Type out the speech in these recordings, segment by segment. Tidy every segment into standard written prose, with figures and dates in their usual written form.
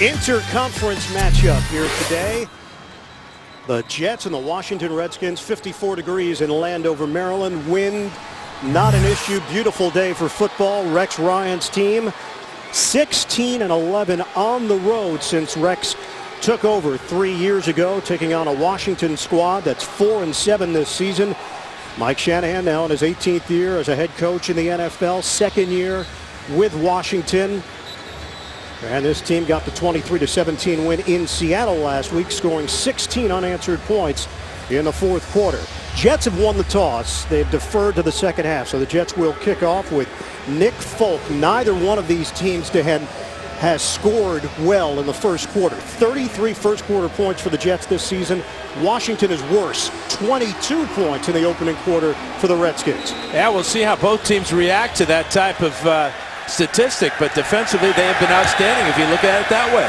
Interconference matchup here today. The Jets and the Washington Redskins, 54 degrees in Landover, Maryland. Wind, not an issue. Beautiful day for football. Rex Ryan's team, 16-11 on the road since Rex took over 3 years ago, taking on a Washington squad that's 4-7 this season. Mike Shanahan now in his 18th year as a head coach in the NFL, second year with Washington. And this team got the 23-17 win in Seattle last week, scoring 16 unanswered points in the fourth quarter. Jets have won the toss. They've deferred to the second half, so the Jets will kick off with Nick Folk. Neither one of these teams has scored well in the first quarter. 33 first quarter points for the Jets this season. Washington is worse, 22 points in the opening quarter for the Redskins. Yeah, we'll see how both teams react to that type of statistic, but defensively they have been outstanding if you look at it that way.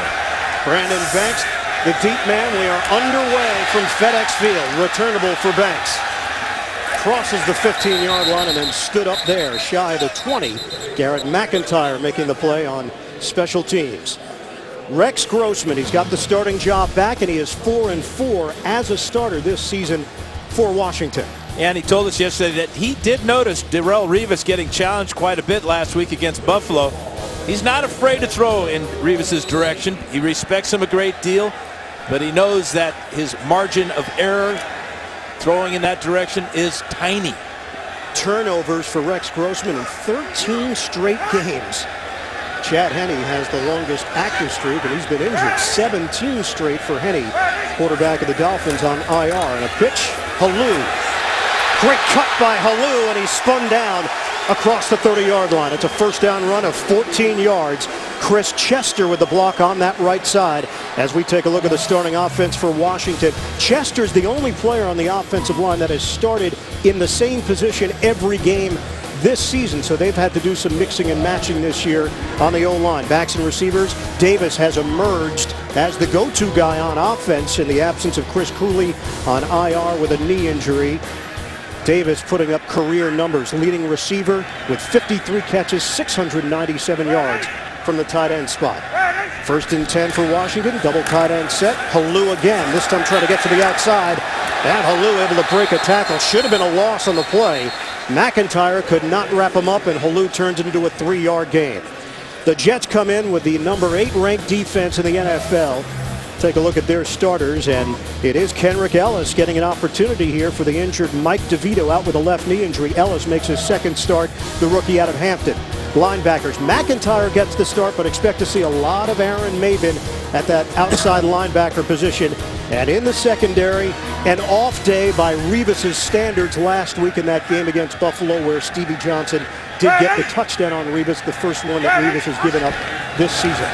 Brandon Banks, the deep man. We are underway from FedEx Field. Returnable for Banks. Crosses the 15-yard line and then stood up there shy of the 20. Garrett McIntyre making the play on special teams. Rex Grossman, he's got the starting job back, and he is 4-4 as a starter this season for Washington. And he told us yesterday that he did notice Darrelle Revis getting challenged quite a bit last week against Buffalo. He's not afraid to throw in Revis's direction. He respects him a great deal, but he knows that his margin of error throwing in that direction is tiny. Turnovers for Rex Grossman in 13 straight games. Chad Henne has the longest active streak, and he's been injured. 17 straight for Henne, quarterback of the Dolphins, on IR. And a pitch, Halou. Great cut by Halou, and he's spun down across the 30-yard line. It's a first down run of 14 yards. Chris Chester with the block on that right side. As we take a look at the starting offense for Washington, Chester's the only player on the offensive line that has started in the same position every game this season, so they've had to do some mixing and matching this year on the O-line. Backs and receivers, Davis has emerged as the go-to guy on offense in the absence of Chris Cooley on IR with a knee injury. Davis putting up career numbers, leading receiver with 53 catches, 697 yards from the tight end spot. First and 10 for Washington, double tight end set. Halou again, this time trying to get to the outside. And Halou able to break a tackle. Should have been a loss on the play. McIntyre could not wrap him up, and Halou turns it into a 3-yard gain. The Jets come in with the number 8 ranked defense in the NFL. Take a look at their starters, and it is Kenrick Ellis getting an opportunity here for the injured Mike DeVito out with a left knee injury. Ellis makes his second start, the rookie out of Hampton. Linebackers, McIntyre gets the start, but expect to see a lot of Aaron Maven at that outside linebacker position. And in the secondary, an off day by Revis's standards last week in that game against Buffalo, where Stevie Johnson did get the touchdown on Revis, the first one that Revis has given up this season.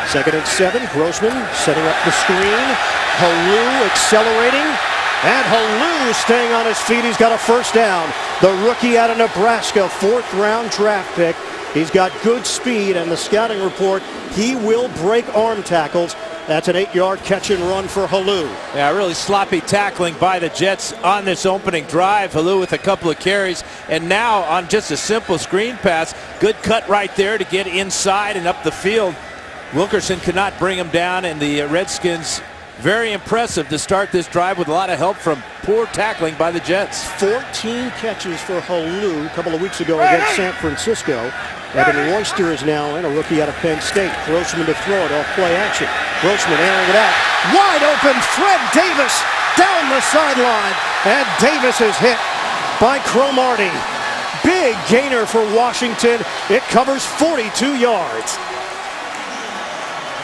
Second and 7, Grossman setting up the screen. Halou accelerating, and Halou staying on his feet. He's got a first down. The rookie out of Nebraska, 4th-round draft pick. He's got good speed, and the scouting report, he will break arm tackles. That's an 8-yard catch and run for Halou. Yeah, really sloppy tackling by the Jets on this opening drive. Halou with a couple of carries, and now on just a simple screen pass, good cut right there to get inside and up the field. Wilkerson could not bring him down, and the Redskins, very impressive to start this drive with a lot of help from poor tackling by the Jets. 14 catches for Halou a couple of weeks ago against San Francisco. Evan Royster is now in, a rookie out of Penn State. Grossman to throw it off play action. Grossman airing it out. Wide open, Fred Davis down the sideline, and Davis is hit by Cromartie. Big gainer for Washington. It covers 42 yards.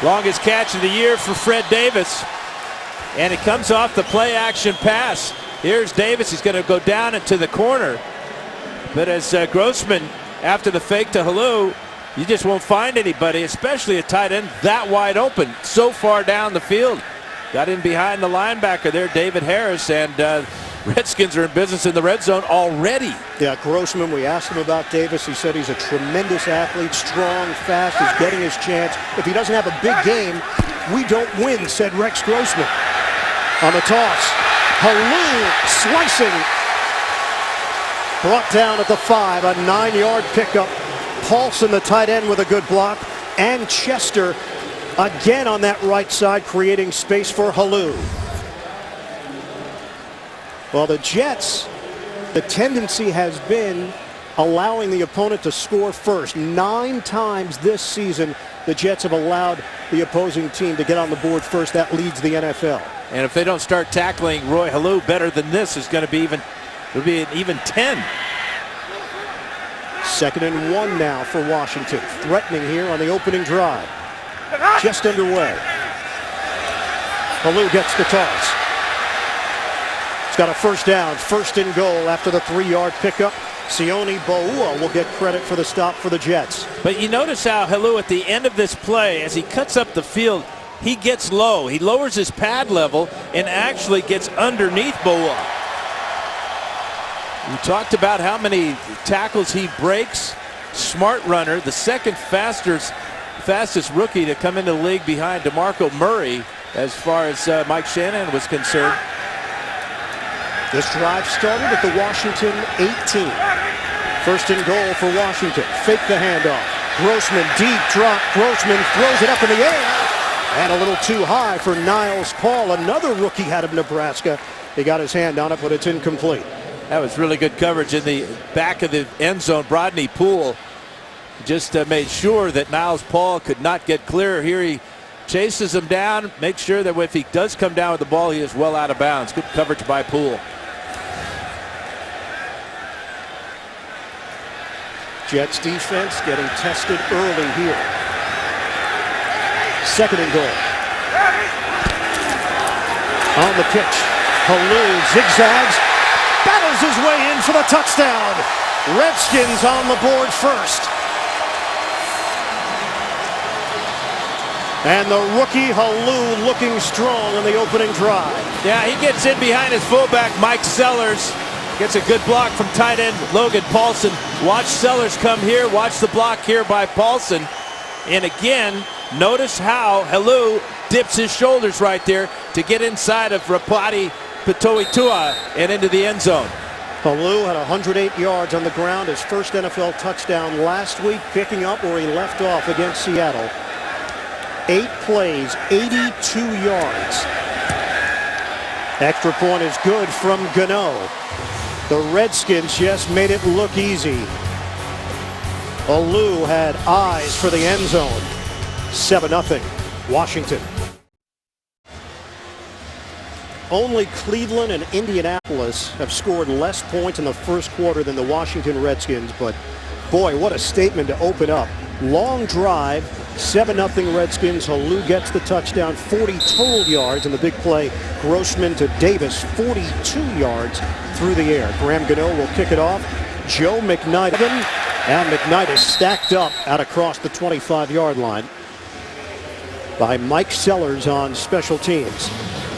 Longest catch of the year for Fred Davis. And it comes off the play action pass. Here's Davis. He's going to go down into the corner. But as Grossman, after the fake to Halou, you just won't find anybody, especially a tight end that wide open, so far down the field. Got in behind the linebacker there, David Harris, and Redskins are in business in the red zone already. Yeah, Grossman, we asked him about Davis. He said he's a tremendous athlete, strong, fast, he's getting his chance. If he doesn't have a big game, we don't win, said Rex Grossman. On the toss, Halou slicing. Brought down at the 5, a 9-yard pickup. Paulson, the tight end, with a good block. And Chester Again on that right side, creating space for Halou. Well, the Jets, the tendency has been allowing the opponent to score first. 9 times this season, the Jets have allowed the opposing team to get on the board first. That leads the NFL. And if they don't start tackling Roy Halou better than this, it's going to be it'll be an even 10. 2nd and 1 now for Washington. Threatening here on the opening drive. Just underway. Halou gets the toss. He's got a first down, 1st and goal after the 3-yard pickup. Sione Boua will get credit for the stop for the Jets. But you notice how Halou at the end of this play, as he cuts up the field, he gets low. He lowers his pad level and actually gets underneath Boua. We talked about how many tackles he breaks. Smart runner, the second fastest rookie to come into the league behind DeMarco Murray as far as Mike Shanahan was concerned. This drive started at the Washington 18. 1st and goal for Washington. Fake the handoff. Grossman, deep drop. Grossman throws it up in the air. And a little too high for Niles Paul, another rookie out of Nebraska. He got his hand on it, but it's incomplete. That was really good coverage in the back of the end zone. Brodney Poole just made sure that Niles Paul could not get clear. Here he chases him down, makes sure that if he does come down with the ball, he is well out of bounds. Good coverage by Poole. Jets defense getting tested early here. 2nd and goal. On the pitch, Halou zigzags, battles his way in for the touchdown. Redskins on the board first. And the rookie Halou looking strong on the opening drive. Yeah, he gets in behind his fullback, Mike Sellers. Gets a good block from tight end Logan Paulson. Watch Sellers come here. Watch the block here by Paulson. And again, notice how Halou dips his shoulders right there to get inside of Rapati Petoitua and into the end zone. Halou had 108 yards on the ground, his first NFL touchdown last week, picking up where he left off against Seattle. 8 plays, 82 yards. Extra point is good from Gano. The Redskins just made it look easy. Halou had eyes for the end zone. 7-0, Washington. Only Cleveland and Indianapolis have scored less points in the first quarter than the Washington Redskins, but boy, what a statement to open up. Long drive, 7-0 Redskins. Halou gets the touchdown, 40 total yards, and the big play, Grossman to Davis, 42 yards through the air. Graham Gano will kick it off. Joe McKnight, and McKnight is stacked up out across the 25-yard line by Mike Sellers on special teams.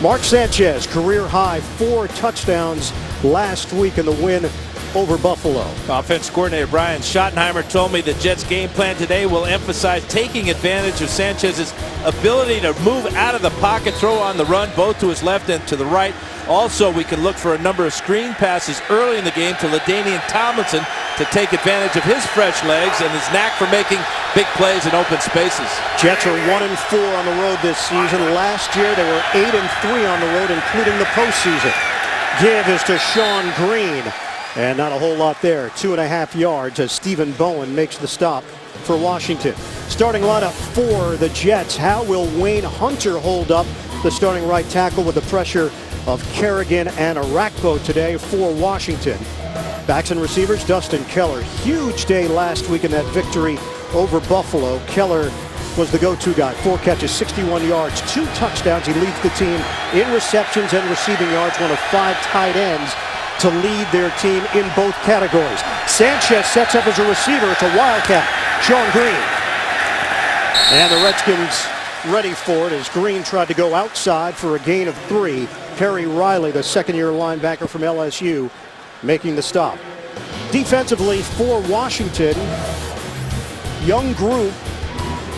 Mark Sanchez, career high 4 touchdowns last week in the win over Buffalo. Offense coordinator Brian Schottenheimer told me the Jets' game plan today will emphasize taking advantage of Sanchez's ability to move out of the pocket, throw on the run, both to his left and to the right. Also, we can look for a number of screen passes early in the game to LaDainian Tomlinson to take advantage of his fresh legs and his knack for making big plays in open spaces. Jets are 1-4 on the road this season. Last year, they were 8-3 on the road, including the postseason. Give is to Sean Green. And not a whole lot there. 2.5 yards as Stephen Bowen makes the stop for Washington. Starting lineup for the Jets. How will Wayne Hunter hold up, the starting right tackle, with the pressure of Kerrigan and Arakpo today for Washington? Backs and receivers, Dustin Keller. Huge day last week in that victory over Buffalo. Keller was the go-to guy. 4 catches, 61 yards, 2 touchdowns. He leads the team in receptions and receiving yards, one of 5 tight ends to lead their team in both categories. Sanchez sets up as a receiver. It's a wildcat. Sean Green. And the Redskins ready for it as Green tried to go outside for a gain of 3. Perry Riley, the second-year linebacker from LSU, making the stop. Defensively for Washington, young group,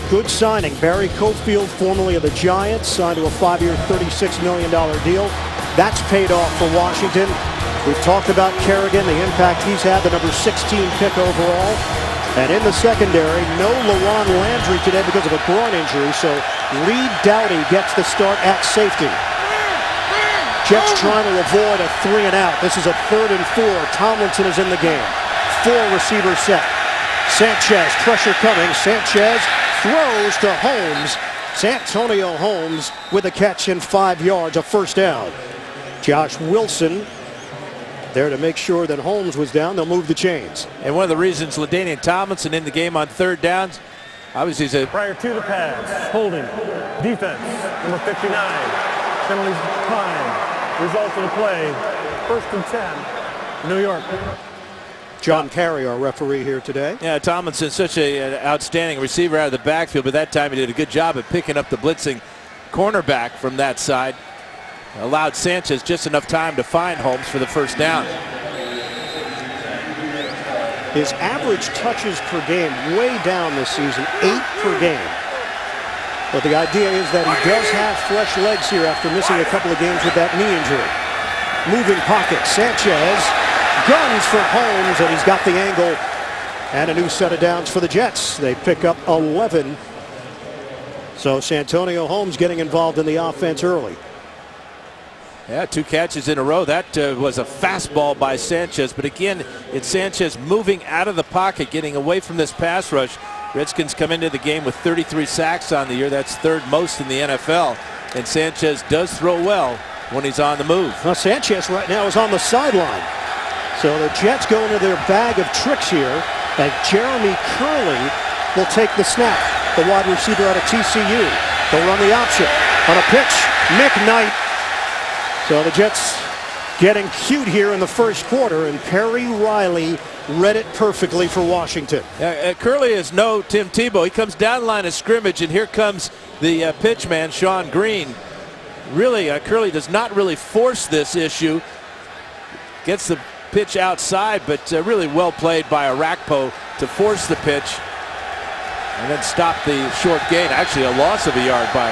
good signing. Barry Cofield, formerly of the Giants, signed to a 5-year, $36 million deal. That's paid off for Washington. We've talked about Kerrigan, the impact he's had, the number 16 pick overall. And in the secondary, no Lawan Landry today because of a groin injury, so Lee Dowdy gets the start at safety. Jets trying to avoid a 3 and out. This is a 3rd and 4. Tomlinson is in the game. 4 receivers set. Sanchez, pressure coming. Sanchez throws to Holmes. Santonio Holmes with a catch and 5 yards, a first down. Josh Wilson there to make sure that Holmes was down. They'll move the chains. And one of the reasons LaDainian Tomlinson in the game on 3rd downs, obviously he's a... Prior to the pass, holding, defense, number 59, penalties time, results of the play, 1st and 10, New York. John Carey, our referee here today. Yeah, Tomlinson's such an outstanding receiver out of the backfield, but that time he did a good job at picking up the blitzing cornerback from that side. Allowed Sanchez just enough time to find Holmes for the first down. His average touches per game way down this season, 8 per game. But the idea is that he does have fresh legs here after missing a couple of games with that knee injury. Moving pocket, Sanchez guns for Holmes, and he's got the angle. And a new set of downs for the Jets. They pick up 11. So Santonio Holmes getting involved in the offense early. Yeah, 2 catches in a row. That was a fastball by Sanchez. But again, it's Sanchez moving out of the pocket, getting away from this pass rush. Redskins come into the game with 33 sacks on the year. That's 3rd most in the NFL. And Sanchez does throw well when he's on the move. Well, Sanchez right now is on the sideline. So the Jets go into their bag of tricks here. And Jeremy Curley will take the snap. The wide receiver out of TCU. They'll run the option. On a pitch, McKnight. So the Jets getting cute here in the first quarter, and Perry Riley read it perfectly for Washington. Curley is no Tim Tebow. He comes down the line of scrimmage, and here comes the pitch man, Sean Green. Really, Curley does not really force this issue. Gets the pitch outside, but really well played by Arakpo to force the pitch and then stop the short gain. Actually, a loss of a yard by.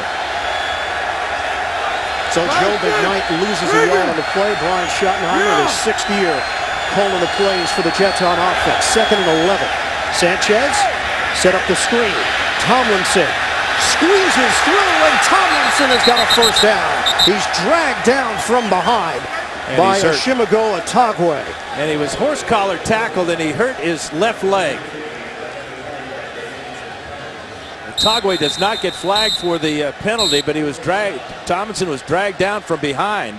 So Joe McKnight loses a yard on the play. Brian Schottenheimer, his 6th year, calling the plays for the Jets on offense. 2nd and 11. Sanchez set up the screen. Tomlinson squeezes through, and Tomlinson has got a first down. He's dragged down from behind by Oshimago Atagwe. And he was horse collar tackled, and he hurt his left leg. Atagwe does not get flagged for the penalty, but he was dragged. Tomlinson was dragged down from behind.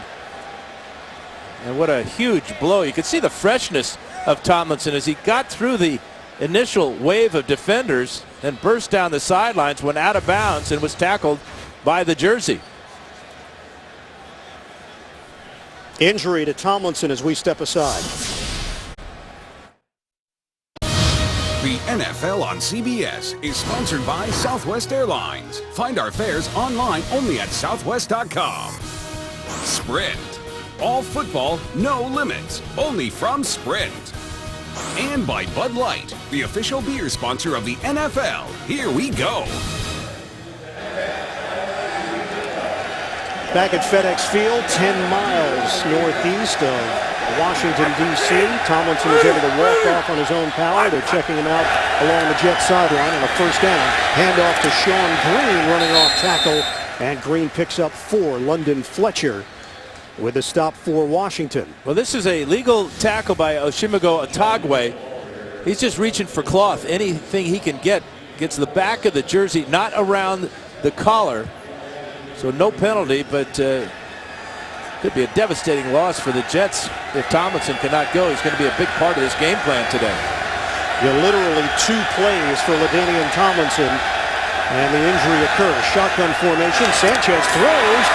And what a huge blow. You could see the freshness of Tomlinson as he got through the initial wave of defenders and burst down the sidelines, went out of bounds, and was tackled by the jersey. Injury to Tomlinson as we step aside. The NFL on CBS is sponsored by Southwest Airlines. Find our fares online only at southwest.com. Sprint. All football, no limits. Only from Sprint. And by Bud Light, the official beer sponsor of the NFL. Here we go. Back at FedEx Field, 10 miles northeast of Washington, D.C. Tomlinson is able to walk off on his own power. They're checking him out along the Jets sideline on a first down. Handoff to Sean Green running off tackle, and Green picks up 4. London Fletcher with a stop for Washington. Well, this is a legal tackle by Oshimago Atagwe. He's just reaching for cloth. Anything he can get. Gets the back of the jersey, not around the collar. So no penalty, but could be a devastating loss for the Jets if Tomlinson cannot go. He's going to be a big part of this game plan today. You're literally 2 plays for LaDainian Tomlinson, and the injury occurs. Shotgun formation. Sanchez throws.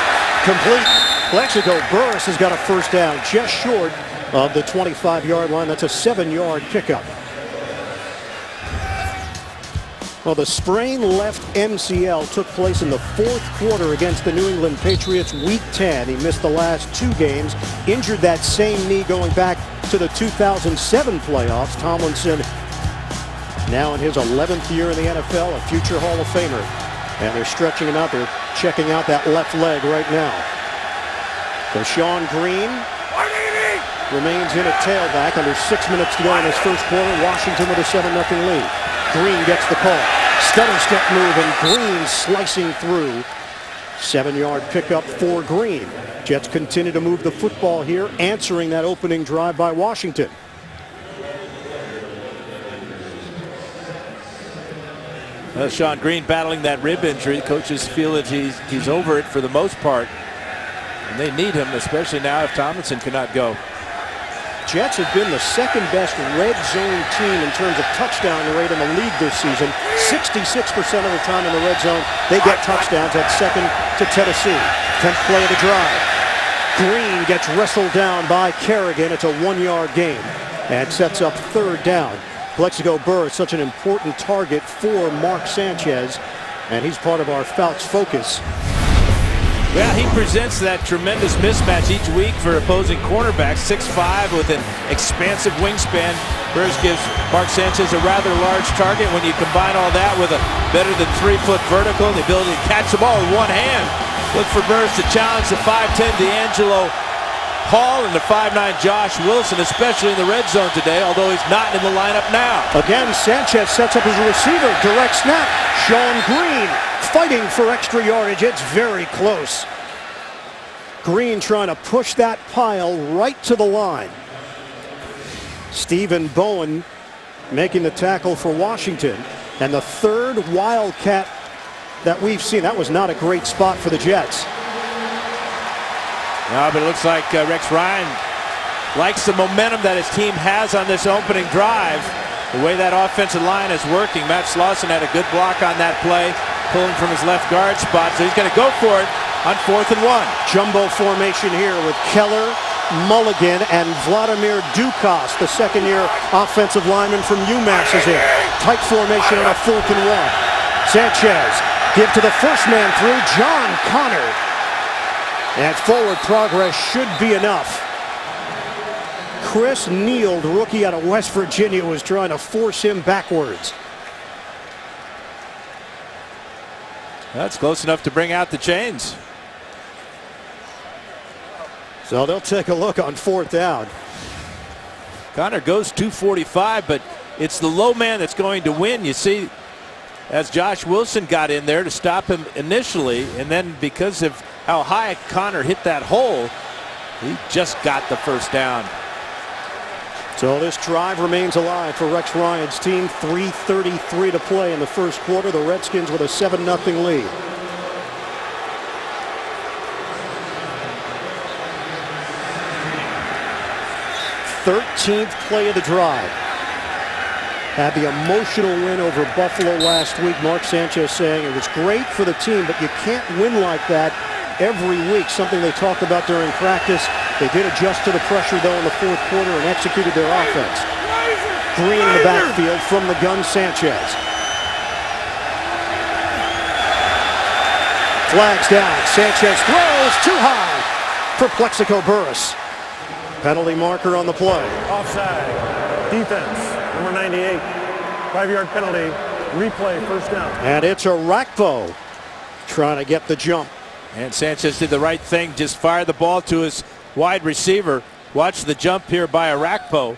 Complete. Plexico Burris has got a first down just short of the 25-yard line. That's a 7-yard pickup. Well, the sprained left MCL took place in the 4th quarter against the New England Patriots, Week 10. He missed the last 2 games, injured that same knee going back to the 2007 playoffs. Tomlinson now in his 11th year in the NFL, a future Hall of Famer. And they're stretching him out. They're checking out that left leg right now. So Sean Green remains in at tailback. Under 6 minutes to go in this first quarter. Washington with a 7-0 lead. Green gets the call. Stutter step move, and Green slicing through. 7-yard pickup for Green. Jets continue to move the football here, answering that opening drive by Washington. Sean Green battling that rib injury. Coaches feel that he's over it for the most part. And they need him, especially now if Tomlinson cannot go. Jets have been the second best red zone team in terms of touchdown rate in the league this season. 66% of the time in the red zone, they get touchdowns. At second to Tennessee. 10th play of the drive. Green gets wrestled down by Kerrigan. It's a 1-yard gain and sets up third down. Plexico Burr is such an important target for Mark Sanchez, and he's part of our Fouts focus. Well, he presents that tremendous mismatch each week for opposing cornerbacks. 6'5" with an expansive wingspan. Burrs gives Mark Sanchez a rather large target. When you combine all that with a better than 3-foot vertical, the ability to catch the ball with one hand, look for Burrs to challenge the 5'10" D'Angelo Hall and the 5'9" Josh Wilson, especially in the red zone today, although he's not in the lineup now. Again, Sanchez sets up his receiver. Direct snap. Sean Green fighting for extra yardage. It's very close. Green trying to push that pile right to the line. Stephen Bowen making the tackle for Washington. And the third Wildcat that we've seen. That was not a great spot for the Jets. No, but it looks like Rex Ryan likes the momentum that his team has on this opening drive. The way that offensive line is working. Matt Slauson had a good block on that play, pulling from his left guard spot, so he's going to go for it on 4th and 1. Jumbo formation here with Keller, Mulligan, and Vladimir Dukas, the second-year offensive lineman from UMass, is in. Tight formation on a 4th and 1. Sanchez give to the first man through, John Connor. And forward progress should be enough. Chris Neal, the rookie out of West Virginia, was trying to force him backwards. That's close enough to bring out the chains. So they'll take a look on 4th down. Connor goes 245, but it's the low man that's going to win. You see, as Josh Wilson got in there to stop him initially, and then because of how high Connor hit that hole, he just got the first down. So this drive remains alive for Rex Ryan's team. 3:33 to play in the first quarter. The Redskins with a 7-0 lead. Thirteenth play of the drive. Had the emotional win over Buffalo last week. Mark Sanchez saying it was great for the team, but you can't win like that every week. Something they talked about during practice. They did adjust to the pressure, though, in the fourth quarter and executed their offense. Green in the backfield from the gun, Sanchez. Flags down. Sanchez throws too high for Plexico Burress. Penalty marker on the play. Offside. Defense. Number 98. 5-yard penalty. Replay. First down. And it's Arakpo trying to get the jump. And Sanchez did the right thing. Just fired the ball to his wide receiver. Watch the jump here by Arakpo.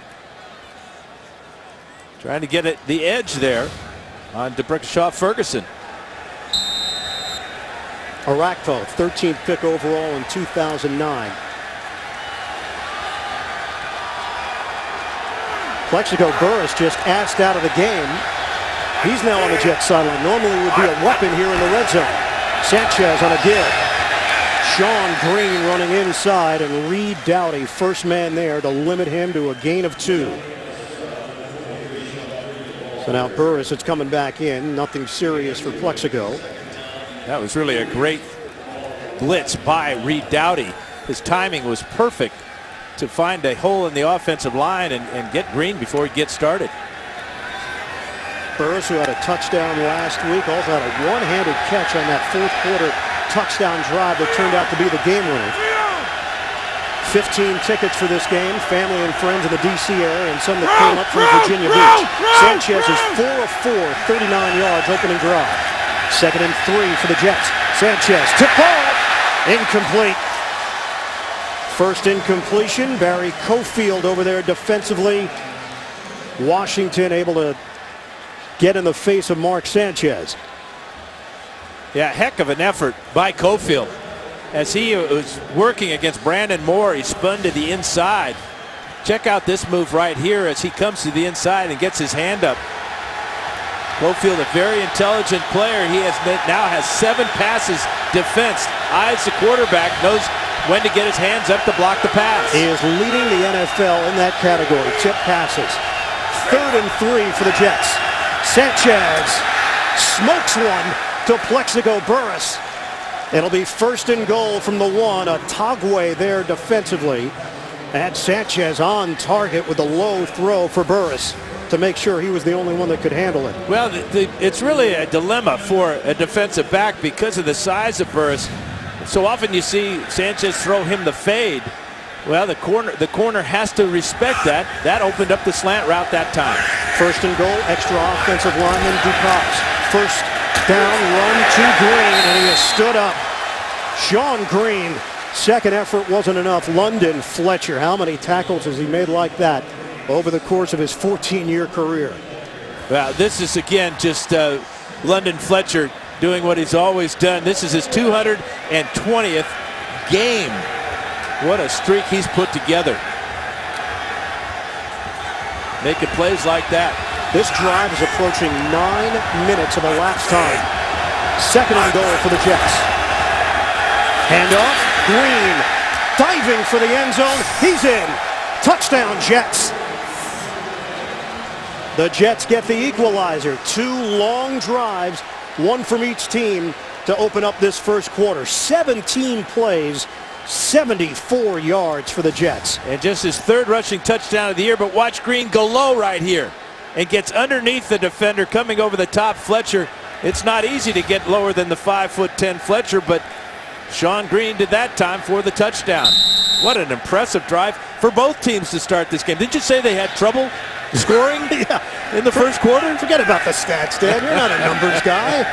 Trying to get it the edge there on DeBrickashaw Ferguson. Arakpo, 13th pick overall in 2009. Plexico Burress just asked out of the game. He's now on the Jets sideline. Normally would be a weapon here in the red zone. Sanchez on a give. Sean Green running inside, and Reed Doughty, first man there to limit him to a gain of 2. So now Burress is coming back in. Nothing serious for Plexico. That was really a great blitz by Reed Doughty. His timing was perfect to find a hole in the offensive line and get Green before he gets started. Burress, who had a touchdown last week, also had a one-handed catch on that fourth quarter touchdown drive that turned out to be the game winner. 15 tickets for this game, family and friends in the D.C. area, and some that came up from Virginia Beach. Sanchez is 4 of 4, 39 yards opening drive. 2nd and 3 for the Jets. Sanchez tip ball, incomplete. First incompletion, Barry Cofield over there defensively. Washington able to get in the face of Mark Sanchez. Yeah, heck of an effort by Cofield. As he was working against Brandon Moore, he spun to the inside. Check out this move right here as he comes to the inside and gets his hand up. Cofield, a very intelligent player. He now has 7 passes defensed. Eyes the quarterback, knows when to get his hands up to block the pass. He is leading the NFL in that category. Tip passes. 3rd and 3 for the Jets. Sanchez smokes one to Plexico Burress. It'll be 1st and goal from the 1. A Tagway there defensively. And Sanchez on target with a low throw for Burress to make sure he was the only one that could handle it. Well, it's really a dilemma for a defensive back because of the size of Burress. So often you see Sanchez throw him the fade. Well, the corner has to respect that. That opened up the slant route that time. 1st and goal, extra offensive lineman Dupas. 1st down, run to Green, and he has stood up. Sean Green, 2nd effort wasn't enough. London Fletcher, how many tackles has he made like that over the course of his 14-year career? Well, this is again just London Fletcher doing what he's always done. This is his 220th game. What a streak he's put together. Making plays like that. This drive is approaching 9 minutes of elapsed time. 2nd and goal for the Jets. Handoff, Green diving for the end zone. He's in. Touchdown, Jets. The Jets get the equalizer. 2 long drives, 1 from each team to open up this first quarter. 17 plays, 74 yards for the Jets. And just his 3rd rushing touchdown of the year, but watch Green go low right here. And gets underneath the defender coming over the top. Fletcher, it's not easy to get lower than the 5'10" Fletcher, but Sean Green did that time for the touchdown. What an impressive drive for both teams to start this game. Didn't you say they had trouble scoring in the first quarter? Forget about the stats, Dad. You're not a numbers guy.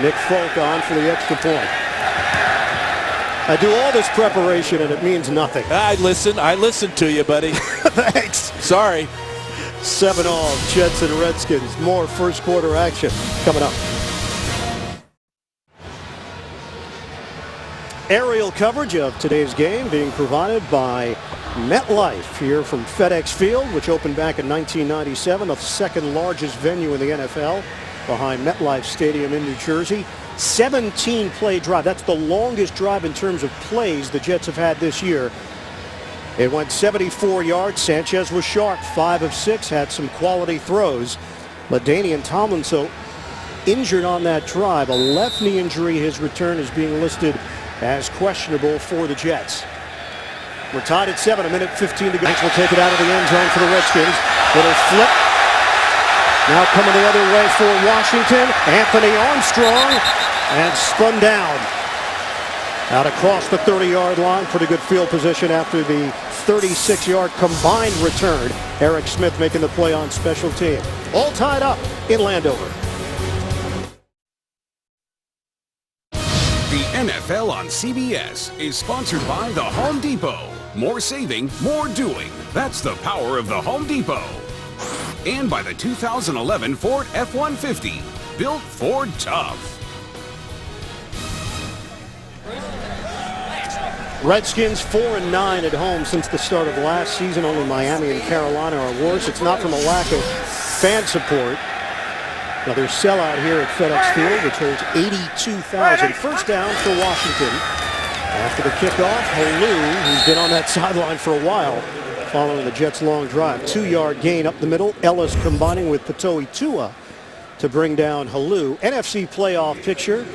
Nick Folk on for the extra point. I do all this preparation and it means nothing. I listen to you, buddy. Thanks. Sorry. 7-all, Jets and Redskins. More first quarter action coming up. Aerial coverage of today's game being provided by MetLife here from FedEx Field, which opened back in 1997, the 2nd largest venue in the NFL behind MetLife Stadium in New Jersey. 17-play drive. That's the longest drive in terms of plays the Jets have had this year. It went 74 yards. Sanchez was sharp. 5 of 6, had some quality throws. LaDainian Tomlinson injured on that drive. A left knee injury. His return is being listed as questionable for the Jets. We're tied at 7, 1:15 to go. Banks will take it out of the end zone for the Redskins. Little flip. Now coming the other way for Washington. Anthony Armstrong, and spun down. Out across the 30-yard line. Pretty good field position after the 36-yard combined return. Eric Smith making the play on special team. All tied up in Landover. The NFL on CBS is sponsored by the Home Depot. More saving, more doing. That's the power of the Home Depot. And by the 2011 Ford F-150. Built Ford tough. Redskins 4-9 at home since the start of last season. Only Miami and Carolina are worse. It's not from a lack of fan support. Another sellout here at FedEx Field, which holds 82,000. First down for Washington. After the kickoff, Halou, who's been on that sideline for a while, following the Jets' long drive. 2-yard gain up the middle. Ellis combining with Patoi Tua to bring down Halou. NFC playoff picture.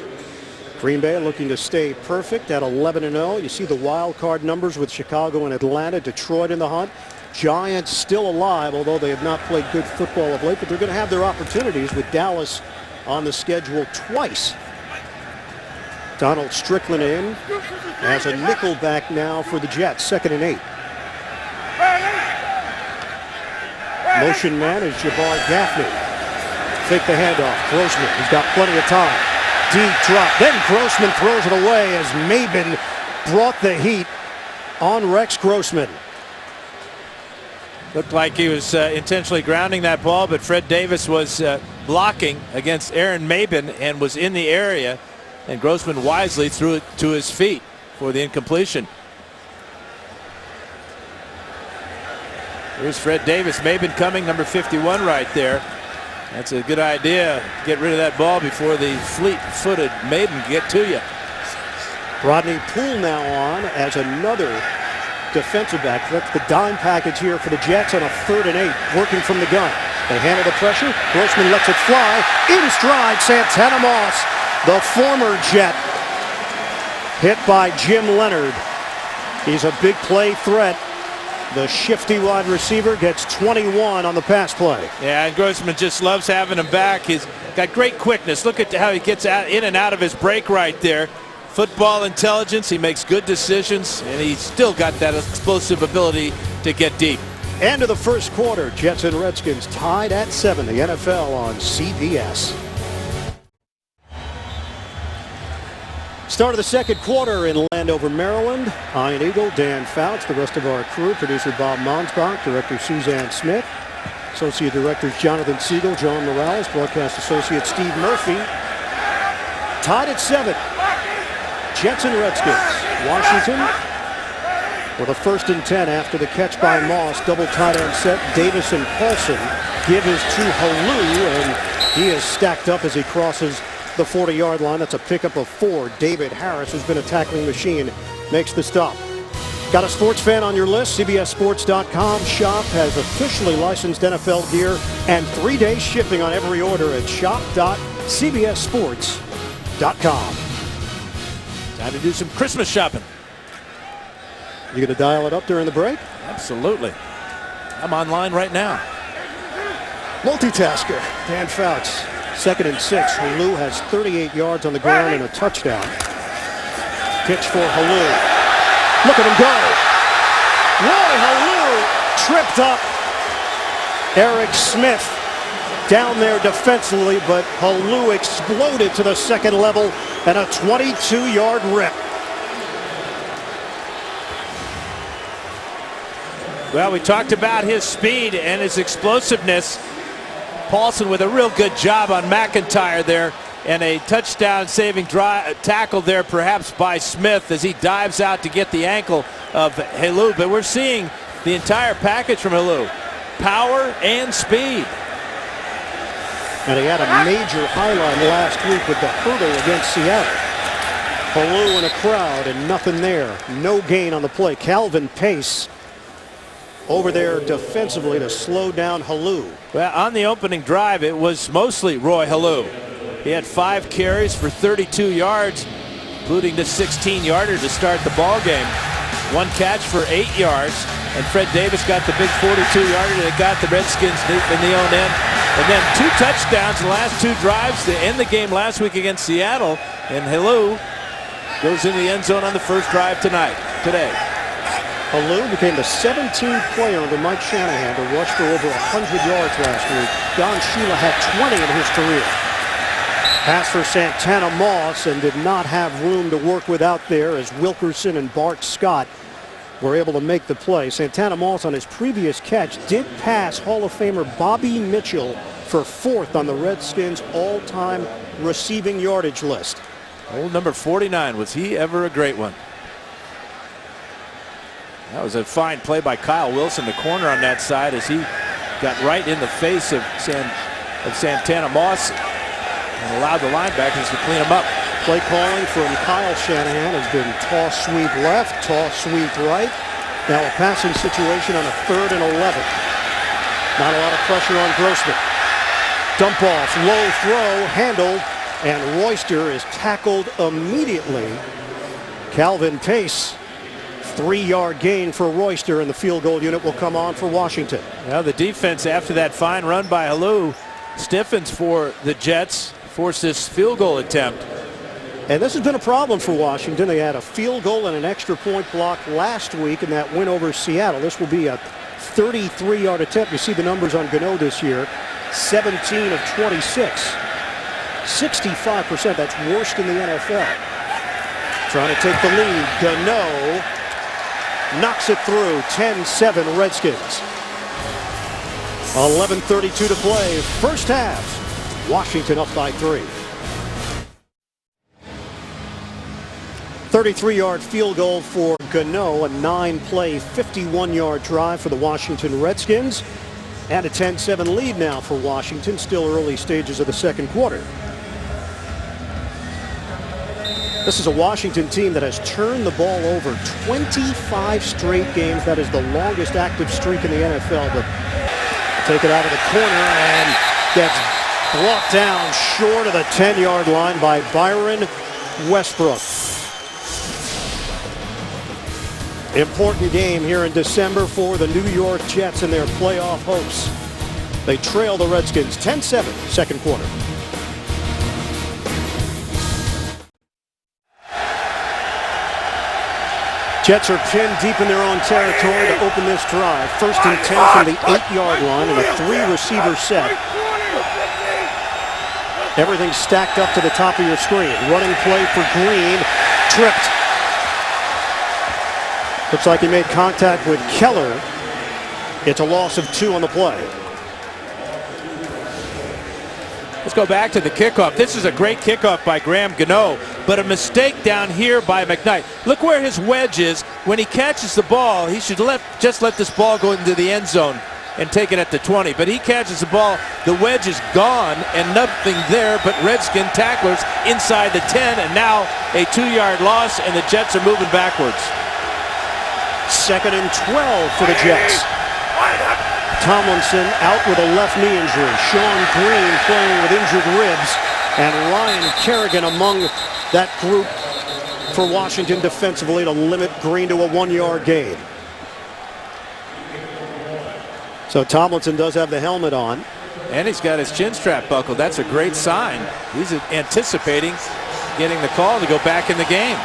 Green Bay looking to stay perfect at 11-0. You see the wild card numbers with Chicago and Atlanta. Detroit in the hunt. Giants still alive, although they have not played good football of late, but they're going to have their opportunities with Dallas on the schedule twice. Donald Strickland in as a nickel back now for the Jets. 2nd and 8. Motion man is Jabbar Gaffney. Take the handoff. Grossman, he's got plenty of time. Deep drop. Then Grossman throws it away as Maben brought the heat on Rex Grossman. Looked like he was intentionally grounding that ball, but Fred Davis was blocking against Aaron Mabin and was in the area, and Grossman wisely threw it to his feet for the incompletion. Here's Fred Davis. Mabin coming, number 51 right there. That's a good idea. Get rid of that ball before the fleet-footed Mabin get to you. Rodney Poole now on as another defensive back. That's the dime package here for the Jets on a 3rd and 8, working from the gun. They handle the pressure. Grossman lets it fly. In stride, Santana Moss, the former Jet, hit by Jim Leonard. He's a big play threat. The shifty wide receiver gets 21 on the pass play. Yeah, and Grossman just loves having him back. He's got great quickness. Look at how he gets out, in and out of his break right there. Football intelligence. He makes good decisions, and he's still got that explosive ability to get deep. End of the first quarter. Jets and Redskins tied at 7. The NFL on CBS. Start of the second quarter in Landover, Maryland. Ian Eagle, Dan Fouts, the rest of our crew. Producer Bob Monsbach, director Suzanne Smith, associate directors Jonathan Siegel, John Morales, broadcast associate Steve Murphy. Tied at 7. Jets and Redskins. Washington with a 1st and 10 after the catch by Moss. Double tight end set. Davis and Paulson. Give is to Halou, and he is stacked up as he crosses the 40-yard line. That's a pickup of 4. David Harris, who's been a tackling machine, makes the stop. Got a sports fan on your list? CBSSports.com shop has officially licensed NFL gear and 3-day shipping on every order at shop.cbssports.com. Time to do some Christmas shopping. You going to dial it up during the break? Absolutely. I'm online right now. Multitasker, Dan Fouts. 2nd and 6. Halou has 38 yards on the ground and a touchdown. Pitch for Halou. Look at him go. Roy Halou tripped up Eric Smith down there defensively, but Halou exploded to the second level and a 22-yard rip. Well, we talked about his speed and his explosiveness. Paulson with a real good job on McIntyre there, and a touchdown saving tackle there perhaps by Smith as he dives out to get the ankle of Halou. But we're seeing the entire package from Halou. Power and speed. And he had a major highlight last week with the hurdle against Seattle. Halou in a crowd and nothing there. No gain on the play. Calvin Pace over there defensively to slow down Halou. Well, on the opening drive, it was mostly Roy Halou. He had 5 carries for 32 yards, including the 16-yarder to start the ball game. 1 catch for 8 yards, and Fred Davis got the big 42-yarder that got the Redskins in the own end. And then 2 touchdowns in the last 2 drives to end the game last week against Seattle. And Halou goes into the end zone on the first drive today. Halou became the 17th player under Mike Shanahan to rush for over 100 yards last week. Don Shula had 20 in his career. Pass for Santana Moss, and did not have room to work with out there as Wilkerson and Bart Scott were able to make the play. Santana Moss on his previous catch did pass Hall of Famer Bobby Mitchell for 4th on the Redskins all-time receiving yardage list. Old number 49, was he ever a great one? That was a fine play by Kyle Wilson, the corner on that side, as he got right in the face of Santana Moss and allowed the linebackers to clean him up. Play calling from Kyle Shanahan has been toss sweep left, toss sweep right. Now a passing situation on a 3rd and 11. Not a lot of pressure on Grossman. Dump off, low throw, handled, and Royster is tackled immediately. Calvin Pace, 3-yard gain for Royster, and the field goal unit will come on for Washington. Well, the defense after that fine run by Halou stiffens for the Jets, forced this field goal attempt. And this has been a problem for Washington. They had a field goal and an extra point block last week in that win over Seattle. This will be a 33-yard attempt. You see the numbers on Gano this year. 17 of 26. 65%. That's worst in the NFL. Trying to take the lead. Gano knocks it through. 10-7 Redskins. 11:32 to play. First half. Washington up by 3. 33-yard field goal for Gano. A 9-play, 51-yard drive for the Washington Redskins. And a 10-7 lead now for Washington. Still early stages of the second quarter. This is a Washington team that has turned the ball over 25 straight games. That is the longest active streak in the NFL. But take it out of the corner and gets brought down short of the 10-yard line by Byron Westbrook. Important game here in December for the New York Jets and their playoff hopes. They trail the Redskins 10-7, second quarter. Jets are pinned deep in their own territory to open this drive. First and 10 from the 8-yard line in a 3-receiver set. Everything stacked up to the top of your screen. Running play for Green. Tripped. Looks like he made contact with Keller. It's a loss of 2 on the play. Let's go back to the kickoff. This is a great kickoff by Graham Gano, but a mistake down here by McKnight. Look where his wedge is. When he catches the ball, he should just let this ball go into the end zone and take it at the 20. But he catches the ball, the wedge is gone and nothing there but Redskin tacklers inside the 10, and now a 2-yard loss, and the Jets are moving backwards. Second and 12 for the Jets. Tomlinson out with a left knee injury. Sean Green playing with injured ribs. And Ryan Kerrigan among that group for Washington defensively to limit Green to a 1-yard gain. So Tomlinson does have the helmet on. And he's got his chin strap buckled. That's a great sign. He's anticipating getting the call to go back in the game.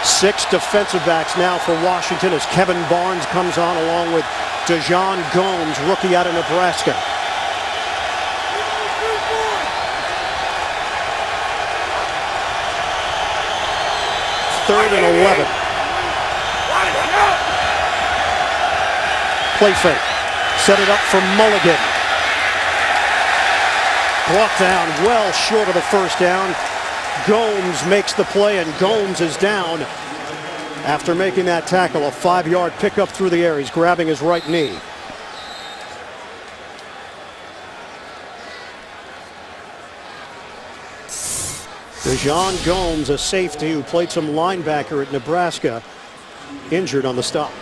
6 defensive backs now for Washington as Kevin Barnes comes on along with Dejon Gomes, rookie out of Nebraska. Third and 11. Play fake. Set it up for Mulligan. Brought down well short of the first down. Gomes makes the play, and Gomes is down after making that tackle. A 5-yard pickup through the air. He's grabbing his right knee. Dejon Gomes, a safety who played some linebacker at Nebraska, injured on the stop.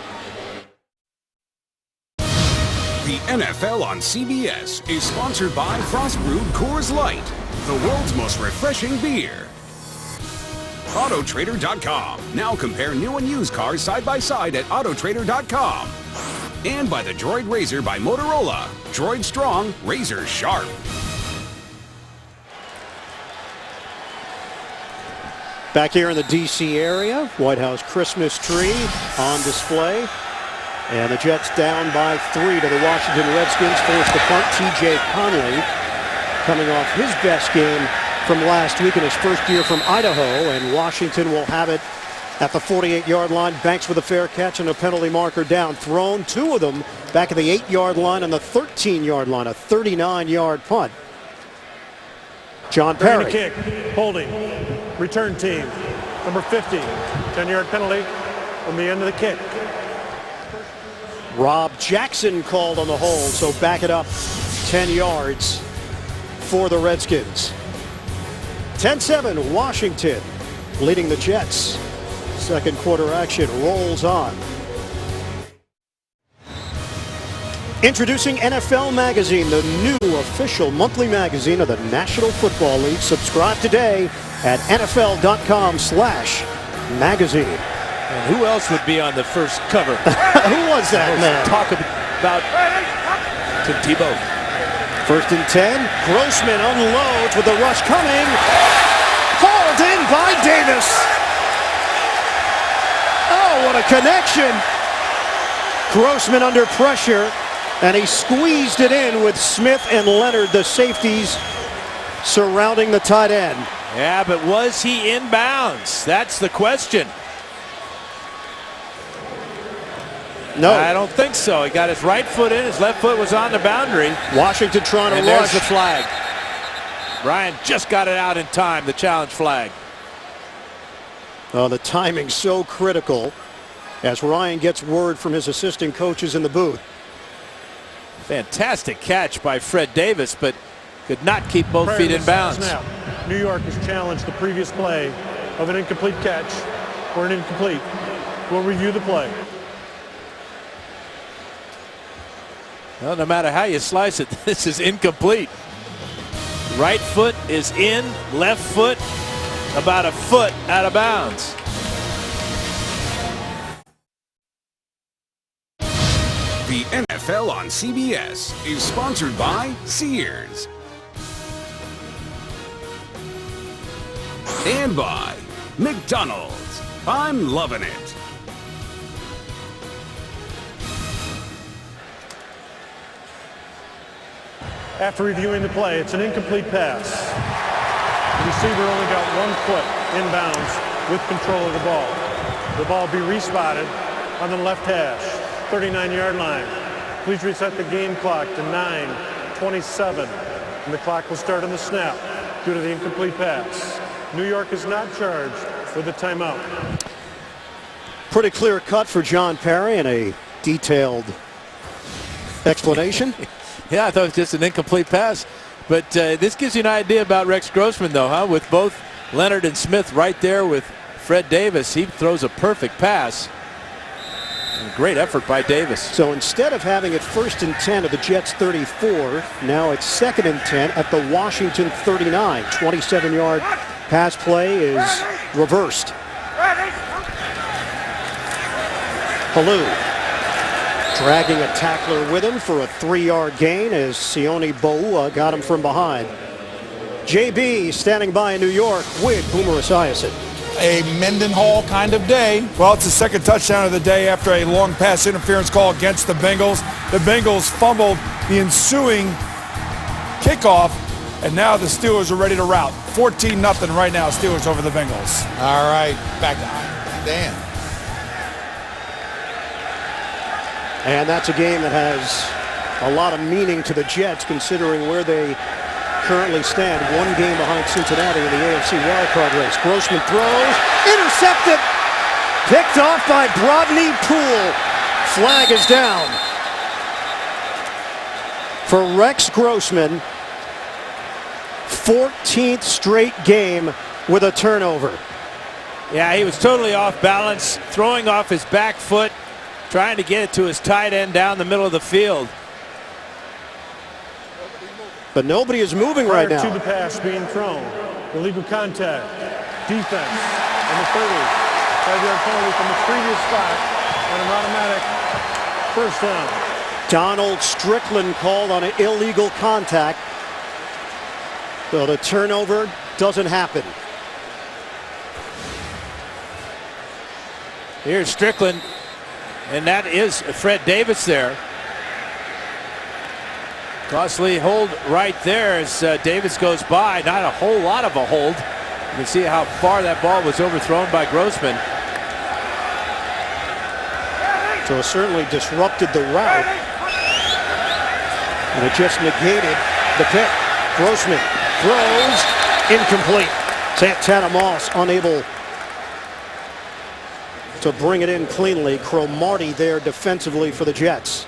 The NFL on CBS is sponsored by Frost Brewed Coors Light, the world's most refreshing beer. Autotrader.com. Now compare new and used cars side by side at Autotrader.com. And by the Droid Razor by Motorola. Droid strong, razor sharp. Back here in the D.C. area, White House Christmas tree on display. And the Jets down by 3 to the Washington Redskins. Forced the punt. T.J. Conley coming off his best game from last week in his first year from Idaho. And Washington will have it at the 48-yard line. Banks with a fair catch and a penalty marker down. Thrown 2 of them back at the 8-yard line and the 13-yard line. A 39-yard punt. John Perry. Kick. Holding. Return team. Number 50. 10-yard penalty from the end of the kick. Rob Jackson called on the hold, so back it up 10 yards for the Redskins. 10-7 Washington leading the Jets. Second quarter action rolls on. Introducing NFL Magazine, the new official monthly magazine of the National Football League. Subscribe today at NFL.com/magazine. And who else would be on the first cover? Who was that man? Talk about Tim Tebow. First and 10. Grossman unloads with the rush coming. Hauled in by Davis. Oh, what a connection. Grossman under pressure, and he squeezed it in with Smith and Leonard, the safeties, surrounding the tight end. Yeah, but was he in bounds? That's the question. No. I don't think so. He got his right foot in. His left foot was on the boundary. Washington trying to And rush. there's the flag. Ryan just got it out in time, the challenge flag. Oh, the timing's so critical as Ryan gets word from his assistant coaches in the booth. Fantastic catch by Fred Davis, but could not keep both Prior feet to in the bounds. snap, New York has challenged the previous play of an incomplete catch or an incomplete. We'll review the play. Well, no matter how you slice it, this is incomplete. Right foot is in, left foot about a foot out of bounds. The NFL on CBS is sponsored by Sears. And by McDonald's. I'm loving it. After reviewing the play, it's an incomplete pass. The receiver only got 1 foot inbounds with control of the ball. The ball be respotted on the left hash, 39-yard line. Please reset the game clock to 9:27, and the clock will start on the snap due to the incomplete pass. New York is not charged with a timeout. Pretty clear cut for John Perry and a detailed explanation. Yeah, I thought it was just an incomplete pass. But this gives you an idea about Rex Grossman, though, huh? With both Leonard and Smith right there with Fred Davis, he throws a perfect pass. And great effort by Davis. So instead of having it 1st and 10 at the Jets 34, now it's 2nd and 10 at the Washington 39. 27-yard pass play is reversed. Palou dragging a tackler with him for a 3-yard gain as Sione Boua got him from behind. JB standing by in New York with Boomer Esiason. A Mendenhall kind of day. Well, it's the second touchdown of the day after a long pass interference call against the Bengals. The Bengals fumbled the ensuing kickoff, and now the Steelers are ready to rout. 14-0 right now, Steelers over the Bengals. All right, back to Dan. And that's a game that has a lot of meaning to the Jets considering where they currently stand. 1 game behind Cincinnati in the AFC wildcard race. Grossman throws, intercepted, picked off by Brodney Poole. Flag is down for Rex Grossman. 14th straight game with a turnover. Yeah, he was totally off balance, throwing off his back foot, trying to get it to his tight end down the middle of the field. But nobody is moving right now. To the pass being thrown. Illegal contact. Defense. And the 5-yard penalty from the previous spot on an automatic first down. Donald Strickland called on an illegal contact. So the turnover doesn't happen. Here's Strickland, and that is Fred Davis there. Costly hold right there as Davis goes by. Not a whole lot of a hold. You can see how far that ball was overthrown by Grossman. So it certainly disrupted the route. And it just negated the pick. Grossman throws, incomplete. Santana Moss unable to bring it in cleanly. Cromartie there defensively for the Jets.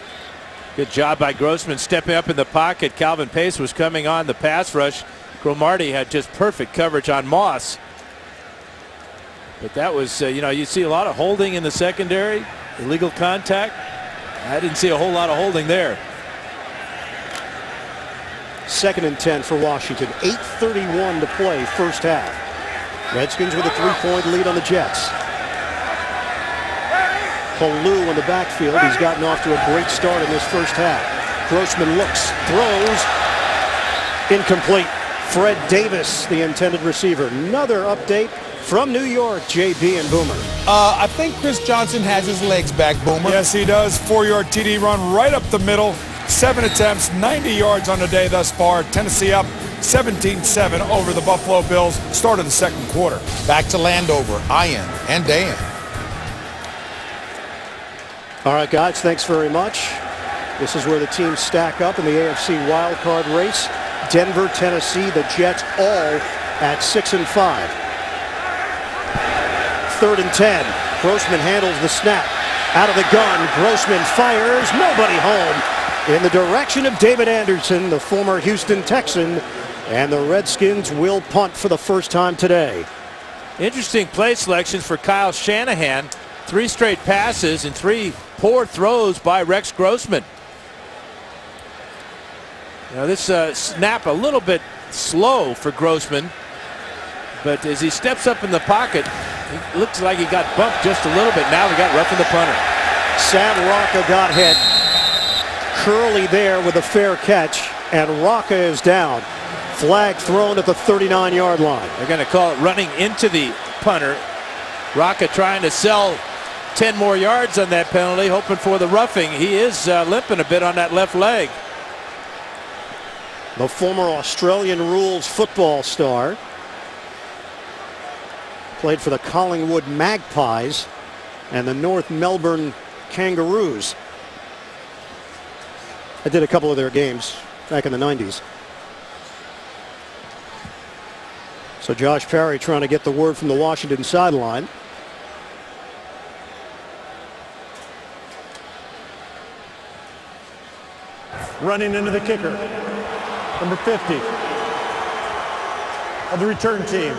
Good job by Grossman stepping up in the pocket. Calvin Pace was coming on the pass rush. Cromartie had just perfect coverage on Moss. But that was, you see a lot of holding in the secondary. Illegal contact. I didn't see a whole lot of holding there. 2nd and 10 for Washington. 8:31 to play first half. Redskins with a 3-point lead on the Jets. Palou in the backfield. He's gotten off to a great start in this first half. Grossman looks, throws, incomplete. Fred Davis, the intended receiver. Another update from New York, JB and Boomer. I think Chris Johnson has his legs back, Boomer. Yes, he does. 4-yard TD run right up the middle. 7 attempts, 90 yards on the day thus far. Tennessee up 17-7 over the Buffalo Bills. Start of the second quarter. Back to Landover, Ian and Dan. All right, guys, thanks very much. This is where the teams stack up in the AFC wildcard race. Denver, Tennessee, the Jets all at 6-5. 3rd and 10. Grossman handles the snap. Out of the gun, Grossman fires. Nobody home. In the direction of David Anderson, the former Houston Texan. And the Redskins will punt for the first time today. Interesting play selections for Kyle Shanahan. 3 straight passes and 3 poor throws by Rex Grossman. Now this snap a little bit slow for Grossman, but as he steps up in the pocket, it looks like he got bumped just a little bit. Now we got roughing the punter. Sam Rocca got hit. Curley there with a fair catch, and Rocca is down. Flag thrown at the 39-yard line. They're going to call it running into the punter. Rocca trying to sell 10 more yards on that penalty, hoping for the roughing. He is limping a bit on that left leg. The former Australian rules football star. Played for the Collingwood Magpies and the North Melbourne Kangaroos. I did a couple of their games back in the 90s. So Josh Perry trying to get the word from the Washington sideline. Running into the kicker, number 50 of the return team.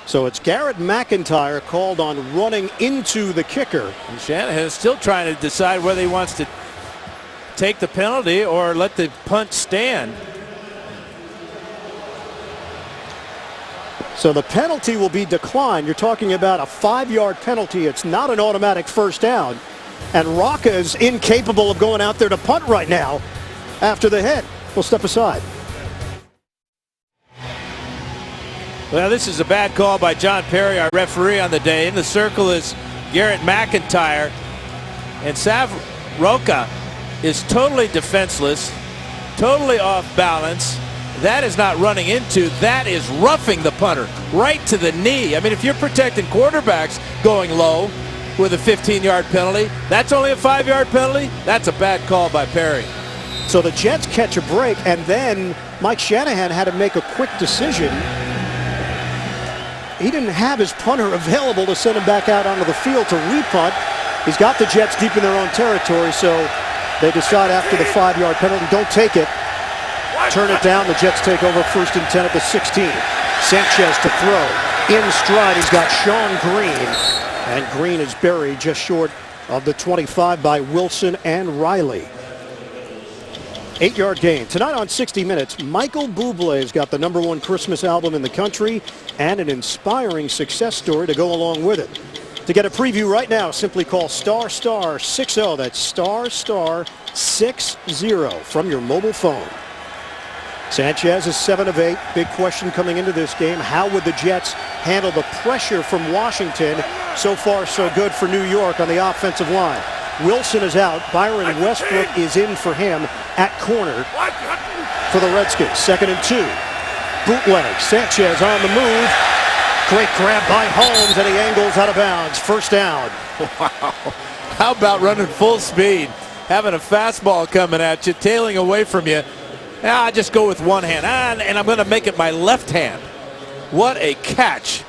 So it's Garrett McIntyre called on running into the kicker. And Shanahan is still trying to decide whether he wants to take the penalty or let the punt stand. So the penalty will be declined. You're talking about a 5-yard penalty. It's not an automatic first down. And Rocca is incapable of going out there to punt right now after the hit. We'll step aside. Well, this is a bad call by John Perry, our referee on the day. In the circle is Garrett McIntyre. And Sav Rocca is totally defenseless, totally off balance. That is not running into, that is roughing the punter right to the knee. I mean, if you're protecting quarterbacks going low with a 15-yard penalty, that's only a 5-yard penalty. That's a bad call by Perry. So the Jets catch a break, and then Mike Shanahan had to make a quick decision. He didn't have his punter available to send him back out onto the field to repunt. He's got the Jets deep in their own territory, so they decide after the 5-yard penalty, don't take it. Turn it down. The Jets take over 1st and 10 at the 16. Sanchez to throw. In stride, he's got Sean Green. And Green is buried just short of the 25 by Wilson and Riley. 8-yard gain. Tonight on 60 Minutes, Michael Bublé's got the #1 Christmas album in the country and an inspiring success story to go along with it. To get a preview right now, simply call *60. That's *60 from your mobile phone. Sanchez is 7 of 8. Big question coming into this game. How would the Jets handle the pressure from Washington? So far, so good for New York on the offensive line. Wilson is out. Byron Westbrook is in for him at corner for the Redskins. 2nd and 2. Bootleg. Sanchez on the move. Great grab by Holmes, and he angles out of bounds. 1st down. Wow. How about running full speed, having a fastball coming at you, tailing away from you? I just go with one hand, and I'm going to make it my left hand. What a catch.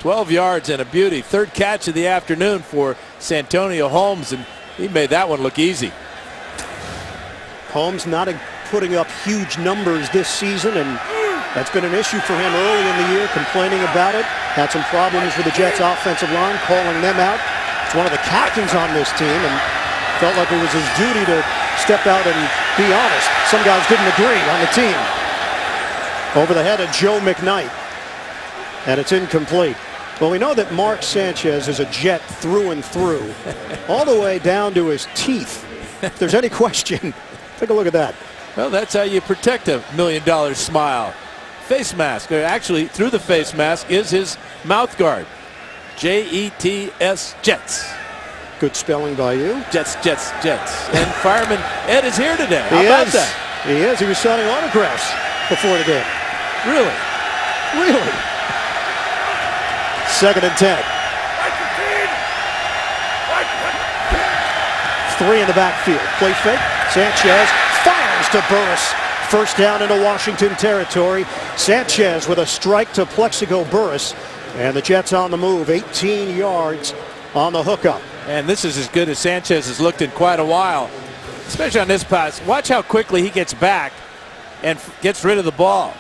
12 yards and a beauty. 3rd catch of the afternoon for Santonio Holmes, and he made that one look easy. Holmes not putting up huge numbers this season, and that's been an issue for him early in the year, complaining about it. Had some problems with the Jets offensive line, calling them out. He's one of the captains on this team, and felt like it was his duty to step out and be honest. Some guys didn't agree on the team. Over the head of Joe McKnight. And it's incomplete. Well, we know that Mark Sanchez is a Jet through and through. All the way down to his teeth. If there's any question, take a look at that. Well, that's how you protect a $1 million smile. Face mask. Actually, through the face mask is his mouth guard. Jets, Jets. Good spelling by you. Jets, Jets, Jets. And Fireman Ed is here today. How He about is. that? He is. He was signing autographs before the game. Really? Really? 2nd and 10. Three in the backfield. Play fake. Sanchez fires to Burris. First down into Washington territory. Sanchez with a strike to Plexico Burris. And the Jets on the move. 18 yards on the hookup. And this is as good as Sanchez has looked in quite a while, especially on this pass. Watch how quickly he gets back and gets rid of the ball.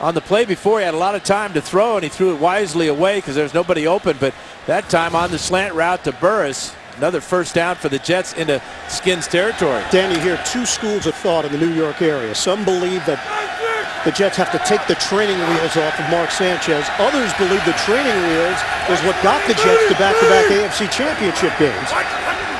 On the play before, he had a lot of time to throw, and he threw it wisely away because there's nobody open. But that time on the slant route to Burris, another first down for the Jets into Skins territory. Dan, you hear two schools of thought in the New York area. Some believe that the Jets have to take the training wheels off of Mark Sanchez. Others believe the training wheels is what got the Jets to back-to-back AFC championship games.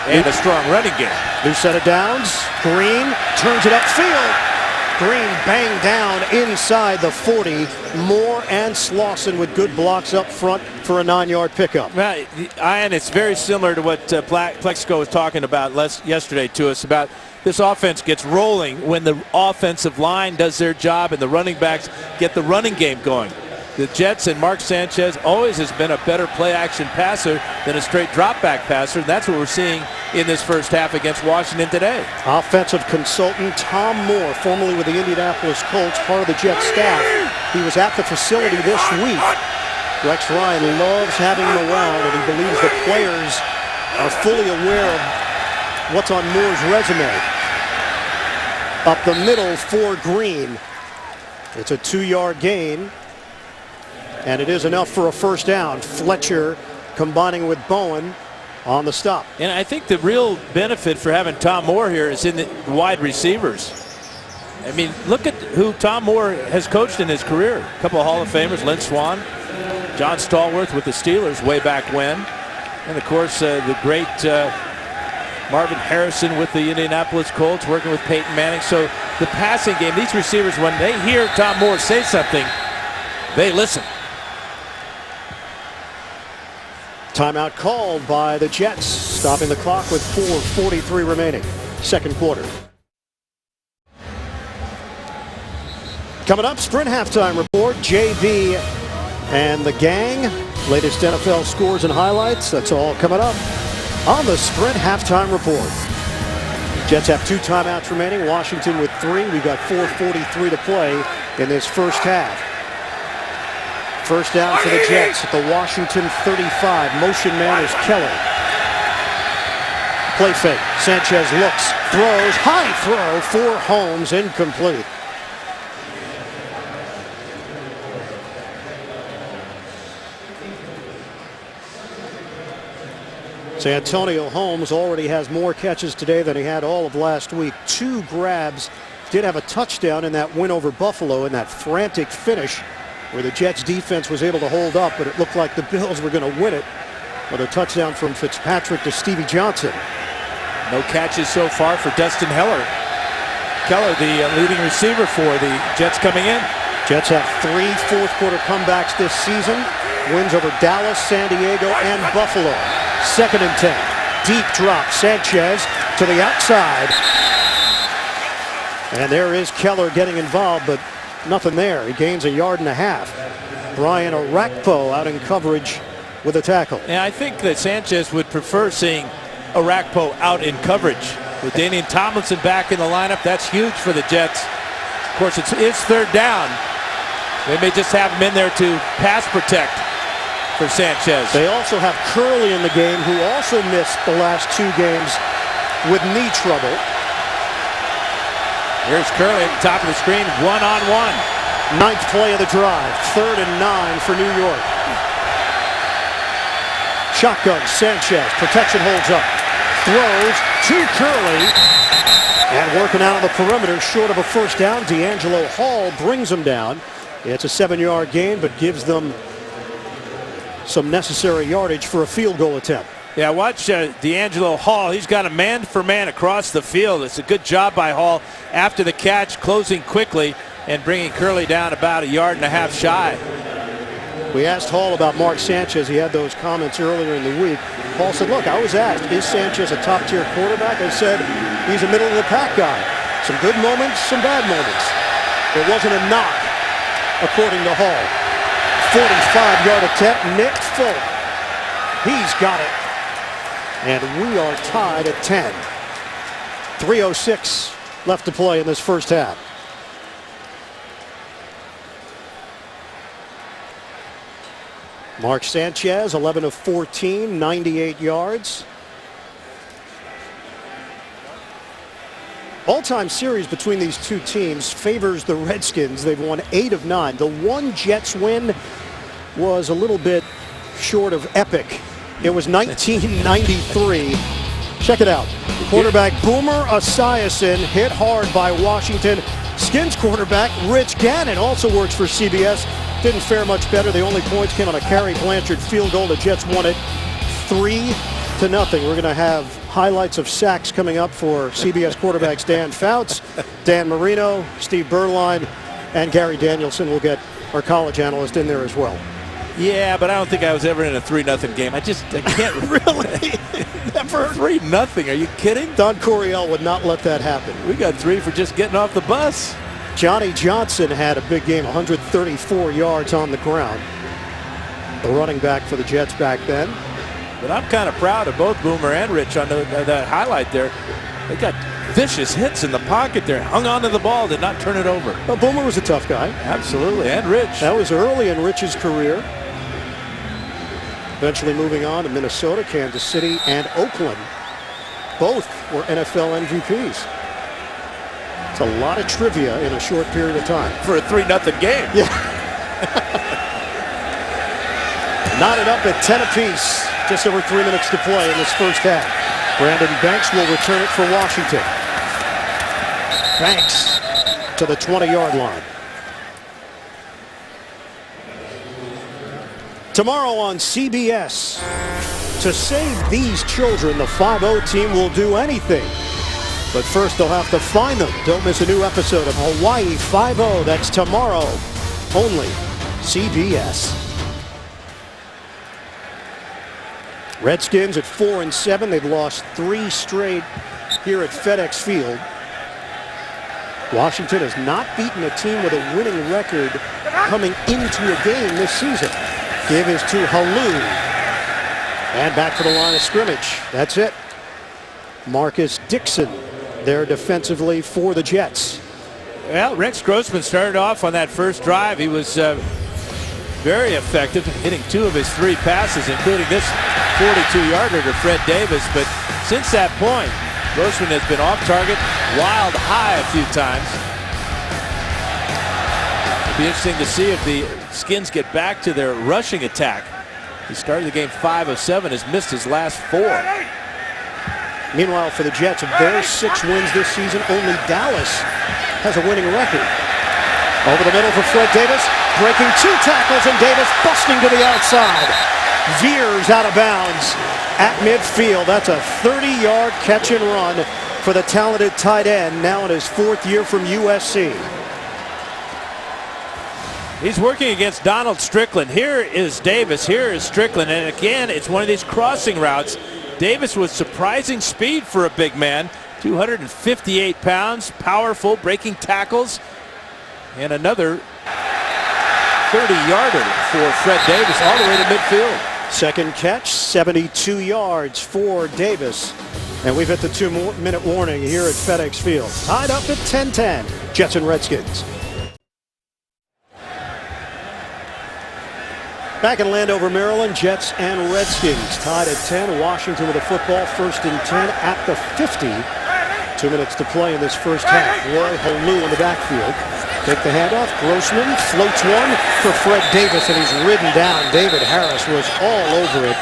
And a strong running game. New set of downs. Green turns it upfield. Green banged down inside the 40. Moore and Slauson with good blocks up front for a 9-yard pickup. Well, Ian, it's very similar to what Plexico was talking about yesterday to us about this offense gets rolling when the offensive line does their job and the running backs get the running game going. The Jets and Mark Sanchez always has been a better play-action passer than a straight drop-back passer. And that's what we're seeing in this first half against Washington today. Offensive consultant Tom Moore, formerly with the Indianapolis Colts, part of the Jets staff. He was at the facility this week. Rex Ryan loves having him around, and he believes the players are fully aware of what's on Moore's resume. Up the middle for Green. It's a 2-yard gain. And it is enough for a first down. Fletcher combining with Bowen on the stop. And I think the real benefit for having Tom Moore here is in the wide receivers. I mean, look at who Tom Moore has coached in his career. A couple of Hall of Famers, Lynn Swann, John Stallworth with the Steelers way back when. And, of course, the great Marvin Harrison with the Indianapolis Colts working with Peyton Manning. So the passing game, these receivers, when they hear Tom Moore say something, they listen. Timeout called by the Jets, stopping the clock with 4:43 remaining. Second quarter. Coming up, Sprint halftime report. JB and the gang. Latest NFL scores and highlights. That's all coming up on the Sprint halftime report. Jets have 2 timeouts remaining. Washington with 3. We've got 4:43 to play in this first half. First down for the Jets at the Washington 35. Motion man is Keller. Play fake. Sanchez looks, throws, high throw for Holmes, incomplete. Santonio Holmes already has more catches today than he had all of last week. 2 grabs. Did have a touchdown in that win over Buffalo in that frantic finish where the Jets defense was able to hold up, but it looked like the Bills were going to win it with a touchdown from Fitzpatrick to Stevie Johnson. No catches so far for Dustin Keller, the leading receiver for the Jets coming in. Jets have 3 fourth-quarter comebacks this season. Wins over Dallas, San Diego, and Buffalo. 2nd and 10. Deep drop. Sanchez to the outside. And there is Keller getting involved, but nothing there. He gains 1.5 yards. Brian Orakpo out in coverage with a tackle. And I think that Sanchez would prefer seeing Orakpo out in coverage. With Danian Tomlinson back in the lineup, that's huge for the Jets. Of course, it's 3rd down. They may just have him in there to pass protect for Sanchez. They also have Curley in the game, who also missed the last 2 games with knee trouble. Here's Curley at the top of the screen, 1-on-1. 9th play of the drive, 3rd and 9 for New York. Shotgun, Sanchez, protection holds up. Throws to Curley. And working out on the perimeter, short of a first down. D'Angelo Hall brings him down. It's a 7-yard gain, but gives them some necessary yardage for a field goal attempt. Yeah, watch D'Angelo Hall. He's got a man-for-man across the field. It's a good job by Hall after the catch, closing quickly and bringing Curley down about 1.5 yards shy. We asked Hall about Mark Sanchez. He had those comments earlier in the week. Hall said, look, I was asked, is Sanchez a top-tier quarterback? I said, he's a middle-of-the-pack guy. Some good moments, some bad moments. There wasn't a knock, according to Hall. 45-yard attempt, Nick Folk. He's got it. And we are tied at 10. 3:06 left to play in this first half. Mark Sanchez, 11 of 14, 98 yards. All-time series between these two teams favors the Redskins. They've won 8 of 9. The one Jets win was a little bit short of epic. It was 1993. Check it out. Quarterback Boomer Esiason hit hard by Washington. Skins quarterback Rich Gannon also works for CBS. Didn't fare much better. The only points came on a Cary Blanchard field goal. The Jets won it 3-0. We're going to have highlights of sacks coming up for CBS quarterbacks Dan Fouts, Dan Marino, Steve Berline, and Gary Danielson. We'll get our college analyst in there as well. Yeah, but I don't think I was ever in a 3-0 game. I can't Really? Never? 3-0. Are you kidding? Don Coryell would not let that happen. We got 3 for just getting off the bus. Johnny Johnson had a big game, 134 yards on the ground. The running back for the Jets back then. But I'm kind of proud of both Boomer and Rich on that highlight there. They got vicious hits in the pocket there. Hung on to the ball, did not turn it over. Well, Boomer was a tough guy. Absolutely, and Rich. That was early in Rich's career. Eventually moving on to Minnesota, Kansas City, and Oakland. Both were NFL MVPs. It's a lot of trivia in a short period of time. For a 3-0 game. Yeah. Knotted up at 10 apiece. Just over 3 minutes to play in this first half. Brandon Banks will return it for Washington. Banks to the 20-yard line. Tomorrow on CBS, to save these children, the 5-0 team will do anything. But first, they'll have to find them. Don't miss a new episode of Hawaii 5-0. That's tomorrow, only CBS. Redskins at 4-7. They've lost 3 straight here at FedEx Field. Washington has not beaten a team with a winning record coming into a game this season. Give is to Halou. And back to the line of scrimmage. That's it. Marcus Dixon there defensively for the Jets. Well, Rex Grossman started off on that first drive. He was very effective, hitting 2 of his 3 passes, including this 42-yarder to Fred Davis. But since that point, Grossman has been off target, wild high a few times. It'll be interesting to see if the Skins get back to their rushing attack. He started the game 5 of 7, has missed his last 4. Meanwhile, for the Jets, of their 6 wins this season, only Dallas has a winning record. Over the middle for Fred Davis, breaking 2 tackles, and Davis busting to the outside. Veers out of bounds at midfield. That's a 30-yard catch and run for the talented tight end, now in his 4th year from USC. He's working against Donald Strickland. Here is Davis, here is Strickland, and again, it's one of these crossing routes. Davis with surprising speed for a big man, 258 pounds, powerful, breaking tackles, and another 30-yarder for Fred Davis all the way to midfield. Second catch, 72 yards for Davis. And we've hit the 2-minute warning here at FedEx Field. Tied up at 10-10, Jets and Redskins. Back in Landover, Maryland, Jets and Redskins tied at 10. Washington with a football, 1st and 10 at the 50. 2 minutes to play in this first half. Roy Halou in the backfield. Take the handoff. Grossman floats one for Fred Davis, and he's ridden down. David Harris was all over it.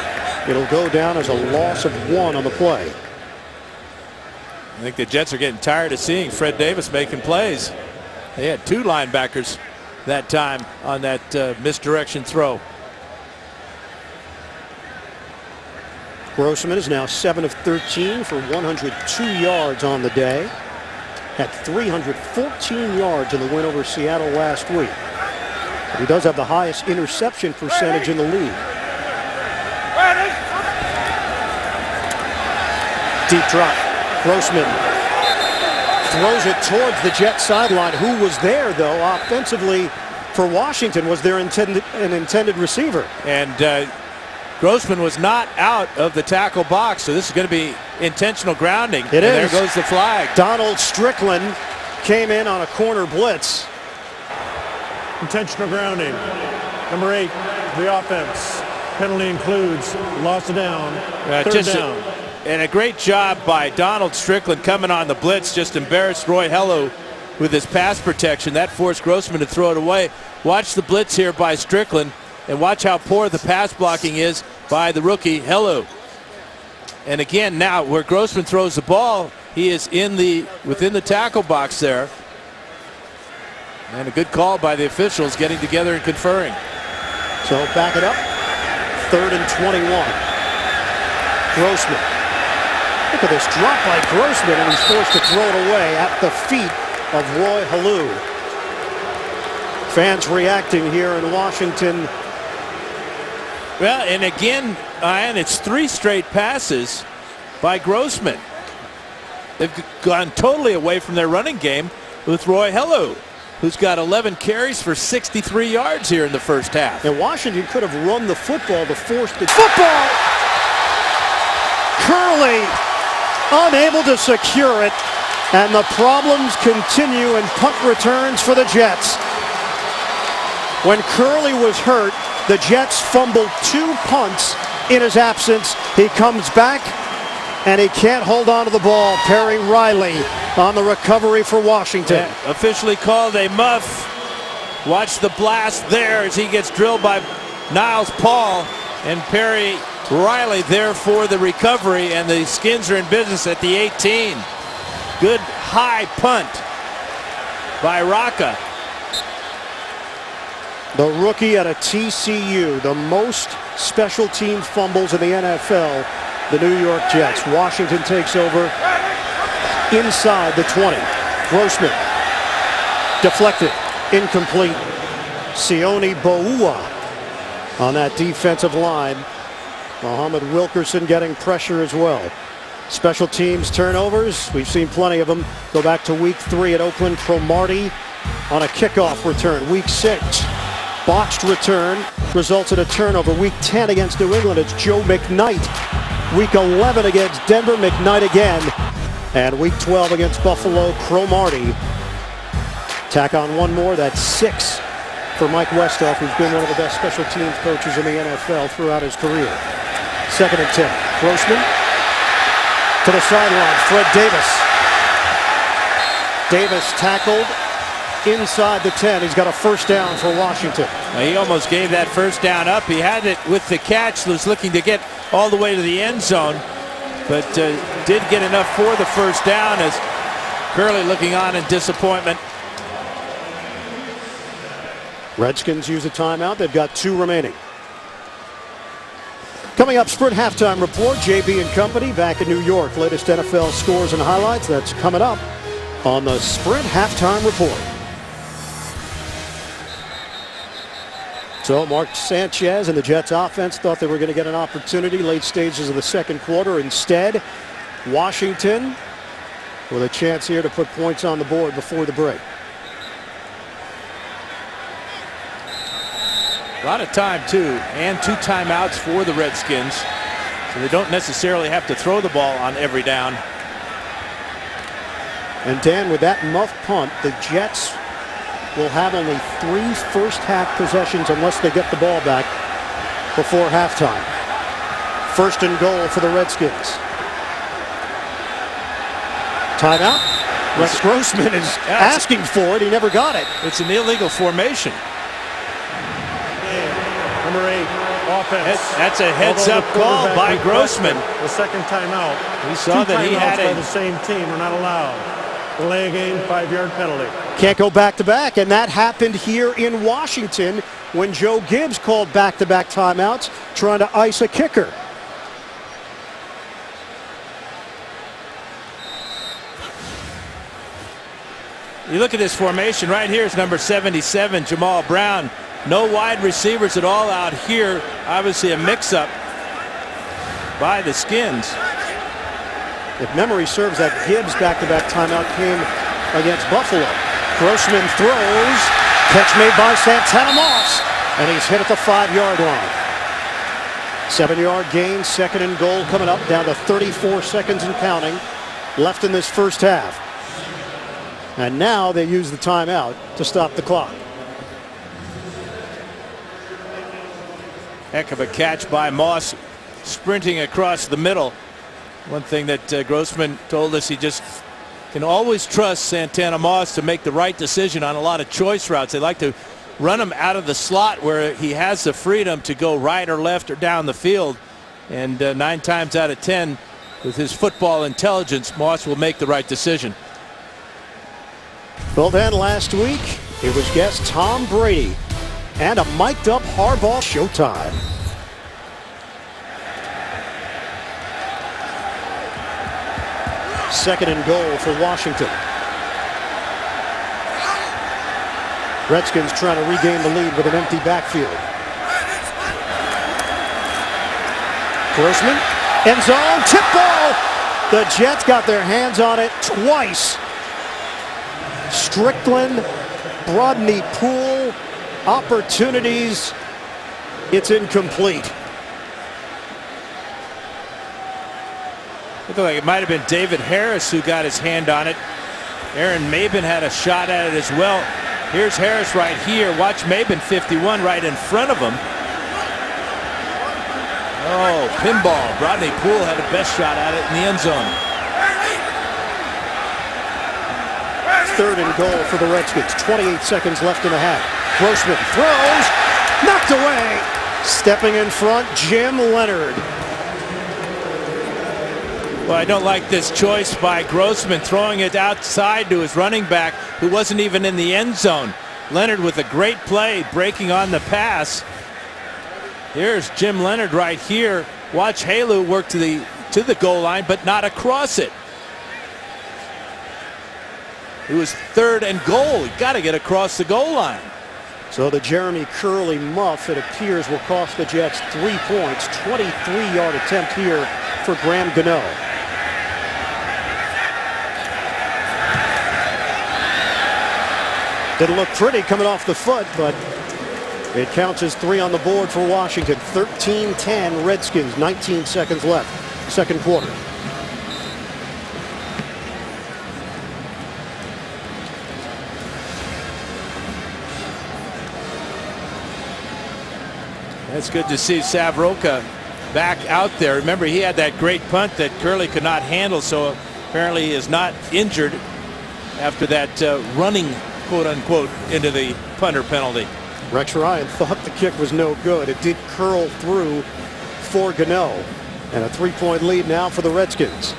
It'll go down as a loss of 1 on the play. I think the Jets are getting tired of seeing Fred Davis making plays. They had 2 linebackers that time on that misdirection throw. Grossman is now 7 of 13 for 102 yards on the day. Had 314 yards in the win over Seattle last week. But he does have the highest interception percentage in the league. Deep drop. Grossman throws it towards the Jet sideline. Who was there, though, offensively for Washington was their intended receiver. And Grossman was not out of the tackle box, so this is going to be intentional grounding. It is. There goes the flag. Donald Strickland came in on a corner blitz. Intentional grounding. Number 8, the offense. Penalty includes loss of down, third down. And a great job by Donald Strickland coming on the blitz. Just embarrassed Roy Hello with his pass protection. That forced Grossman to throw it away. Watch the blitz here by Strickland, and watch how poor the pass blocking is by the rookie Hello. And again, now where Grossman throws the ball, he is within the tackle box there. And a good call by the officials getting together and conferring. So back it up. 3rd and 21. Grossman. Look at this drop by Grossman, and he's forced to throw it away at the feet of Roy Halou. Fans reacting here in Washington. Well, and again, Ian, it's 3 straight passes by Grossman. They've gone totally away from their running game with Roy Hello, who's got 11 carries for 63 yards here in the first half. And Washington could have run the football to force the football. Curley unable to secure it, and the problems continue in punt returns for the Jets. When Curley was hurt, the Jets fumbled 2 punts in his absence. He comes back, and he can't hold on to the ball. Perry Riley on the recovery for Washington. Yeah, officially called a muff. Watch the blast there as he gets drilled by Niles Paul, and Perry Riley there for the recovery, and the Skins are in business at the 18. Good high punt by Rocca. The rookie out of TCU, the most special team fumbles in the NFL, the New York Jets. Washington takes over inside the 20. Grossman deflected, incomplete. Sione Boua on that defensive line. Muhammad Wilkerson getting pressure as well. Special teams turnovers, we've seen plenty of them. Go back to week 3 at Oakland. Cromartie on a kickoff return. Week 6, botched return results in a turnover. Week 10 against New England, it's Joe McKnight. Week 11 against Denver, McKnight again. And week 12 against Buffalo, Cromartie. Tack on one more, that's 6 for Mike Westhoff, who's been one of the best special teams coaches in the NFL throughout his career. 2nd and 10. Grossman to the sideline. Fred Davis. Davis tackled inside the 10. He's got a first down for Washington. Now, he almost gave that first down up. He had it with the catch. Was looking to get all the way to the end zone, but did get enough for the first down as Curley looking on in disappointment. Redskins use a timeout. They've got 2 remaining. Coming up, Sprint Halftime Report. JB and company back in New York. Latest NFL scores and highlights. That's coming up on the Sprint Halftime Report. So Mark Sanchez and the Jets offense thought they were going to get an opportunity late stages of the second quarter. Instead, Washington with a chance here to put points on the board before the break. A lot of time, too, and 2 timeouts for the Redskins. So they don't necessarily have to throw the ball on every down. And Dan, with that muff punt, the Jets will have only 3 first-half possessions unless they get the ball back before halftime. 1st and goal for the Redskins. Timeout. Rex Grossman is asking for it. He never got it. It's an illegal formation. Number 8, offense. That's a heads-up call by Grossman. The second timeout. He saw that he had by the same team are not allowed. Delay a game, 5-yard penalty. Can't go back-to-back, and that happened here in Washington when Joe Gibbs called back-to-back timeouts trying to ice a kicker. You look at this formation right here is number 77, Jamal Brown. No wide receivers at all out here. Obviously a mix-up by the Skins. If memory serves, that Gibbs back-to-back timeout came against Buffalo. Grossman throws. Catch made by Santana Moss. And he's hit at the 5-yard line. 7-yard gain, 2nd and goal coming up, down to 34 seconds and counting left in this first half. And now they use the timeout to stop the clock. Heck of a catch by Moss, sprinting across the middle. One thing that Grossman told us, he just can always trust Santana Moss to make the right decision on a lot of choice routes. They like to run him out of the slot where he has the freedom to go right or left or down the field. And 9 times out of 10, with his football intelligence, Moss will make the right decision. Well, then last week, it was guest Tom Brady and a mic'd up Harbaugh. Showtime. Second and goal for Washington. Redskins trying to regain the lead with an empty backfield. Grossman, end zone, tip ball. The Jets got their hands on it twice. Strickland, Brodney Poole, opportunities. It's incomplete. Looked like it might have been David Harris who got his hand on it. Aaron Maben had a shot at it as well. Here's Harris right here. Watch Maben, 51, right in front of him. Oh, pinball. Brodney Poole had the best shot at it in the end zone. 3rd and goal for the Redskins. 28 seconds left in the half. Grossman throws. Knocked away. Stepping in front, Jim Leonard. Well, I don't like this choice by Grossman, throwing it outside to his running back who wasn't even in the end zone. Leonard with a great play, breaking on the pass. Here's Jim Leonard right here. Watch Halu work to the goal line, but not across it. It was 3rd and goal. You got to get across the goal line. So the Jeremy Curley muff, it appears, will cost the Jets 3 points. 23-yard attempt here for Graham Gano. Didn't look pretty coming off the foot, but it counts as 3 on the board for Washington. 13-10 Redskins, 19 seconds left, second quarter. It's good to see Savroka back out there. Remember, he had that great punt that Curley could not handle, so apparently he is not injured after that running, quote-unquote, into the punter penalty. Rex Ryan thought the kick was no good. It did curl through for Gano. And a 3-point lead now for the Redskins.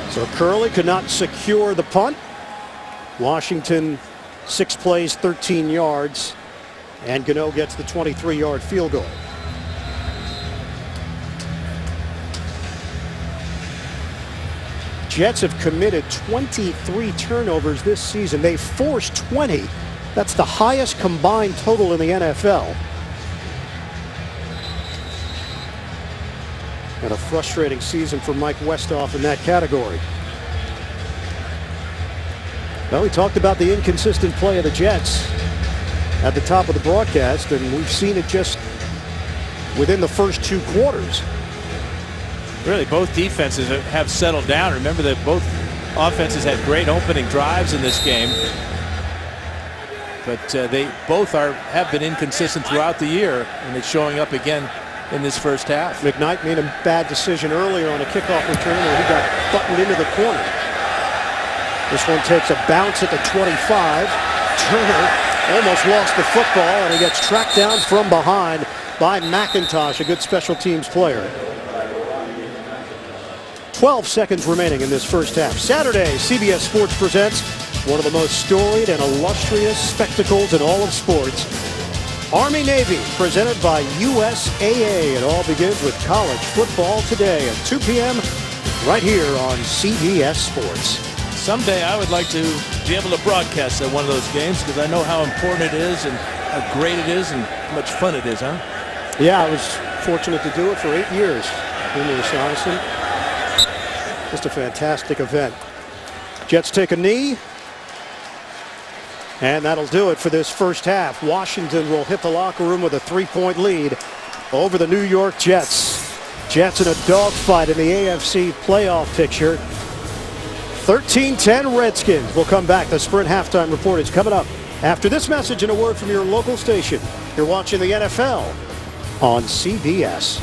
So Curley could not secure the punt. Washington 6 plays, 13 yards. And Gano gets the 23-yard field goal. Jets have committed 23 turnovers this season. They forced 20. That's the highest combined total in the NFL. And a frustrating season for Mike Westhoff in that category. Well, we talked about the inconsistent play of the Jets at the top of the broadcast, and we've seen it just within the first 2 quarters. Really, both defenses have settled down. Remember that both offenses had great opening drives in this game, but they both have been inconsistent throughout the year, and it's showing up again in this first half. McKnight made a bad decision earlier on a kickoff return where he got buttoned into the corner. This one takes a bounce at the 25. Turner almost lost the football, and he gets tracked down from behind by McIntosh, a good special teams player. 12 seconds remaining in this first half. Saturday, CBS Sports presents one of the most storied and illustrious spectacles in all of sports. Army-Navy, presented by USAA. It all begins with college football today at 2 p.m. right here on CBS Sports. Someday I would like to be able to broadcast at one of those games because I know how important it is and how great it is and how much fun it is, huh? Yeah, I was fortunate to do it for 8 years. Honestly. Just a fantastic event. Jets take a knee. And that'll do it for this first half. Washington will hit the locker room with a 3-point lead over the New York Jets. Jets in a dogfight in the AFC playoff picture. 13-10 Redskins. We'll come back. The Sprint halftime report is coming up after this message and a word from your local station. You're watching the NFL on CBS.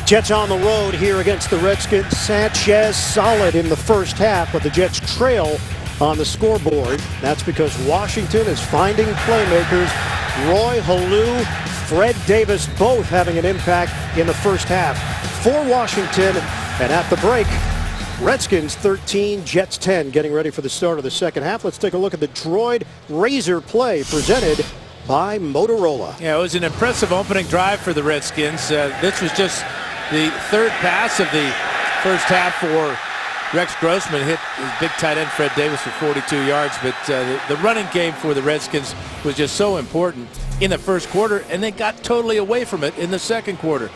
Jets on the road here against the Redskins. Sanchez solid in the first half, but the Jets trail on the scoreboard. That's because Washington is finding playmakers. Roy Halou, Fred Davis both having an impact in the first half for Washington. And at the break, Redskins 13, Jets 10, getting ready for the start of the second half. Let's take a look at the Droid Razor play presented by Motorola. Yeah, it was an impressive opening drive for the Redskins. This was just the third pass of the first half for Rex Grossman. Hit his big tight end Fred Davis for 42 yards. But the running game for the Redskins was just so important in the first quarter, and they got totally away from it in the second quarter.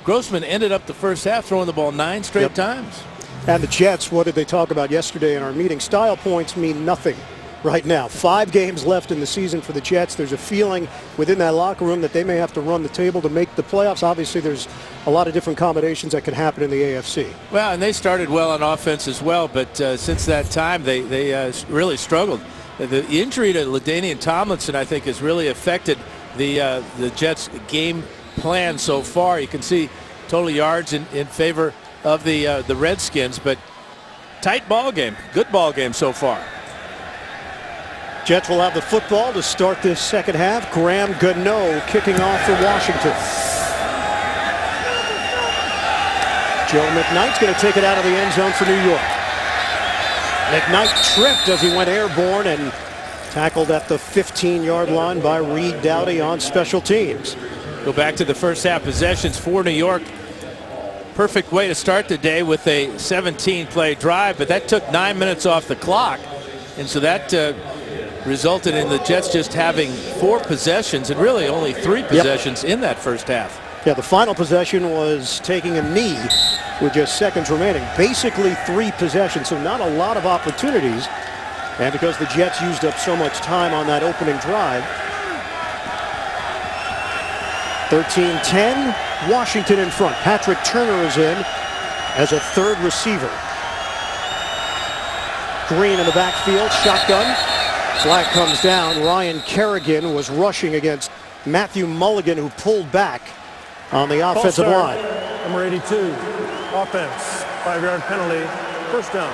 Grossman ended up the first half throwing the ball 9 straight times. And the Jets, what did they talk about yesterday in our meeting? Style points mean nothing right now. 5 games left in the season for the Jets. There's a feeling within that locker room that they may have to run the table to make the playoffs. Obviously, there's a lot of different combinations that can happen in the AFC. Well, and they started well on offense as well, but since that time, they really struggled. The injury to LaDainian Tomlinson, I think, has really affected the Jets' game plan so far. You can see total yards in favor of the Redskins, but tight ball game, good ball game so far. Jets will have the football to start this second half. Graham Gano kicking off for Washington. Joe McKnight's going to take it out of the end zone for New York. McKnight tripped as he went airborne and tackled at the 15-yard line by Reed Dowdy on special teams. Go back to the first half possessions for New York. Perfect way to start the day with a 17-play drive, but that took 9 minutes off the clock. And so that resulted in the Jets just having 4 possessions and really only 3 possessions in that first half. Yeah, the final possession was taking a knee with just seconds remaining. Basically 3 possessions, so not a lot of opportunities. And because the Jets used up so much time on that opening drive, 13-10, Washington in front. Patrick Turner is in as a third receiver. Green in the backfield, shotgun. Flag comes down. Ryan Kerrigan was rushing against Matthew Mulligan, who pulled back on the offensive line. Number 82, offense, 5-yard penalty, first down.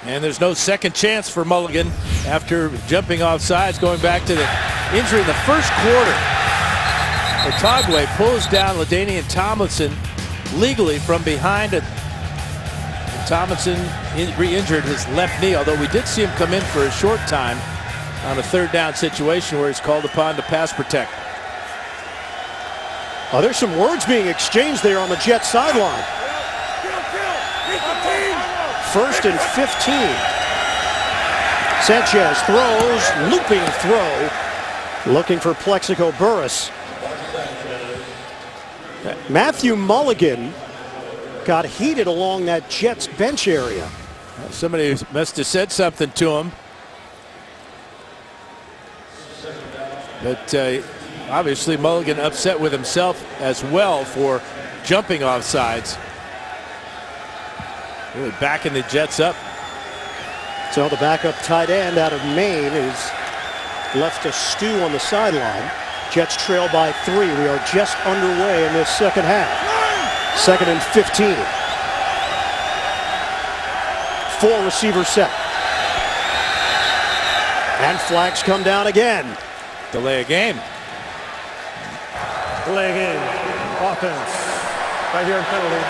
And there's no second chance for Mulligan after jumping off sides, going back to the injury in the first quarter. Otagwe pulls down LaDainian Tomlinson legally from behind it. Tomlinson re-injured his left knee, although we did see him come in for a short time on a third down situation where he's called upon to pass protect. Oh, there's some words being exchanged there on the Jets sideline. 1st and 15. Sanchez throws, looping throw, looking for Plexico Burress. Matthew Mulligan got heated along that Jets bench area. Somebody must have said something to him. But obviously Mulligan upset with himself as well for jumping off sides. Really backing the Jets up. So the backup tight end out of Maine is left to stew on the sideline. Jets trail by 3. We are just underway in this second half. 2nd and 15. 4 receiver set. And flags come down again. Delay a game. Delay a game, offense, 5-yard penalty.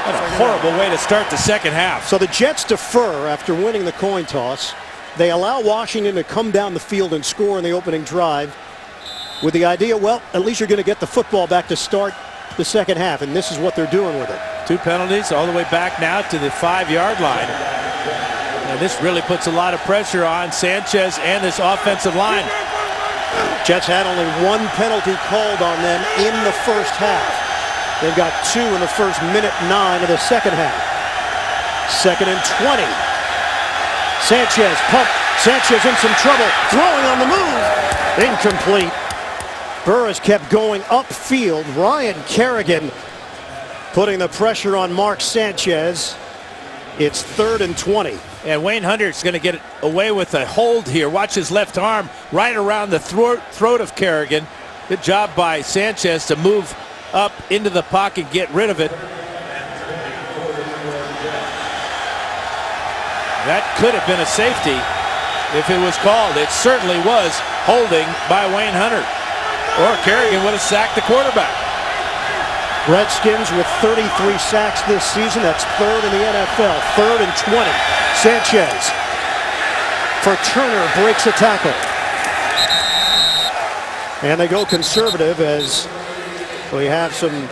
What a horrible way to start the second half. So the Jets defer after winning the coin toss. They allow Washington to come down the field and score in the opening drive with the idea, well, at least you're going to get the football back to start the second half, and this is what they're doing with it. 2 penalties all the way back now to the 5-yard line. And this really puts a lot of pressure on Sanchez and this offensive line. Jets had only 1 penalty called on them in the first half. They've got 2 in the first minute 9 of the second half. 2nd and 20. Sanchez pump. Sanchez in some trouble. Throwing on the move. Incomplete. Burris kept going upfield. Ryan Kerrigan putting the pressure on Mark Sanchez. It's 3rd and 20. And Wayne Hunter's going to get away with a hold here. Watch his left arm right around the throat of Kerrigan. Good job by Sanchez to move up into the pocket, get rid of it. That could have been a safety if it was called. It certainly was holding by Wayne Hunter. Or Kerrigan would have sacked the quarterback. Redskins with 33 sacks this season. That's 3rd in the NFL. 3rd and 20. Sanchez for Turner, breaks a tackle. And they go conservative as we have some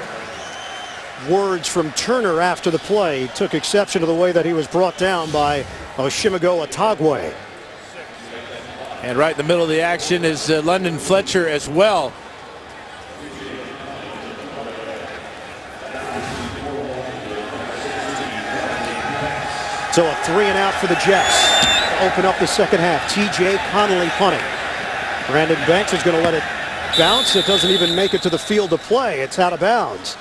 words from Turner after the play. He took exception to the way that he was brought down by Oshimago Atagwe. And right in the middle of the action is London Fletcher as well. So a 3 and out for the Jets. Open up the second half. TJ Connolly punting. Brandon Banks is going to let it bounce. It doesn't even make it to the field to play. It's out of bounds.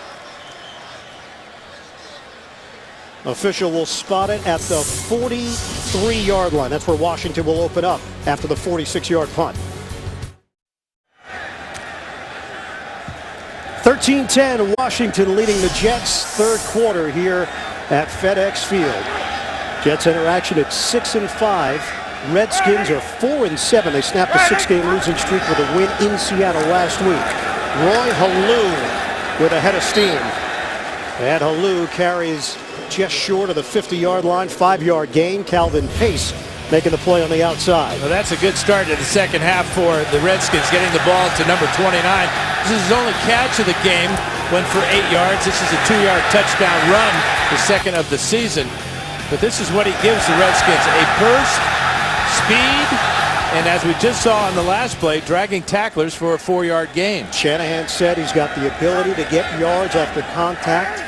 Official will spot it at the 43-yard line. That's where Washington will open up after the 46-yard punt. 13-10, Washington leading the Jets. 3rd quarter here at FedEx Field. Jets interaction at 6-5. Redskins are 4-7. They snapped a 6-game losing streak with a win in Seattle last week. Roy Halou with a head of steam. And Halou carries just short of the 50-yard line. 5-yard gain. Calvin Pace making the play on the outside. Well, that's a good start to the second half for the Redskins, getting the ball to number 29. This is his only catch of the game. Went for 8 yards. This is a 2-yard touchdown run, the second of the season. But this is what he gives the Redskins: a burst, speed, and as we just saw on the last play, dragging tacklers for a 4-yard gain. Shanahan said he's got the ability to get yards after contact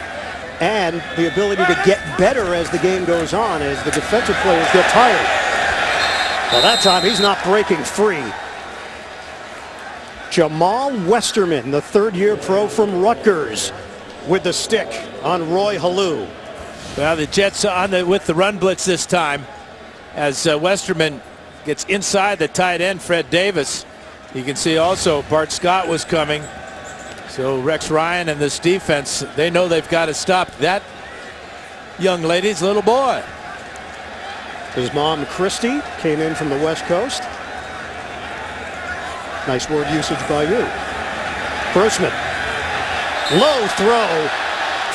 and the ability to get better as the game goes on, as the defensive players get tired. Well, that time he's not breaking free. Jamal Westerman, the 3rd-year pro from Rutgers, with the stick on Roy Halou. Well, the Jets with the run blitz this time, as Westerman gets inside the tight end, Fred Davis. You can see also Bart Scott was coming. So Rex Ryan and this defense, they know they've got to stop that young lady's little boy. His mom, Christy, came in from the West Coast. Nice word usage by you. Grossman. Low throw.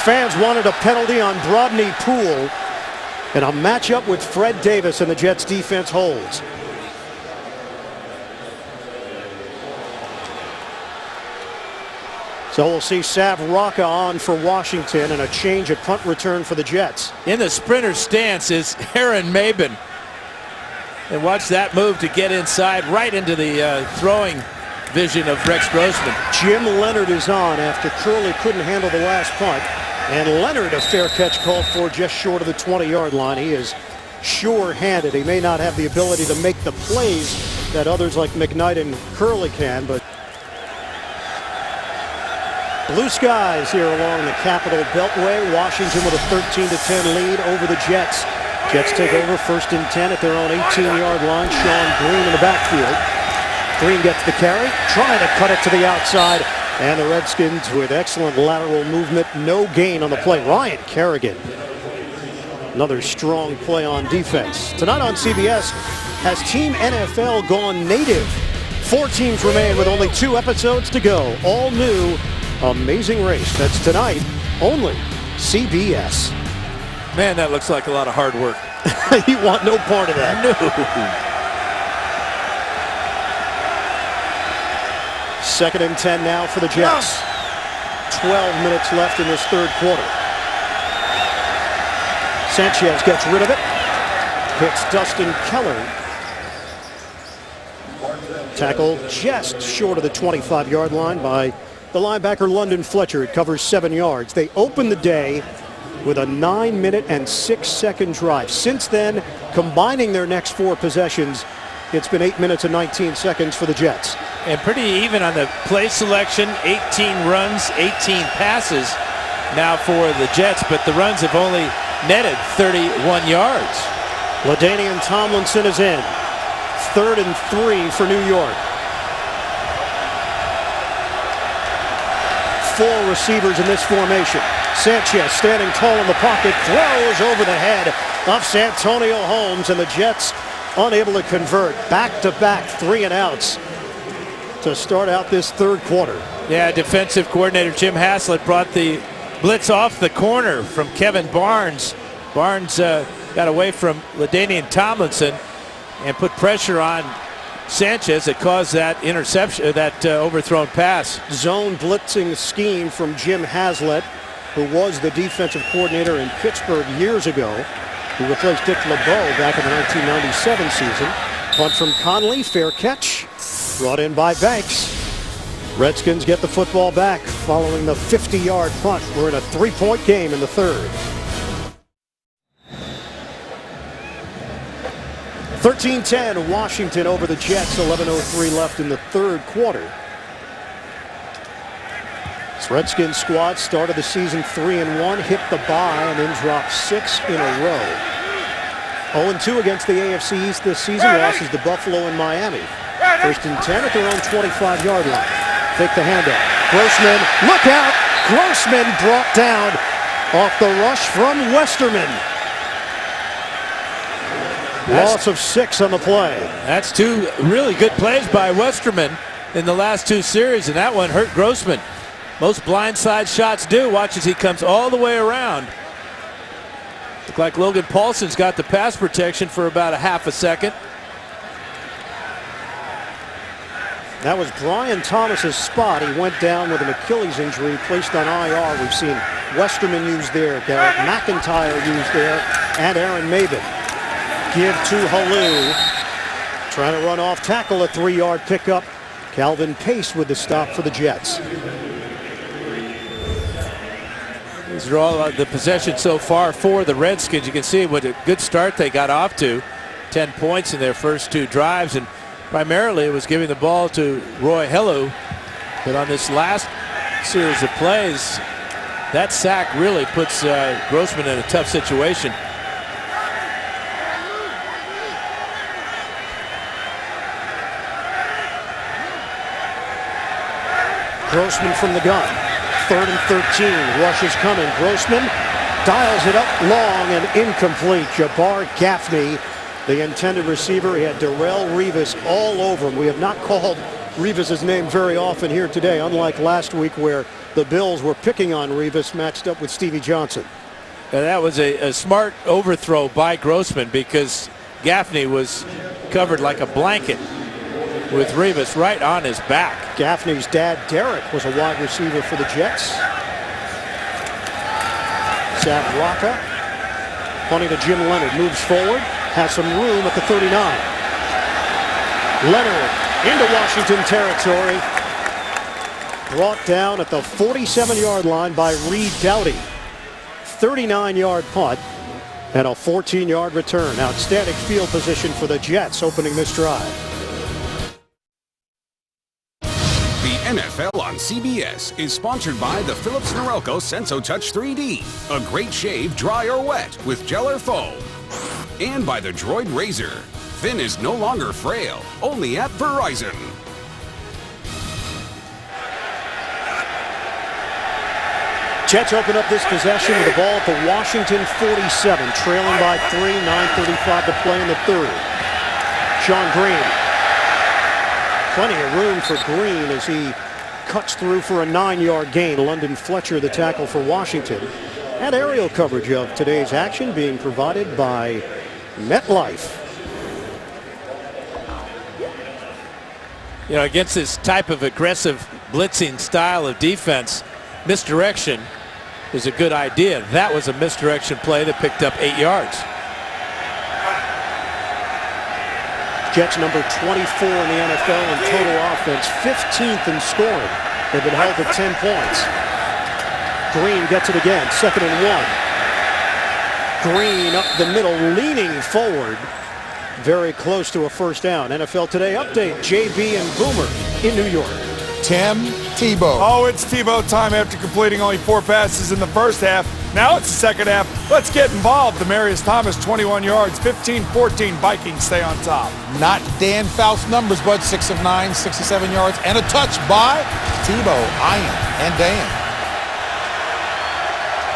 Fans wanted a penalty on Brodney Poole. And a matchup with Fred Davis, and the Jets defense holds. So we'll see Sav Rocca on for Washington, and a change at punt return for the Jets. In the sprinter stance is Aaron Maben. And watch that move to get inside right into the throwing vision of Rex Grossman. Jim Leonard is on after Curley couldn't handle the last punt. And Leonard, a fair catch called for just short of the 20-yard line. He is sure-handed. He may not have the ability to make the plays that others like McKnight and Curley can, but blue skies here along the Capitol Beltway. Washington with a 13-10 lead over the Jets. Jets take over 1st and 10 at their own 18-yard line. Sean Green in the backfield. Green gets the carry, trying to cut it to the outside. And the Redskins with excellent lateral movement. No gain on the play. Ryan Kerrigan. Another strong play on defense. Tonight on CBS, has Team NFL gone native? 4 teams remain with only 2 episodes to go. All new Amazing Race. That's tonight, only CBS. Man, that looks like a lot of hard work. You want no part of that. No. 2nd and 10 now for the Jets. 12 minutes left in this 3rd quarter. Sanchez gets rid of it. Hits Dustin Keller. Tackle just short of the 25-yard line by the linebacker London Fletcher. It covers 7 yards. They open the day with a 9-minute and 6-second drive. Since then, combining their next 4 possessions, it's been 8 minutes and 19 seconds for the Jets. And pretty even on the play selection. 18 runs, 18 passes now for the Jets, but the runs have only netted 31 yards. LaDainian Tomlinson is in. 3rd and 3 for New York. 4 receivers in this formation. Sanchez standing tall in the pocket, throws over the head of Santonio Holmes, and the Jets unable to convert. Back-to-back 3-and-outs to start out this 3rd quarter. Yeah, defensive coordinator Jim Haslett brought the blitz off the corner from Kevin Barnes. Barnes got away from LaDainian Tomlinson and put pressure on Sanchez that caused that interception, that overthrown pass. Zone blitzing scheme from Jim Haslett, who was the defensive coordinator in Pittsburgh years ago, who replaced Dick LeBeau back in the 1997 season. Punt from Conley, fair catch, brought in by Banks. Redskins get the football back following the 50-yard punt. We're in a 3-point game in the 3rd. 13-10, Washington over the Jets. 11:03 left in the 3rd quarter. This Redskins squad started the season 3-1, hit the bye, and then dropped 6 in a row. 0-2 against the AFC East this season. Losses to Buffalo and Miami. 1st and 10 at their own 25-yard line. Take the handoff. Grossman, look out! Grossman brought down off the rush from Westerman. Loss of 6 on the play. That's 2 really good plays by Westerman in the last 2 series, and that one hurt Grossman. Most blindside shots do. Watch as he comes all the way around. Look like Logan Paulson's got the pass protection for about a half a second. That was Brian Thomas's spot. He went down with an Achilles injury, placed on IR. We've seen Westerman used there, Garrett McIntyre used there, and Aaron Maben. Give to Halou. Trying to run off tackle, a 3-yard pickup. Calvin Pace with the stop for the Jets. These are all the possessions so far for the Redskins. You can see what a good start they got off to. 10 points in their first 2 drives, and primarily it was giving the ball to Roy Halou. But on this last series of plays, that sack really puts Grossman in a tough situation. Grossman from the gun. 3rd and 13. Rush is coming. Grossman dials it up long and incomplete. Jabbar Gaffney, the intended receiver. He had Darrelle Revis all over him. We have not called Revis's name very often here today, unlike last week where the Bills were picking on Revis, matched up with Stevie Johnson. And that was a smart overthrow by Grossman because Gaffney was covered like a blanket with Revis right on his back. Gaffney's dad, Derek, was a wide receiver for the Jets. Sam Rocca, punting to Jim Leonard, moves forward, has some room at the 39. Leonard into Washington territory. Brought down at the 47-yard line by Reed Doughty. 39-yard punt and a 14-yard return. Outstanding field position for the Jets opening this drive. The NFL on CBS is sponsored by the Philips Norelco Senso Touch 3D. A great shave, dry or wet, with gel or foam. And by the Droid Razor. Thin is no longer frail, only at Verizon. Jets open up this possession with the ball at the Washington 47, trailing by 3, 9:35 to play in the 3rd. Sean Green. Plenty of room for Green as he cuts through for a 9-yard gain. London Fletcher, the tackle for Washington. And aerial coverage of today's action being provided by MetLife. You know, against this type of aggressive blitzing style of defense, misdirection is a good idea. That was a misdirection play that picked up 8 yards. Jets number 24 in the NFL in total offense, 15th in scoring. They've been held to 10 points. Green gets it again, 2nd and 1. screen up the middle, leaning forward. Very close to a first down. NFL Today update. JB and Boomer in New York. Tim Tebow. Oh, it's Tebow time after completing only 4 passes in the first half. Now it's the second half. Let's get involved. Demarius Thomas, 21 yards, 15-14. Vikings stay on top. Not Dan Faust's numbers, but 6 of 9, 67 yards, and a touch by Tebow, Ian, and Dan.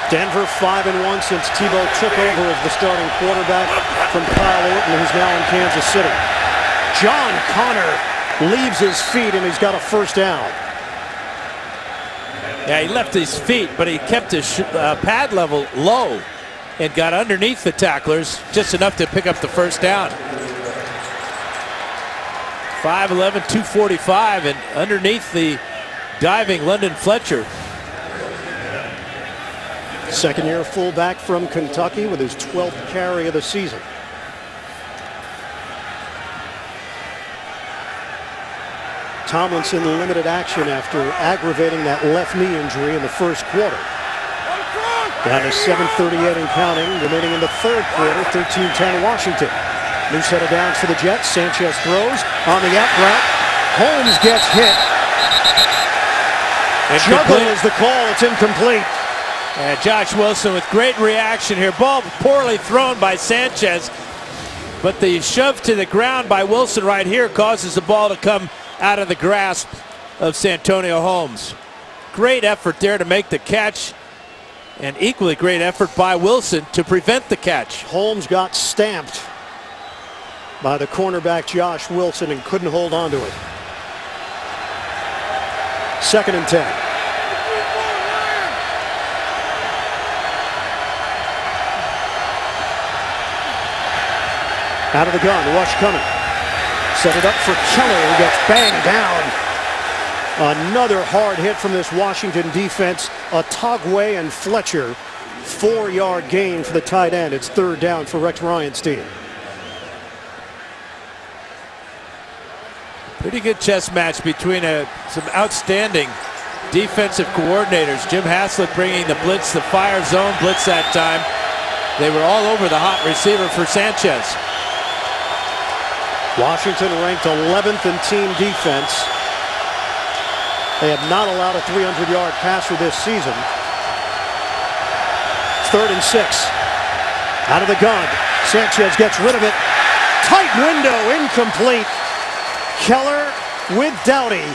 Denver 5-1 since Tebow took over as the starting quarterback from Kyle Orton, who's now in Kansas City. John Connor leaves his feet, and he's got a first down. Yeah, he left his feet, but he kept his pad level low and got underneath the tacklers just enough to pick up the first down. 5'11", 245, and underneath the diving London Fletcher. Second-year fullback from Kentucky with his 12th carry of the season. Tomlinson limited action after aggravating that left knee injury in the first quarter. Down to 7:38 and counting, remaining in the third quarter, 13-10 Washington. New set of downs for the Jets. Sanchez throws on the out route. Holmes gets hit. Juggle is the call. It's incomplete. And Josh Wilson with great reaction here. Ball poorly thrown by Sanchez, but the shove to the ground by Wilson right here causes the ball to come out of the grasp of Santonio Holmes. Great effort there to make the catch, and equally great effort by Wilson to prevent the catch. Holmes got stamped by the cornerback Josh Wilson and couldn't hold on to it. 2nd and 10. Out of the gun, rush coming. Set it up for Keller, who gets banged down. Another hard hit from this Washington defense. Otagwe and Fletcher. 4-yard gain for the tight end. It's 3rd down for Rex Ryan's team. Pretty good chess match between some outstanding defensive coordinators. Jim Haslett bringing the blitz, the fire zone blitz that time. They were all over the hot receiver for Sanchez. Washington ranked 11th in team defense. They have not allowed a 300-yard passer this season. 3rd and 6. Out of the gun. Sanchez gets rid of it. Tight window, incomplete. Keller with Doughty.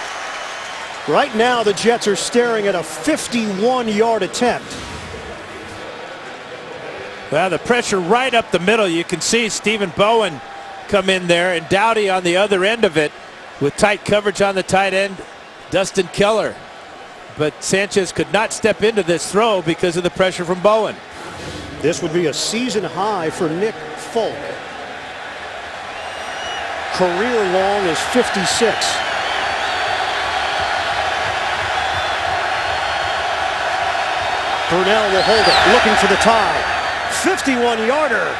Right now the Jets are staring at a 51-yard attempt. Well, the pressure right up the middle. You can see Stephen Bowen come in there, and Doughty on the other end of it with tight coverage on the tight end, Dustin Keller. But Sanchez could not step into this throw because of the pressure from Bowen. This would be a season high for Nick Folk. Career long is 56. Burnell will hold it, looking for the tie. 51-yarder.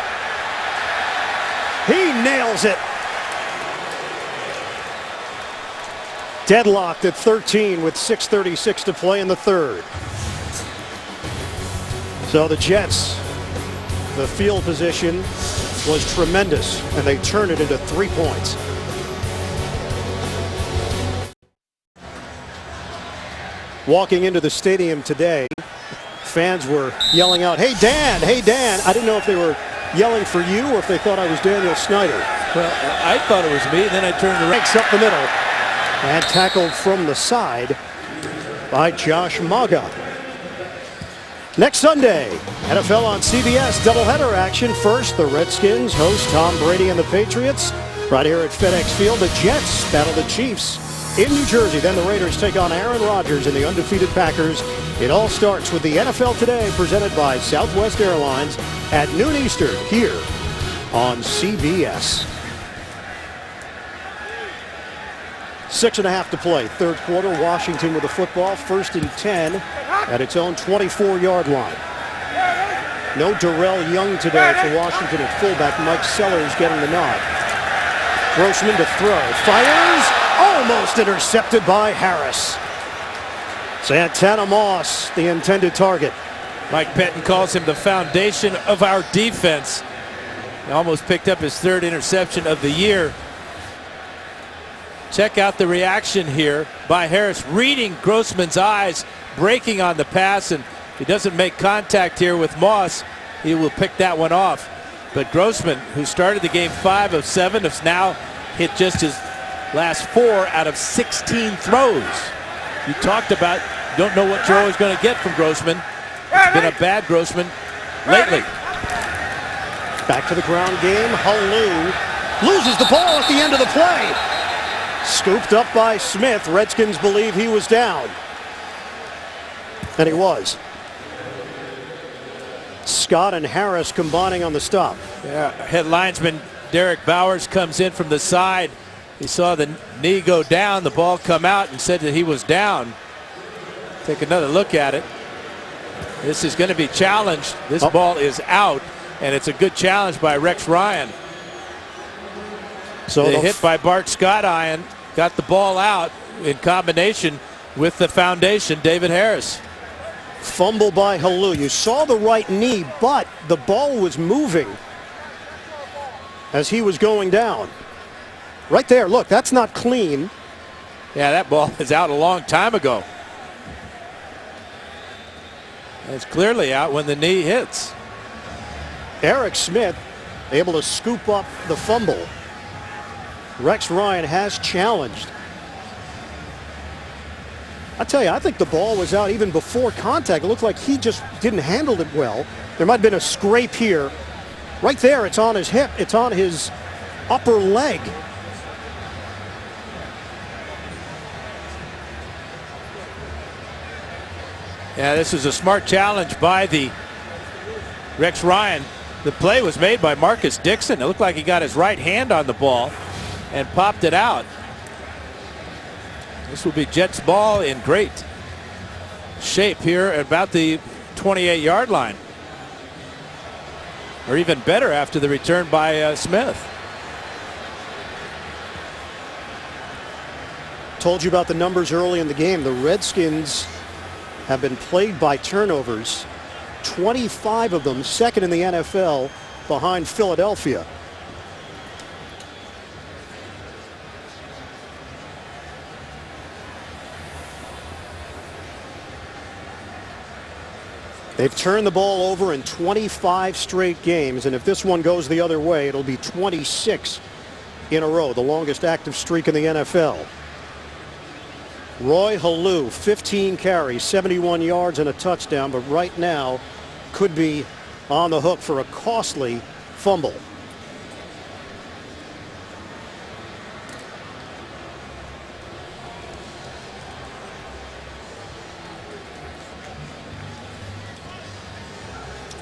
He nails it. Deadlocked at 13 with 6:36 to play in the third. So the Jets, the field position was tremendous, and they turned it into 3 points. Walking into the stadium today, fans were yelling out, "Hey Dan, hey Dan." I didn't know if they were yelling for you or if they thought I was Daniel Snyder. Well, I thought it was me, then I turned around. Breaks up the middle and tackled from the side by Josh Maga. Next Sunday, NFL on CBS doubleheader action. First, the Redskins host Tom Brady and the Patriots right here at FedEx Field. The Jets battle the Chiefs in New Jersey. Then the Raiders take on Aaron Rodgers and the undefeated Packers. It all starts with the NFL Today presented by Southwest Airlines at noon Eastern here on CBS. 6.5 to play. Third quarter, Washington with the football. 1st and 10 at its own 24-yard line. No Darrell Young today for Washington at fullback. Mike Sellers getting the nod. Grossman to throw. Fires. Almost intercepted by Harris. Santana Moss, the intended target. Mike Pettin calls him the foundation of our defense. He almost picked up his 3rd interception of the year. Check out the reaction here by Harris, reading Grossman's eyes, breaking on the pass, and if he doesn't make contact here with Moss, he will pick that one off. But Grossman, who started the game 5 of 7, has now hit just his last 4 out of 16 throws. You talked about you don't know what you're always going to get from Grossman. It's been a bad Grossman lately. Back to the ground game. Halu loses the ball at the end of the play. Scooped up by Smith. Redskins believe he was down. And he was. Scott and Harris combining on the stop. Yeah, head linesman Derek Bowers comes in from the side. He saw the knee go down, the ball come out, and said that he was down. Take another look at it. This is going to be challenged. This ball is out, and it's a good challenge by Rex Ryan. So the hit by Bart Scott Ian got the ball out in combination with the foundation, David Harris. Fumble by Halu. You saw the right knee, but the ball was moving as he was going down. Right there, look, that's not clean. Yeah, that ball is out a long time ago. It's clearly out when the knee hits. Eric Smith able to scoop up the fumble. Rex Ryan has challenged. I tell you, I think the ball was out even before contact. It looked like he just didn't handle it well. There might have been a scrape here. Right there, it's on his hip. It's on his upper leg. Yeah, this is a smart challenge by the Rex Ryan. The play was made by Marcus Dixon. It looked like he got his right hand on the ball and popped it out. This will be Jets ball in great shape here at about the 28-yard line. Or even better after the return by Smith. Told you about the numbers early in the game. The Redskins have been plagued by turnovers. 25 of them, second in the NFL behind Philadelphia. They've turned the ball over in 25 straight games, and if this one goes the other way, it'll be 26 in a row, the longest active streak in the NFL. Roy Halu, 15 carries, 71 yards and a touchdown, but right now could be on the hook for a costly fumble.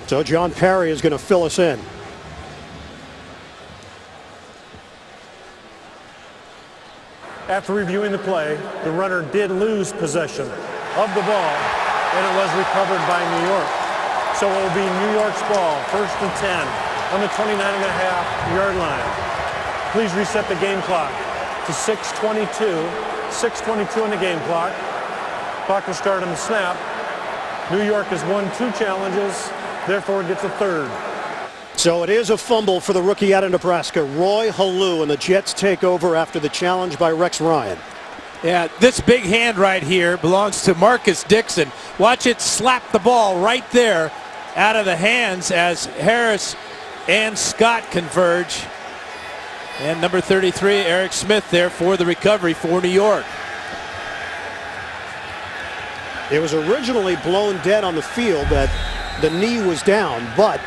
So John Parry is going to fill us in. After reviewing the play, the runner did lose possession of the ball, and it was recovered by New York. So it will be New York's ball, 1st and 10 on the 29.5-yard line. Please reset the game clock to 6:22. 6:22 on the game clock. Clock will start on the snap. New York has won 2 challenges, therefore it gets a 3rd. So it is a fumble for the rookie out of Nebraska, Roy Halu, and the Jets take over after the challenge by Rex Ryan. Yeah, this big hand right here belongs to Marcus Dixon. Watch it slap the ball right there out of the hands as Harris and Scott converge. And number 33, Eric Smith, there for the recovery for New York. It was originally blown dead on the field that the knee was down, but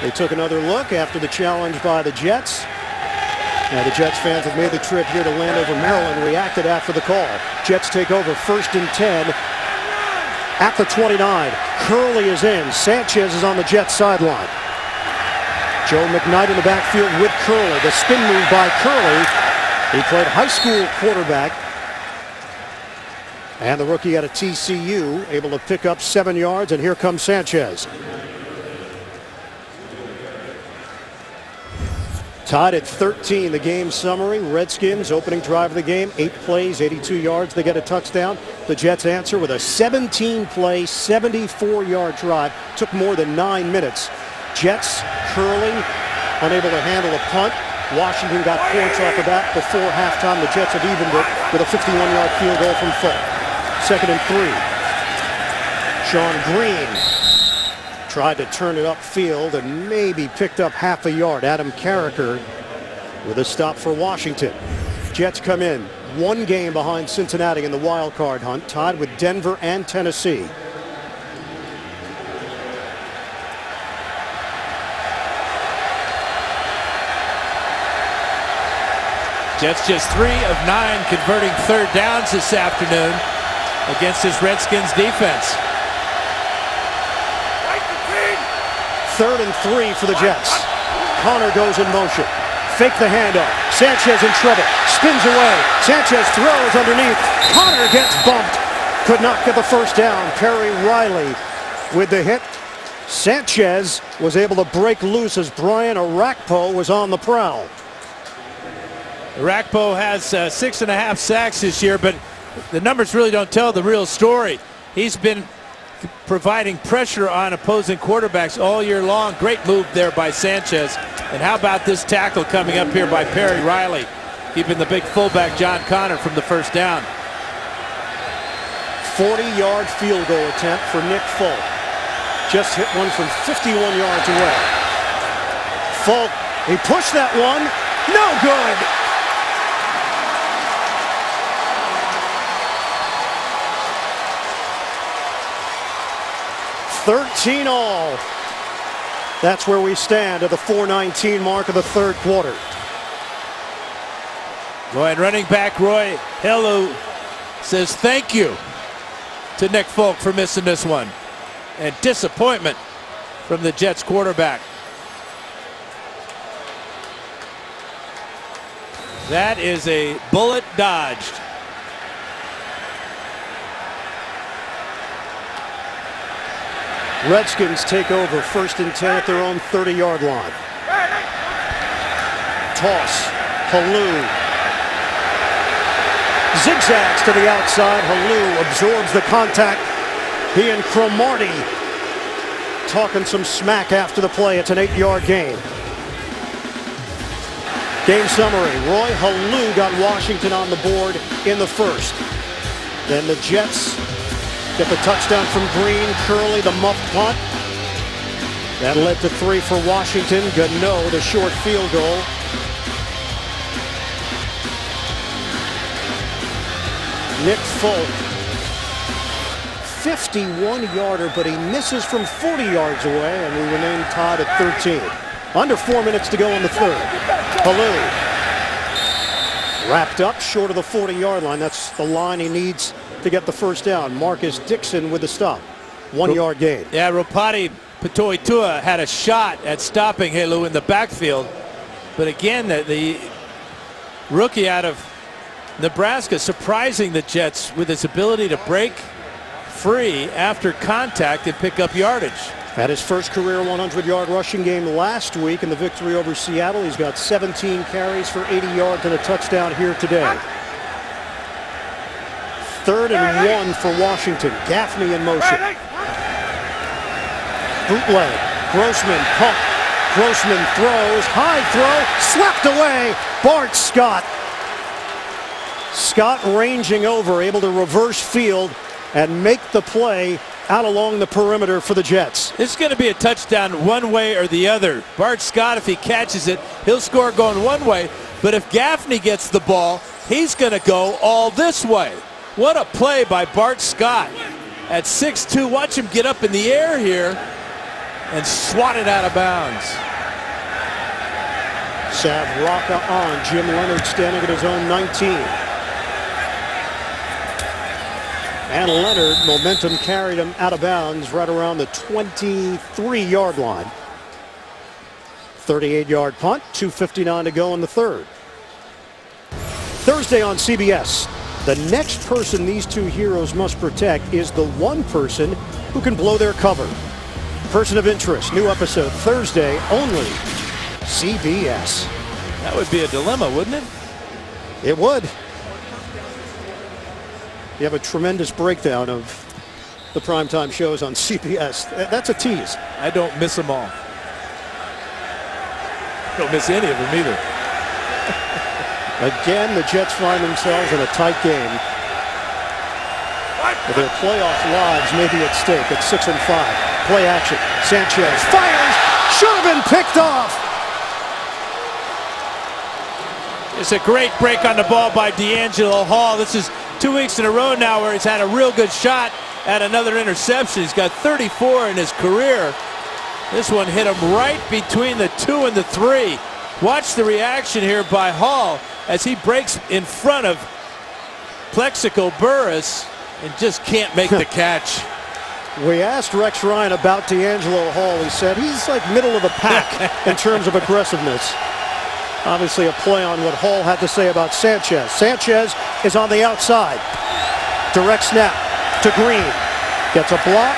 they took another look after the challenge by the Jets. Now the Jets fans have made the trip here to Landover, Maryland, reacted after the call. Jets take over 1st and 10 at the 29. Curley is in. Sanchez is on the Jets sideline. Joe McKnight in the backfield with Curley. The spin move by Curley. He played high school quarterback. And the rookie out of TCU able to pick up 7 yards, and here comes Sanchez. Tied at 13, the game summary. Redskins opening drive of the game, 8 plays, 82 yards. They get a touchdown. The Jets answer with a 17-play, 74-yard drive. Took more than 9 minutes. Jets curling, unable to handle a punt. Washington got points off of that before halftime. The Jets have evened it with a 51-yard field goal from Folk. 2nd and 3. Sean Green tried to turn it upfield and maybe picked up half a yard. Adam Carricker with a stop for Washington. Jets come in 1 game behind Cincinnati in the wild card hunt, tied with Denver and Tennessee. Jets just 3 of 9 converting 3rd downs this afternoon against this Redskins defense. 3rd and 3 for the Jets. Connor goes in motion. Fake the handoff. Sanchez in trouble. Spins away. Sanchez throws underneath. Connor gets bumped. Could not get the first down. Perry Riley with the hit. Sanchez was able to break loose as Brian Arakpo was on the prowl. Arakpo has 6.5 sacks this year, but the numbers really don't tell the real story. He's been providing pressure on opposing quarterbacks all year long. Great move there by Sanchez. And how about this tackle coming up here by Perry Riley, keeping the big fullback John Connor from the first down. 40-yard field goal attempt for Nick Folk. Just hit one from 51 yards away. Folk, he pushed that one. No good. $13-all. That's where we stand at the 4:19 mark of the 3rd quarter. Go ahead, running back Roy Hello says thank you to Nick Folk for missing this one. And disappointment from the Jets quarterback. That is a bullet dodged. Redskins take over 1st and 10 at their own 30-yard line. Toss. Halou. Zigzags to the outside. Halou absorbs the contact. He and Cromartie talking some smack after the play. It's an 8-yard gain. Game summary. Roy Halou got Washington on the board in the 1st. Then the Jets get the touchdown from Green. Curley, the muffed punt. That led to 3 for Washington. Gano, the short field goal. Nick Folk, 51-yarder, but he misses from 40 yards away, and we remain tied at 13. Under 4 minutes to go in the 3rd. Halou wrapped up short of the 40-yard line. That's the line he needs to get the first down. Marcus Dixon with the stop. 1-yard gain. Yeah, Ropati Patoitua had a shot at stopping Halou in the backfield. But again, the rookie out of Nebraska surprising the Jets with his ability to break free after contact and pick up yardage. Had his first career 100-yard rushing game last week in the victory over Seattle. He's got 17 carries for 80 yards and a touchdown here today. 3rd and 1 for Washington. Gaffney in motion. Bootleg. Grossman pump. Grossman throws. High throw. Slapped away. Bart Scott. Scott ranging over, able to reverse field and make the play out along the perimeter for the Jets. This is going to be a touchdown one way or the other. Bart Scott, if he catches it, he'll score going one way. But if Gaffney gets the ball, he's going to go all this way. What a play by Bart Scott. At 6'2", watch him get up in the air here and swat it out of bounds. Sav Rocca on. Jim Leonard standing at his own 19. And Leonard, momentum carried him out of bounds right around the 23-yard line. 38-yard punt, 2:59 to go in the 3rd. Thursday on CBS. The next person these two heroes must protect is the one person who can blow their cover. Person of interest, new episode Thursday, only CBS. That would be a dilemma, wouldn't it? It would. You have a tremendous breakdown of the primetime shows on CBS. That's a tease. I don't miss them all. Don't miss any of them either. Again, the Jets find themselves in a tight game. Their playoff lives may be at stake at 6-5. Play action. Sanchez fires. Should have been picked off. It's a great break on the ball by D'Angelo Hall. This is 2 weeks in a row now where he's had a real good shot at another interception. He's got 34 in his career. This one hit him right between the 2 and the 3. Watch the reaction here by Hall as he breaks in front of Plexico Burress and just can't make the catch. We asked Rex Ryan about D'Angelo Hall. He said he's like middle of the pack in terms of aggressiveness. Obviously a play on what Hall had to say about Sanchez. Sanchez is on the outside. Direct snap to Green. Gets a block.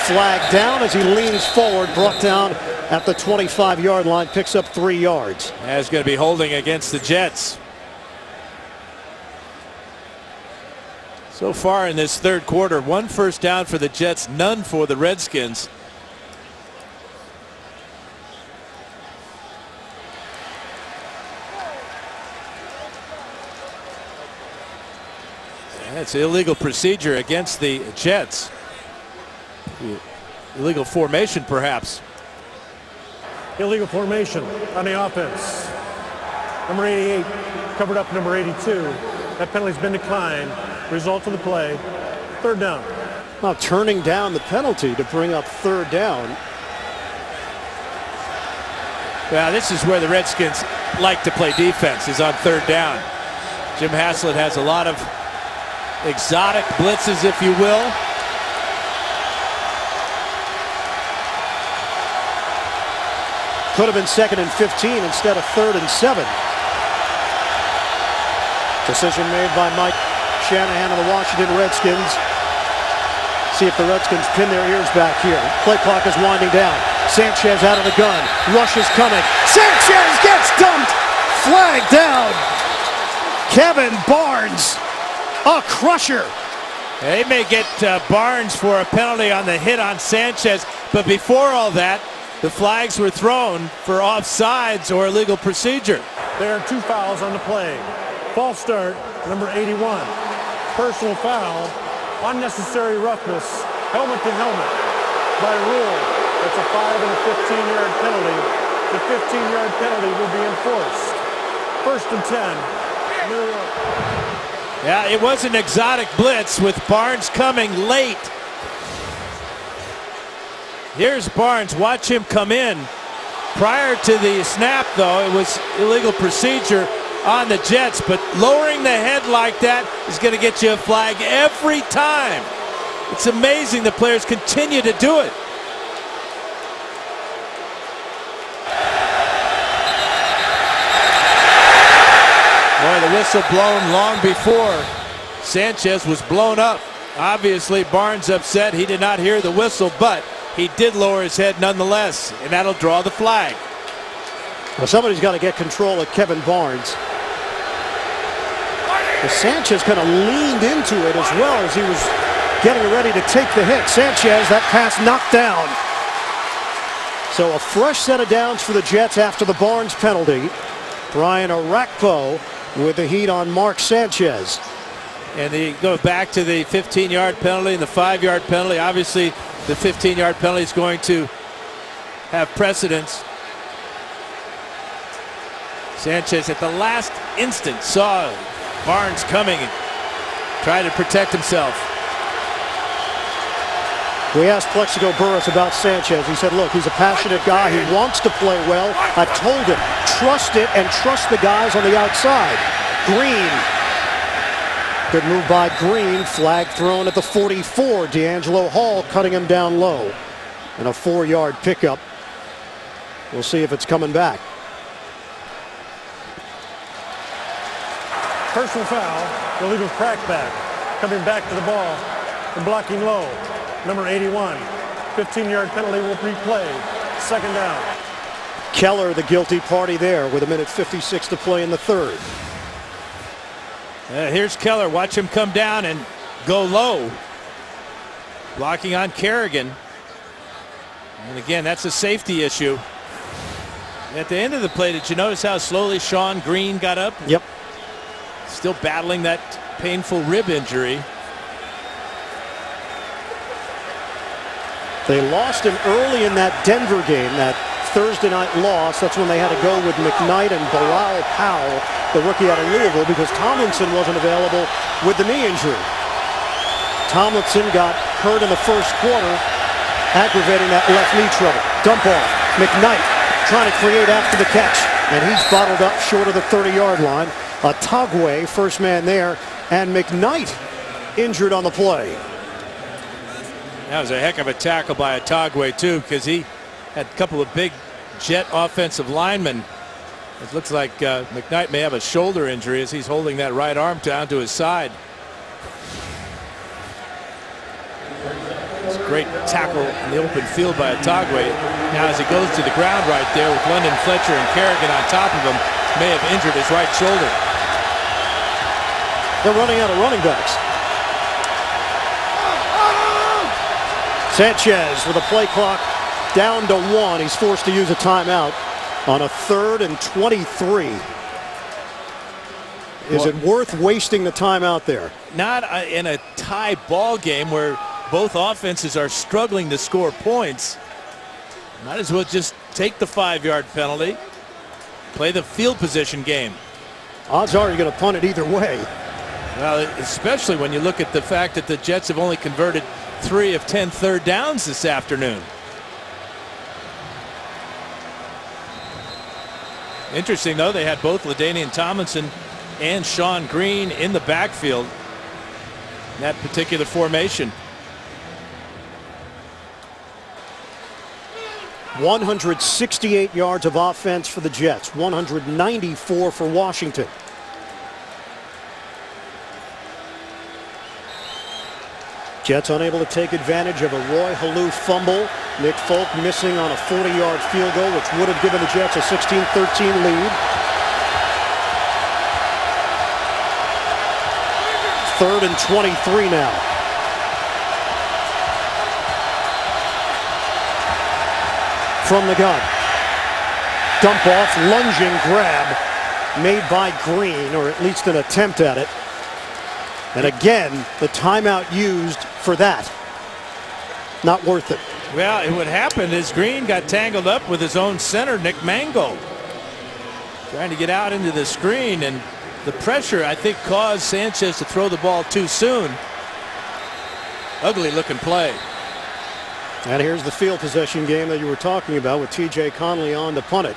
Flag down as he leans forward. Brought down at the 25-yard line. Picks up 3 yards. That's going to be holding against the Jets. So far in this third quarter, 1 first down for the Jets, none for the Redskins. That's illegal procedure against the Jets. Illegal formation, perhaps. Illegal formation on the offense. Number 88 covered up number 82. That penalty's been declined. Result of the play, 3rd down. Well, turning down the penalty to bring up 3rd down. Well, this is where the Redskins like to play defense, is on 3rd down. Jim Haslett has a lot of exotic blitzes, if you will. Could have been 2nd and 15 instead of 3rd and 7. Decision made by Mike Shanahan of the Washington Redskins. See if the Redskins pin their ears back here. Play clock is winding down. Sanchez out of the gun. Rush is coming. Sanchez gets dumped. Flag down. Kevin Barnes. A crusher. They may get Barnes for a penalty on the hit on Sanchez, but before all that, the flags were thrown for offsides or illegal procedure. There are 2 fouls on the play. False start, number 81. Personal foul, unnecessary roughness, helmet to helmet. By rule, that's a 5 and a 15-yard penalty. The 15-yard penalty will be enforced. 1st and 10. New York. Yeah, it was an exotic blitz with Barnes coming late. Here's Barnes. Watch him come in. Prior to the snap, though, it was illegal procedure on the Jets, but lowering the head like that is going to get you a flag every time. It's amazing the players continue to do it. Boy, the whistle blown long before Sanchez was blown up. Obviously, Barnes upset. He did not hear the whistle, but he did lower his head nonetheless, and that'll draw the flag. Well, somebody's got to get control of Kevin Barnes. Well, Sanchez kind of leaned into it as well as he was getting ready to take the hit. Sanchez, that pass knocked down. So a fresh set of downs for the Jets after the Barnes penalty. Brian Arakpo with the heat on Mark Sanchez. And they go back to the 15-yard penalty and the 5-yard penalty. Obviously, the 15-yard penalty is going to have precedence. Sanchez at the last instant saw Barnes coming and tried to protect himself. We asked Plexico Burress about Sanchez. He said, look, he's a passionate guy. He wants to play well. I've told him, trust it and trust the guys on the outside. Green. Good move by Green. Flag thrown at the 44. D'Angelo Hall cutting him down low. And a 4-yard pickup. We'll see if it's coming back. Personal foul, illegal crackback. Coming back to the ball and blocking low. Number 81. 15-yard penalty will be played. 2nd down. Keller, the guilty party there with 1:56 to play in the third. Here's Keller. Watch him come down and go low. Blocking on Kerrigan. And again, that's a safety issue. At the end of the play, did you notice how slowly Sean Green got up? Yep. Still battling that painful rib injury. They lost him early in that Denver game, that Thursday night loss. That's when they had to go with McKnight and Bilal Powell, the rookie out of Louisville, because Tomlinson wasn't available with the knee injury. Tomlinson got hurt in the first quarter, aggravating that left knee trouble. Dump off. McKnight trying to create after the catch, and he's bottled up short of the 30-yard line. Atagwe, first man there, and McKnight injured on the play. That was a heck of a tackle by Atagwe, too, because he had a couple of big Jet offensive linemen. It looks like McKnight may have a shoulder injury as he's holding that right arm down to his side. It's a great tackle in the open field by Atagwe. Now as he goes to the ground right there with London Fletcher and Kerrigan on top of him, may have injured his right shoulder. They're running out of running backs. Sanchez with a play clock down to 1. He's forced to use a timeout on a 3rd and 23. Is it worth wasting the timeout there? Not in a tie ball game where both offenses are struggling to score points. Might as well just take the 5-yard penalty. Play the field position game. Odds are you're going to punt it either way. Well, especially when you look at the fact that the Jets have only converted 3 of 10 third downs this afternoon. Interesting, though, they had both LaDainian Tomlinson and Sean Green in the backfield in that particular formation. 168 yards of offense for the Jets, 194 for Washington. Jets unable to take advantage of a Roy Halou fumble. Nick Folk missing on a 40-yard field goal, which would have given the Jets a 16-13 lead. 3rd and 23 now. From the gun. Dump off, lunging grab made by Green, or at least an attempt at it. And again, the timeout used for that. Not worth it. Well, what happened is Green got tangled up with his own center, Nick Mango. Trying to get out into the screen, and the pressure, I think, caused Sanchez to throw the ball too soon. Ugly looking play. And here's the field possession game that you were talking about with T.J. Conley on to punt it.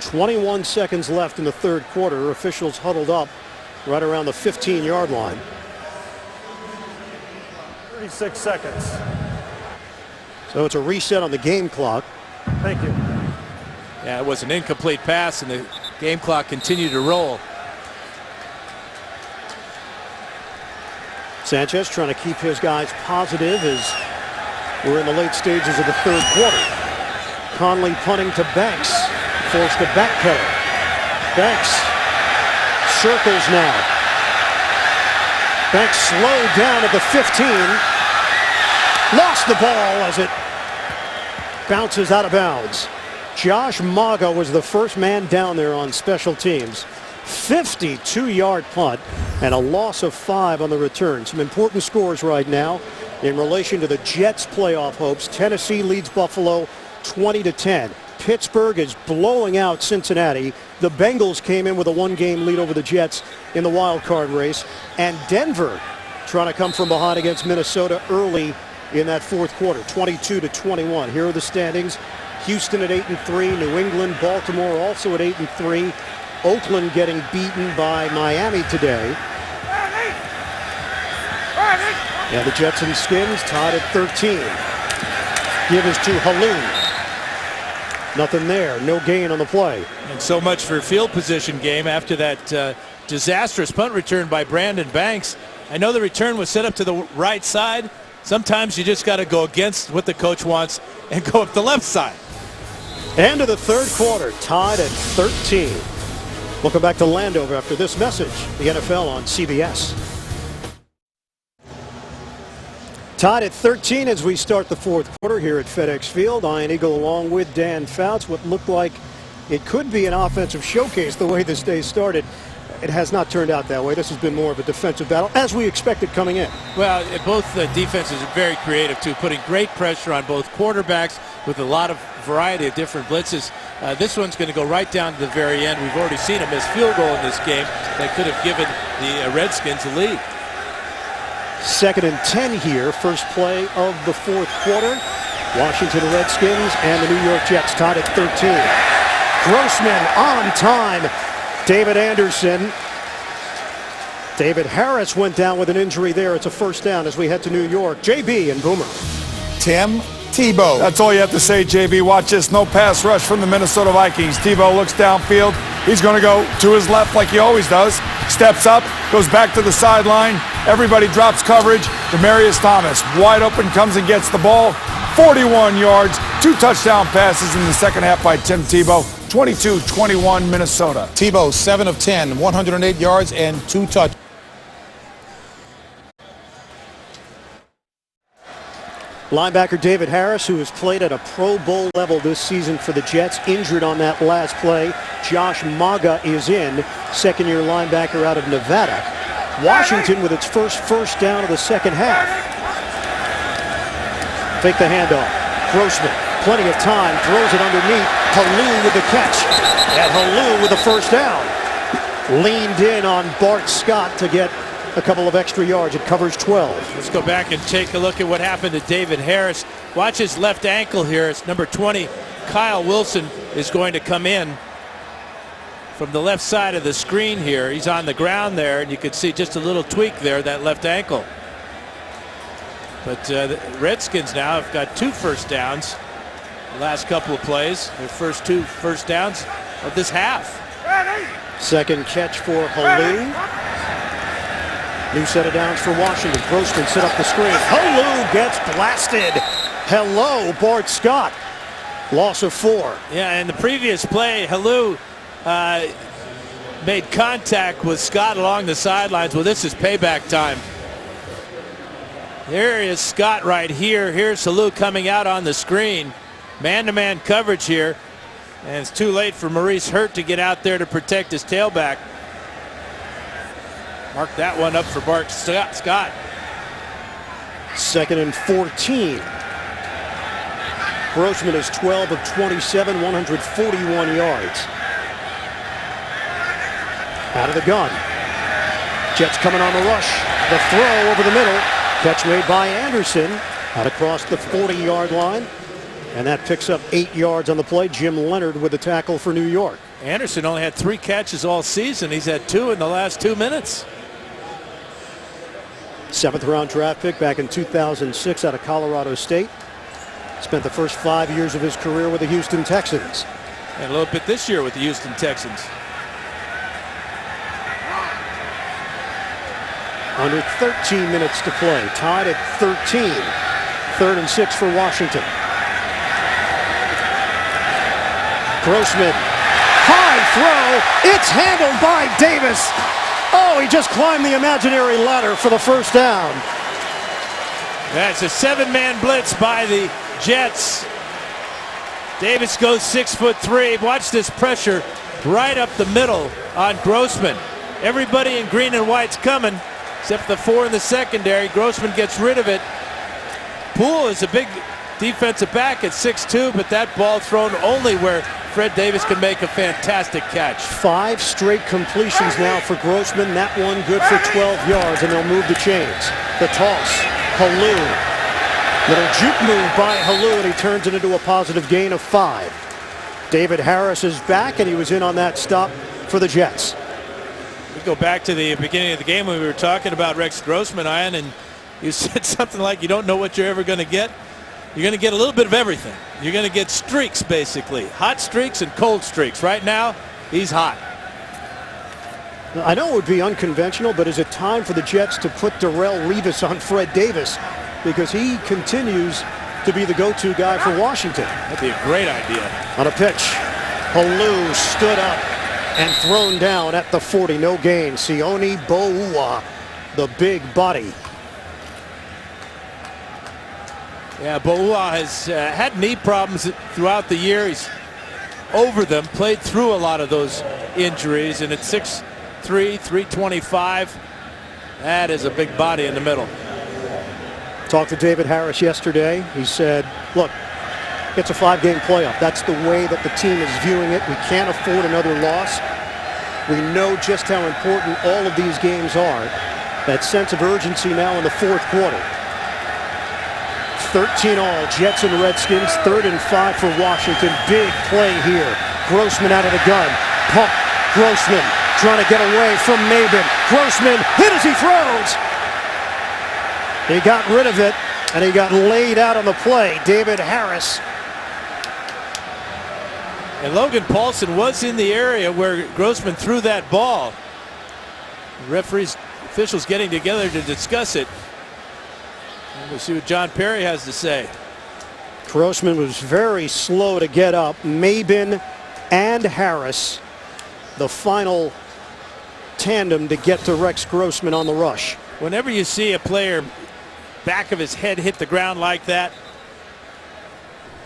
21 seconds left in the 3rd quarter. Officials huddled up right around the 15-yard line. 36 seconds. So it's a reset on the game clock. Thank you. Yeah, it was an incomplete pass, and the game clock continued to roll. Sanchez trying to keep his guys positive as we're in the late stages of the 3rd quarter. Conley punting to Banks. Forced to backpedal. Banks circles now. Banks slowed down at the 15. Lost the ball as it bounces out of bounds. Josh Maga was the first man down there on special teams. 52-yard punt and a loss of 5 on the return. Some important scores right now in relation to the Jets' playoff hopes. Tennessee leads Buffalo 20-10. Pittsburgh is blowing out Cincinnati. The Bengals came in with a 1-game lead over the Jets in the wild card race. And Denver trying to come from behind against Minnesota early in that 4th quarter, 22-21. Here are the standings. Houston at 8-3. New England, Baltimore also at 8-3. Oakland getting beaten by Miami today. And the Jets and Skins tied at 13. Give is to Halou. Nothing there. No gain on the play. And so much for field position game after that disastrous punt return by Brandon Banks. I know the return was set up to the right side. Sometimes you just got to go against what the coach wants and go up the left side. End of the 3rd quarter, tied at 13. Welcome back to Landover after this message. The NFL on CBS. Tied at 13 as we start the fourth quarter here at FedEx Field. Ian Eagle along with Dan Fouts. What looked like it could be an offensive showcase the way this day started. It has not turned out that way. This has been more of a defensive battle, as we expected coming in. Well, both defenses are very creative, too, putting great pressure on both quarterbacks with a lot of variety of different blitzes. This one's going to go right down to the very end. We've already seen a missed field goal in this game that could have given the Redskins the lead. 2nd and 10 here. First play of the fourth quarter. Washington Redskins and the New York Jets tied at 13. Grossman on time. David Anderson. David Harris went down with an injury there. It's a first down as we head to New York. JB and Boomer. Tim Tebow. That's all you have to say, JB. Watch this. No pass rush from the Minnesota Vikings. Tebow looks downfield. He's going to go to his left like he always does. Steps up, goes back to the sideline. Everybody drops coverage. Demaryius Thomas, wide open, comes and gets the ball. 41 yards, 2 touchdown passes in the second half by Tim Tebow. 22-21 Minnesota. Tebow, 7 of 10, 108 yards and 2 touchdowns. Linebacker David Harris, who has played at a Pro Bowl level this season for the Jets, injured on that last play. Josh Maga is in, second-year linebacker out of Nevada. Washington with its first down of the second half. Fake the handoff. Grossman, plenty of time, throws it underneath. Halou with the catch. And Halou with the first down. Leaned in on Bart Scott to get a couple of extra yards. It covers 12. Let's go back and take a look at what happened to David Harris. Watch his left ankle here. It's number 20. Kyle Wilson is going to come in from the left side of the screen here. He's on the ground there, and you can see just a little tweak there, that left ankle. But the Redskins now have got 2 first downs the last couple of plays. Their first 2 first downs of this half. Second catch for Halou. New set of downs for Washington. Grossman set up the screen. Halou gets blasted. Hello, Bart Scott. Loss of 4. Yeah, and the previous play, Halou made contact with Scott along the sidelines. Well, this is payback time. Here is Scott right here. Here's Halou coming out on the screen. Man-to-man coverage here. And it's too late for Maurice Hurt to get out there to protect his tailback. Mark that one up for Bart Scott. 2nd and 14. Grossman is 12 of 27, 141 yards. Out of the gun. Jets coming on the rush. The throw over the middle. Catch made by Anderson out across the 40-yard line. And that picks up 8 yards on the play. Jim Leonard with the tackle for New York. Anderson only had 3 catches all season. He's had 2 in the last 2 minutes. 7th-round draft pick back in 2006 out of Colorado State. Spent the first 5 years of his career with the Houston Texans. And a little bit this year with the Houston Texans. Under 13 minutes to play. Tied at 13. 3rd and 6 for Washington. Grossman. High throw. It's handled by Davis. Oh, he just climbed the imaginary ladder for the first down. That's a 7-man blitz by the Jets. Davis goes 6'3". Watch this pressure right up the middle on Grossman. Everybody in green and white's coming, except the 4 in the secondary. Grossman gets rid of it. Poole is a big defensive back at 6'2", but that ball thrown only where Fred Davis can make a fantastic catch. 5 straight completions now for Grossman. That one good for 12 yards, and they'll move the chains. The toss. Halou. Little juke move by Halou, and he turns it into a positive gain of 5. David Harris is back, and he was in on that stop for the Jets. We go back to the beginning of the game when we were talking about Rex Grossman, Ian, and you said something like you don't know what you're ever going to get. You're going to get a little bit of everything. You're going to get streaks, basically. Hot streaks and cold streaks. Right now, he's hot. I know it would be unconventional, but is it time for the Jets to put Darrelle Revis on Fred Davis? Because he continues to be the go-to guy for Washington. That'd be a great idea. On a pitch, Halou stood up. and thrown down at the 40. No gain. Sione Boua, the big body. Yeah, Boua has had knee problems throughout the year. He's over them, played through a lot of those injuries, and at 6'3", 325, that is a big body in the middle. Talked to David Harris yesterday. He said, look, it's a 5-game playoff. That's the way that the team is viewing it. We can't afford another loss. We know just how important all of these games are. That sense of urgency now in the fourth quarter. 13 all, Jets and Redskins, 3rd and 5 for Washington. Big play here. Grossman out of the gun. Pump. Grossman trying to get away from Maben. Grossman hit as he throws. He got rid of it, and he got laid out on the play. David Harris. And Logan Paulson was in the area where Grossman threw that ball. Referees, officials getting together to discuss it. And we'll see what John Perry has to say. Grossman was very slow to get up. Maben and Harris, the final tandem to get to Rex Grossman on the rush. Whenever you see a player back of his head hit the ground like that,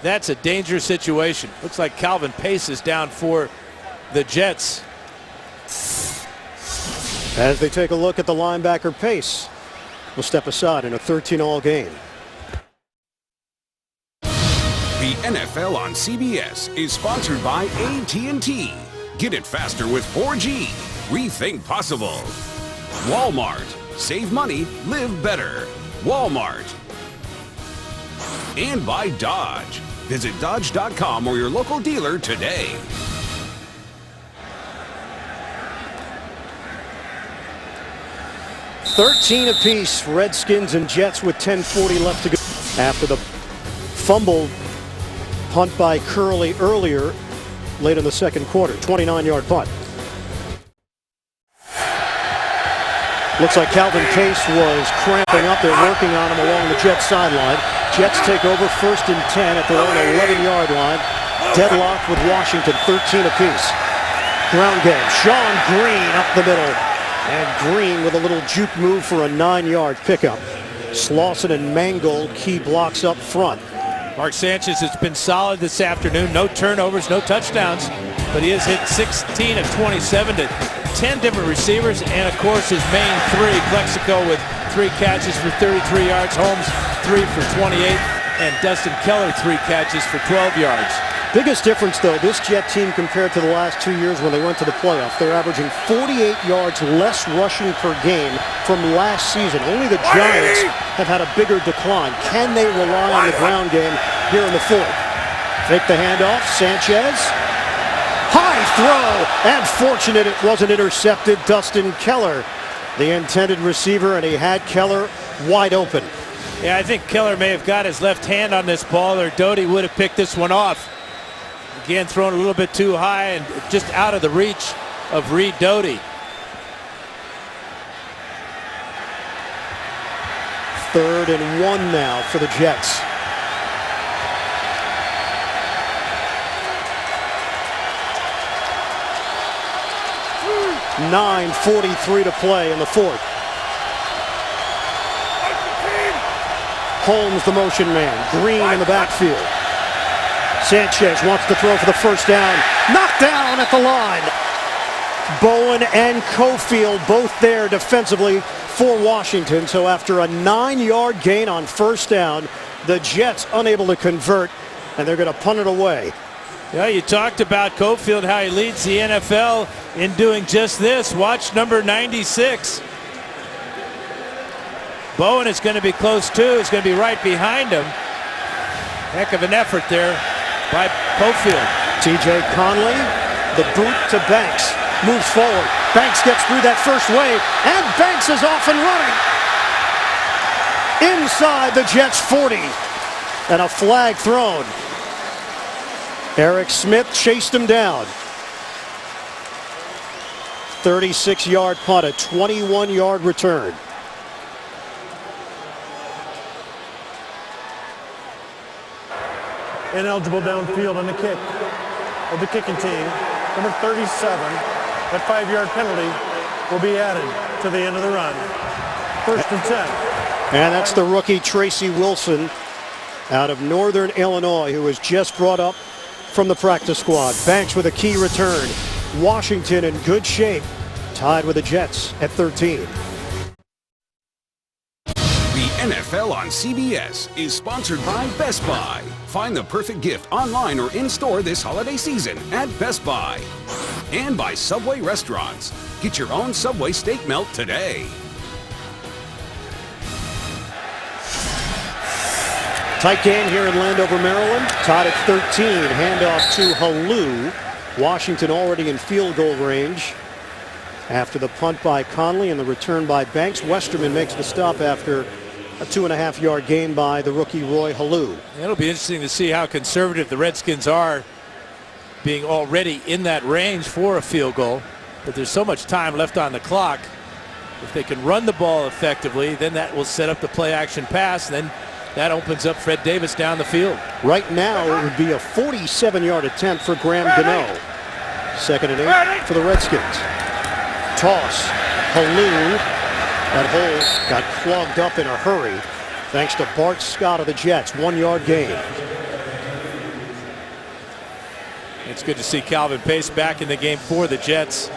that's a dangerous situation. Looks like Calvin Pace is down for the Jets. As they take a look at the linebacker Pace, will step aside in a 13-all game. The NFL on CBS is sponsored by AT&T. Get it faster with 4G. Rethink possible. Walmart. Save money, live better. Walmart. And by Dodge. Visit Dodge.com or your local dealer today. $13 apiece, Redskins and Jets with 10:40 left to go. After the fumble punt by Curley earlier, late in the second quarter, 29-yard punt. Looks like Calvin Pace was cramping up. They're working on him along the Jets sideline. Jets take over 1st and 10 at their own 11-yard line. Deadlocked with Washington, 13 apiece. Ground game, Sean Green up the middle. And Green with a little juke move for a 9-yard pickup. Slauson and Mangold key blocks up front. Mark Sanchez has been solid this afternoon. No turnovers, no touchdowns, but he has hit 16 of 27 to 10 different receivers, and of course his main 3, Plexico with 3 catches for 33 yards, Holmes 3 for 28, and Dustin Keller 3 catches for 12 yards. Biggest difference, though, this Jet team compared to the last 2 years when they went to the playoffs. They're averaging 48 yards less rushing per game from last season. Only the Giants have had a bigger decline. Can they rely on the ground game here in the fourth? Fake the handoff, Sanchez. High throw, and fortunate it wasn't intercepted. Dustin Keller, the intended receiver, and he had Keller wide open. Yeah, I think Keller may have got his left hand on this ball, or Doty would have picked this one off. Again, thrown a little bit too high and just out of the reach of Reed Doty. 3rd and 1 now for the Jets. .9:43 to play in the fourth. Holmes, the motion man. Green in the backfield. Sanchez wants to throw for the first down. Knocked down at the line. Bowen and Cofield both there defensively for Washington. So after a 9-yard gain on first down, the Jets unable to convert, and they're going to punt it away. Yeah, you talked about Cofield, how he leads the NFL in doing just this. Watch number 96. Bowen is going to be close too. He's going to be right behind him. Heck of an effort there by Cofield. TJ Conley, the boot to Banks. Moves forward. Banks gets through that first wave, and Banks is off and running. Inside the Jets 40. And a flag thrown. Eric Smith chased him down. 36-yard punt, a 21-yard return. Ineligible downfield on the kick of the kicking team, number 37, That 5-yard penalty will be added to the end of the run. 1st and 10. And that's the rookie Tracy Wilson out of Northern Illinois, who was just brought up from the practice squad. Banks with a key return. Washington in good shape, tied with the Jets at 13. The NFL on CBS is sponsored by Best Buy. Find the perfect gift online or in-store this holiday season at Best Buy. And by Subway Restaurants. Get your own Subway steak melt today. Tight game here in Landover, Maryland. Tied at 13. Handoff to Halou. Washington already in field goal range after the punt by Conley and the return by Banks. Westerman makes the stop after a 2.5-yard gain by the rookie Roy Halou. It'll be interesting to see how conservative the Redskins are, being already in that range for a field goal. But there's so much time left on the clock. If they can run the ball effectively, then that will set up the play action pass. And then that opens up Fred Davis down the field. Right now it would be a 47-yard attempt for Graham Gano. 2nd and 8 for the Redskins. Toss. Halou. That hole got clogged up in a hurry thanks to Bart Scott of the Jets. 1-yard gain. It's good to see Calvin Pace back in the game for the Jets.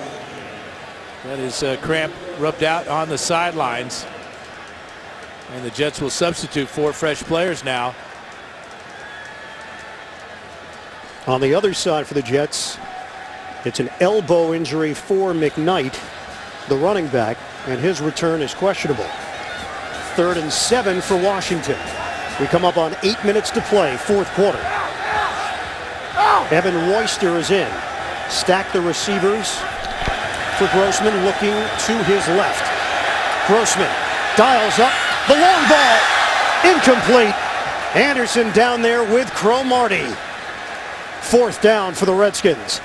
That is cramp rubbed out on the sidelines. And the Jets will substitute 4 fresh players now. On the other side for the Jets, it's an elbow injury for McKnight, the running back, and his return is questionable. 3rd and 7 for Washington. We come up on 8 minutes to play, 4th quarter. Evan Royster is in. Stack the receivers for Grossman, looking to his left. Grossman dials up the long ball. Incomplete. Anderson down there with Cromartie. 4th down for the Redskins.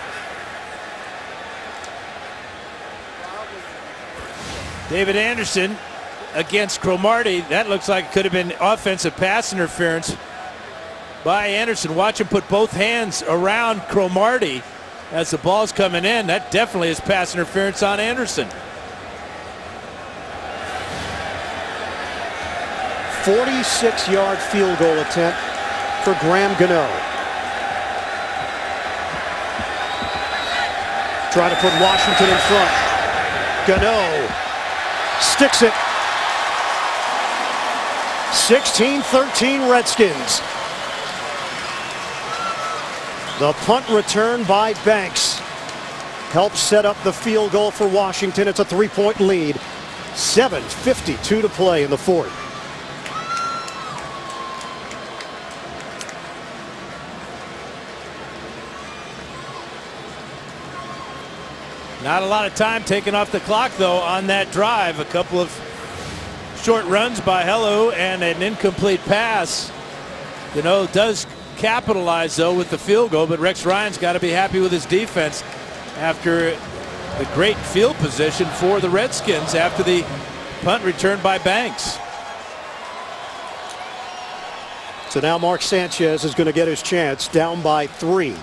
David Anderson against Cromartie. That looks like it could have been offensive pass interference by Anderson. Watch him put both hands around Cromartie as the ball's coming in. That definitely is pass interference on Anderson. 46-yard field goal attempt for Graham Gano. Trying to put Washington in front. Gano sticks it. 16-13 Redskins. The punt return by Banks helps set up the field goal for Washington. It's a 3-point lead. 7:52 to play in the 4th. Not a lot of time taken off the clock, though, on that drive. A couple of short runs by Hello and an incomplete pass. Gano does capitalize, though, with the field goal, but Rex Ryan's got to be happy with his defense after the great field position for the Redskins after the punt return by Banks. So now Mark Sanchez is going to get his chance, down by 3.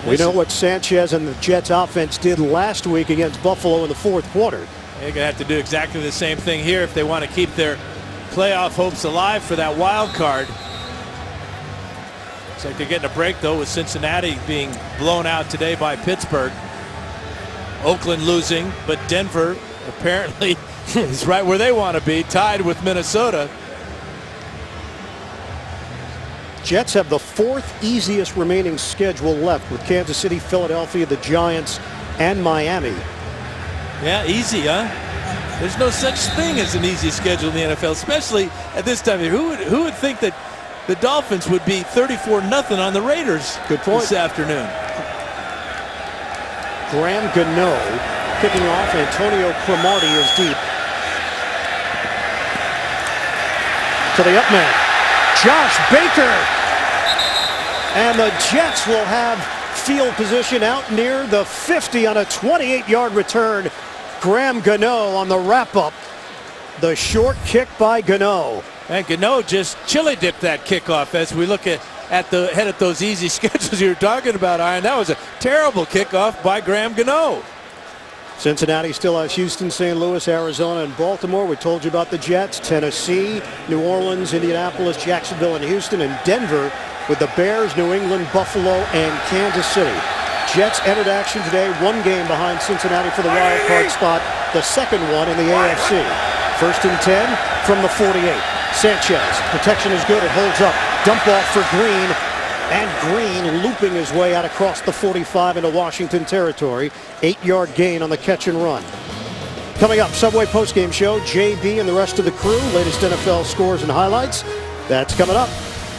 We know what Sanchez and the Jets offense did last week against Buffalo in the 4th quarter. They're going to have to do exactly the same thing here if they want to keep their playoff hopes alive for that wild card. Looks like they're getting a break, though, with Cincinnati being blown out today by Pittsburgh. Oakland losing, but Denver apparently is right where they want to be, tied with Minnesota. Jets have the 4th easiest remaining schedule left with Kansas City, Philadelphia, the Giants, and Miami. Yeah, easy, huh? There's no such thing as an easy schedule in the NFL, especially at this time of year. Who would think that the Dolphins would be 34-0 on the Raiders this afternoon? Graham Gano kicking off. Antonio Cromartie is deep. To the up man. Josh Baker. And the Jets will have field position out near the 50 on a 28-yard return. Graham Gano on the wrap-up. The short kick by Gano. And Gano just chili dipped that kickoff as we look at at the head of those easy schedules you were talking about, Iron. That was a terrible kickoff by Graham Gano. Cincinnati still has Houston, St. Louis, Arizona, and Baltimore. We told you about the Jets, Tennessee, New Orleans, Indianapolis, Jacksonville, and Houston, and Denver with the Bears, New England, Buffalo, and Kansas City. Jets entered action today, one game behind Cincinnati for the wild card spot, the second one in the AFC. First and 10 from the 48. Sanchez, protection is good, it holds up. Dump off for Green, and Green looping his way out across the 45 into Washington territory. 8-yard gain on the catch and run. Coming up, Subway postgame show, JB and the rest of the crew, latest NFL scores and highlights. That's coming up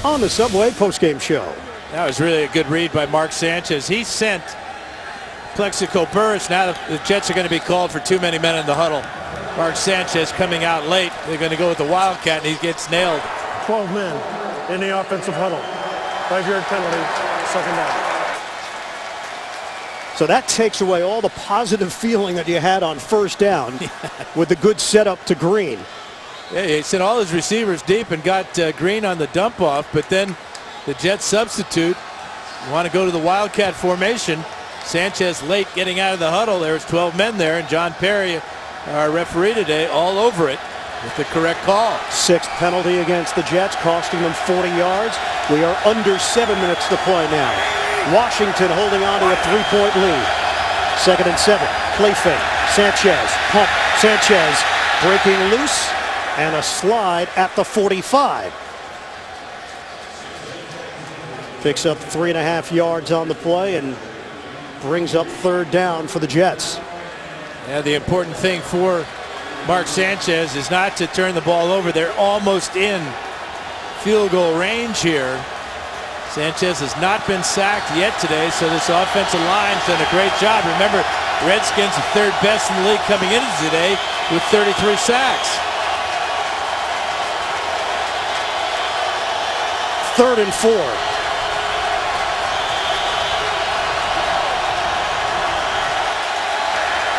on the Subway postgame show. That was really a good read by Mark Sanchez. He sent Plexico Burris. Now the Jets are going to be called for too many men in the huddle. Mark Sanchez coming out late. They're going to go with the Wildcat, and he gets nailed. 12 men in the offensive huddle. 5-yard penalty, second down. So that takes away all the positive feeling that you had on first down with the good setup to Green. Yeah, he sent all his receivers deep and got Green on the dump off, but then the Jets substitute. Want to go to the Wildcat formation. Sanchez late getting out of the huddle. There's 12 men there, and John Perry, our referee today, all over it with the correct call. Sixth penalty against the Jets, costing them 40 yards. We are under 7 minutes to play now. Washington holding on to a 3-point lead. Second and 7. Play fake. Sanchez. Pump. Sanchez breaking loose. And a slide at the 45. Picks up 3.5 yards on the play and brings up third down for the Jets. Yeah, the important thing for Mark Sanchez is not to turn the ball over. They're almost in field goal range here. Sanchez has not been sacked yet today, so this offensive line's done a great job. Remember, Redskins are third best in the league coming into today with 33 sacks. Third and 4.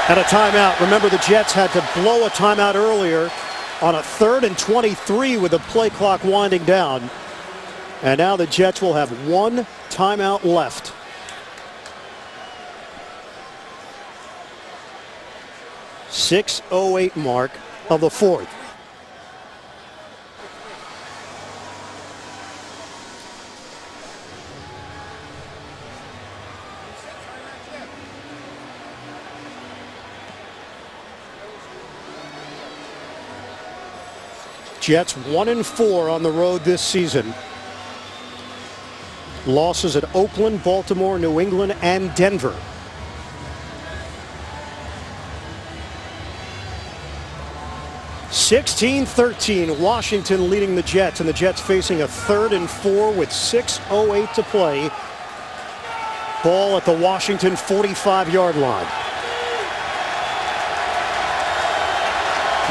And a timeout. Remember, the Jets had to blow a timeout earlier on a 3rd and 23 with the play clock winding down. And now the Jets will have one timeout left. .608 mark of the fourth. Jets 1-4 on the road this season. Losses at Oakland, Baltimore, New England, and Denver. (16-13) Washington leading the Jets, and the Jets facing a 3rd and 4 with 6:08 to play. Ball at the Washington 45-yard line.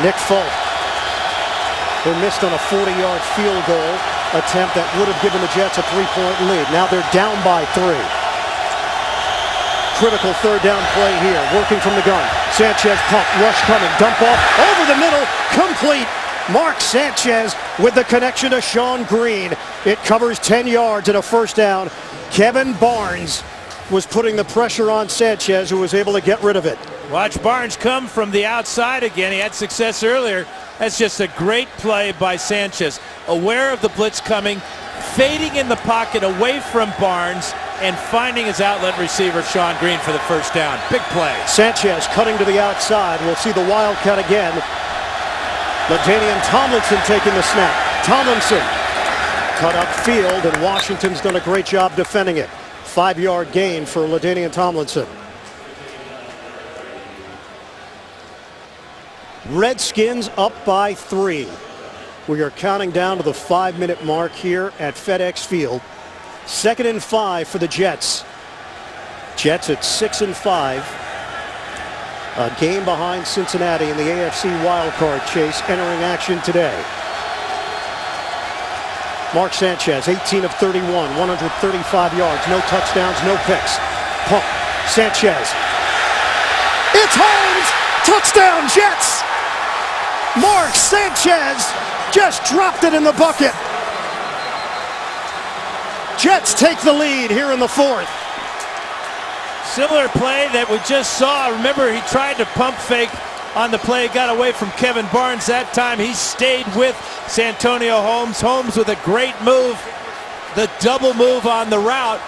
Nick Folk, who missed on a 40-yard field goal attempt that would have given the Jets a 3-point lead. Now they're down by 3. Critical third down play here, working from the gun. Sanchez pump, rush coming, dump off, over the middle, complete. Mark Sanchez with the connection to Sean Green. It covers 10 yards and a first down. Kevin Barnes was putting the pressure on Sanchez, who was able to get rid of it. Watch Barnes come from the outside again. He had success earlier. That's just a great play by Sanchez. Aware of the blitz coming, fading in the pocket away from Barnes, and finding his outlet receiver, Sean Green, for the first down. Big play. Sanchez cutting to the outside. We'll see the Wildcat again. LaDainian Tomlinson taking the snap. Tomlinson cut upfield, and Washington's done a great job defending it. 5-yard gain for LaDainian Tomlinson. Redskins up by 3. We are counting down to the 5-minute mark here at FedEx Field. 2nd and 5 for the Jets. Jets at 6-5. A game behind Cincinnati in the AFC wildcard chase, entering action today. Mark Sanchez, 18 of 31, 135 yards, no touchdowns, no picks. Pump. Sanchez. It's Holmes! Touchdown, Jets! Mark Sanchez just dropped it in the bucket. Jets take the lead here in the fourth. Similar play that we just saw. Remember, he tried to pump fake on the play, got away from Kevin Barnes. That time he stayed with Santonio Holmes. Holmes with a great move, the double move on the route,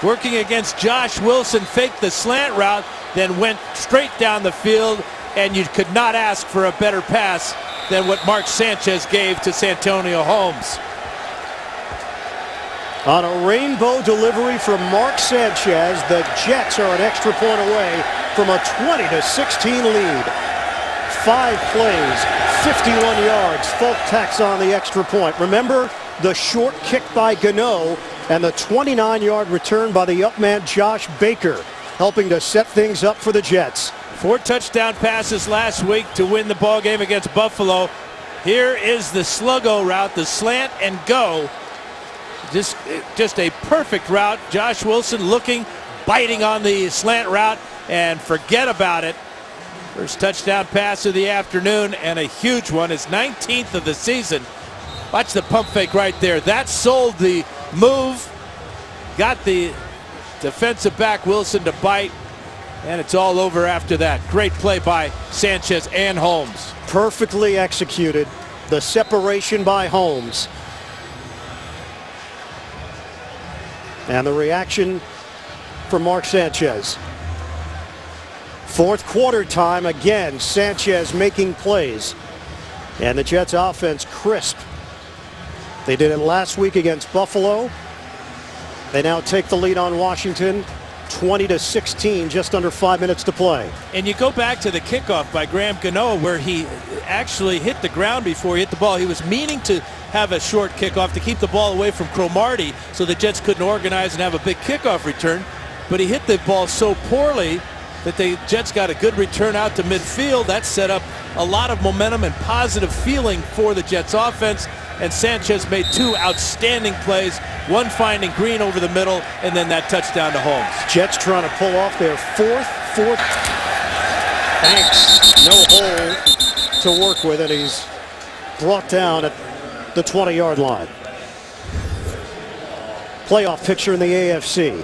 working against Josh Wilson, faked the slant route, then went straight down the field, and you could not ask for a better pass than what Mark Sanchez gave to Santonio Holmes. On a rainbow delivery from Mark Sanchez, the Jets are an extra point away from a 20-16 lead. 5 plays, 51 yards. Folk tacks on the extra point. Remember the short kick by Gano and the 29-yard return by the up man Josh Baker, helping to set things up for the Jets. 4 touchdown passes last week to win the ball game against Buffalo. Here is the sluggo route, the slant and go. Just a perfect route. Josh Wilson looking, biting on the slant route, and forget about it. First touchdown pass of the afternoon, and a huge one. His 19th of the season. Watch the pump fake right there. That sold the move. Got the defensive back Wilson to bite, and it's all over after that. Great play by Sanchez and Holmes. Perfectly executed. The separation by Holmes. And the reaction from Mark Sanchez. Fourth quarter time again. Sanchez making plays. And the Jets offense crisp. They did it last week against Buffalo. They now take the lead on Washington. 20-16, just under 5 minutes to play. And you go back to the kickoff by Graham Gano, where he actually hit the ground before he hit the ball. He was meaning to have a short kickoff to keep the ball away from Cromartie so the Jets couldn't organize and have a big kickoff return. But he hit the ball so poorly that the Jets got a good return out to midfield. That set up a lot of momentum and positive feeling for the Jets offense. And Sanchez made 2 outstanding plays, one finding Green over the middle, and then that touchdown to Holmes. Jets trying to pull off their fourth. Thanks. No hole to work with, and he's brought down at the 20-yard line. Playoff picture in the AFC.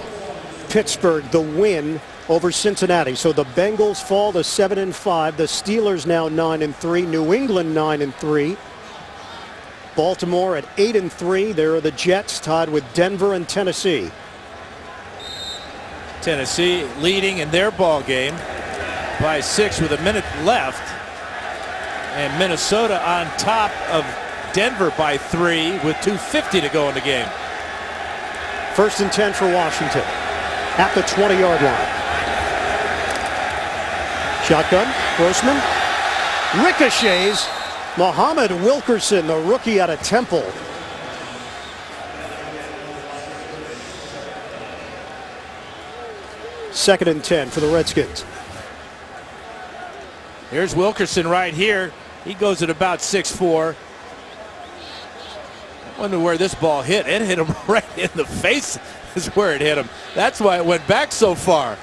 Pittsburgh, the win over Cincinnati. So the Bengals fall to 7-5. The Steelers now 9-3. New England 9-3. Baltimore at 8-3. There are the Jets tied with Denver and Tennessee. Tennessee leading in their ball game by 6 with a minute left. And Minnesota on top of Denver by 3 with 2:50 to go in the game. 1st and 10 for Washington at the 20-yard line. Shotgun, Grossman. Ricochets. Muhammad Wilkerson, the rookie out of Temple. Second and 10 for the Redskins. Here's Wilkerson right here. He goes at about 6'4". I wonder where this ball hit. It hit him right in the face is where it hit him. That's why it went back so far.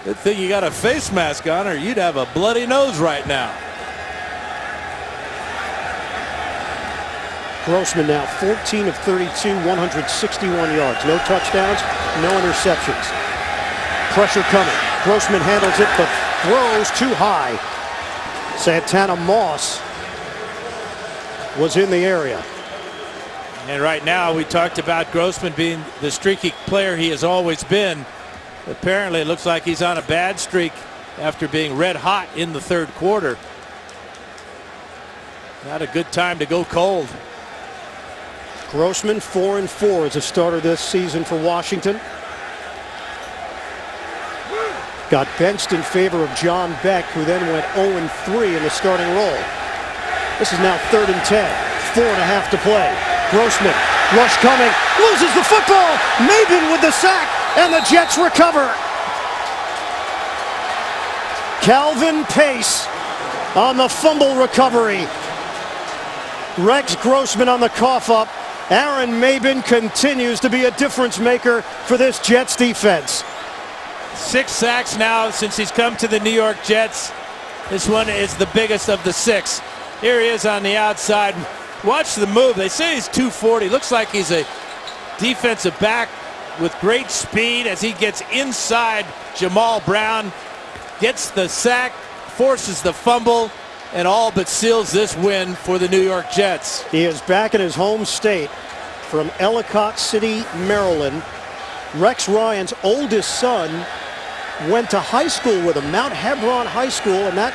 Good thing you got a face mask on, or you'd have a bloody nose right now. Grossman now 14 of 32, 161 yards. No touchdowns, no interceptions. Pressure coming. Grossman handles it, but throws too high. Santana Moss was in the area. And right now we talked about Grossman being the streaky player he has always been. Apparently it looks like he's on a bad streak after being red hot in the third quarter. Not a good time to go cold. Grossman 4-4 as a starter this season for Washington. Got benched in favor of John Beck, who then went 0-3 in the starting role. This is now 3rd and 10. 4.5 to play. Grossman, rush coming, loses the football. Maben with the sack, and the Jets recover. Calvin Pace on the fumble recovery. Rex Grossman on the cough up. Aaron Maben continues to be a difference maker for this Jets defense. 6 sacks now since he's come to the New York Jets. This one is the biggest of the 6. Here he is on the outside. Watch the move. They say he's 240. Looks like he's a defensive back with great speed as he gets inside Jamal Brown, gets the sack, forces the fumble, and all but seals this win for the New York Jets. He is back in his home state from Ellicott City, Maryland. Rex Ryan's oldest son went to high school with him, Mount Hebron High School, and that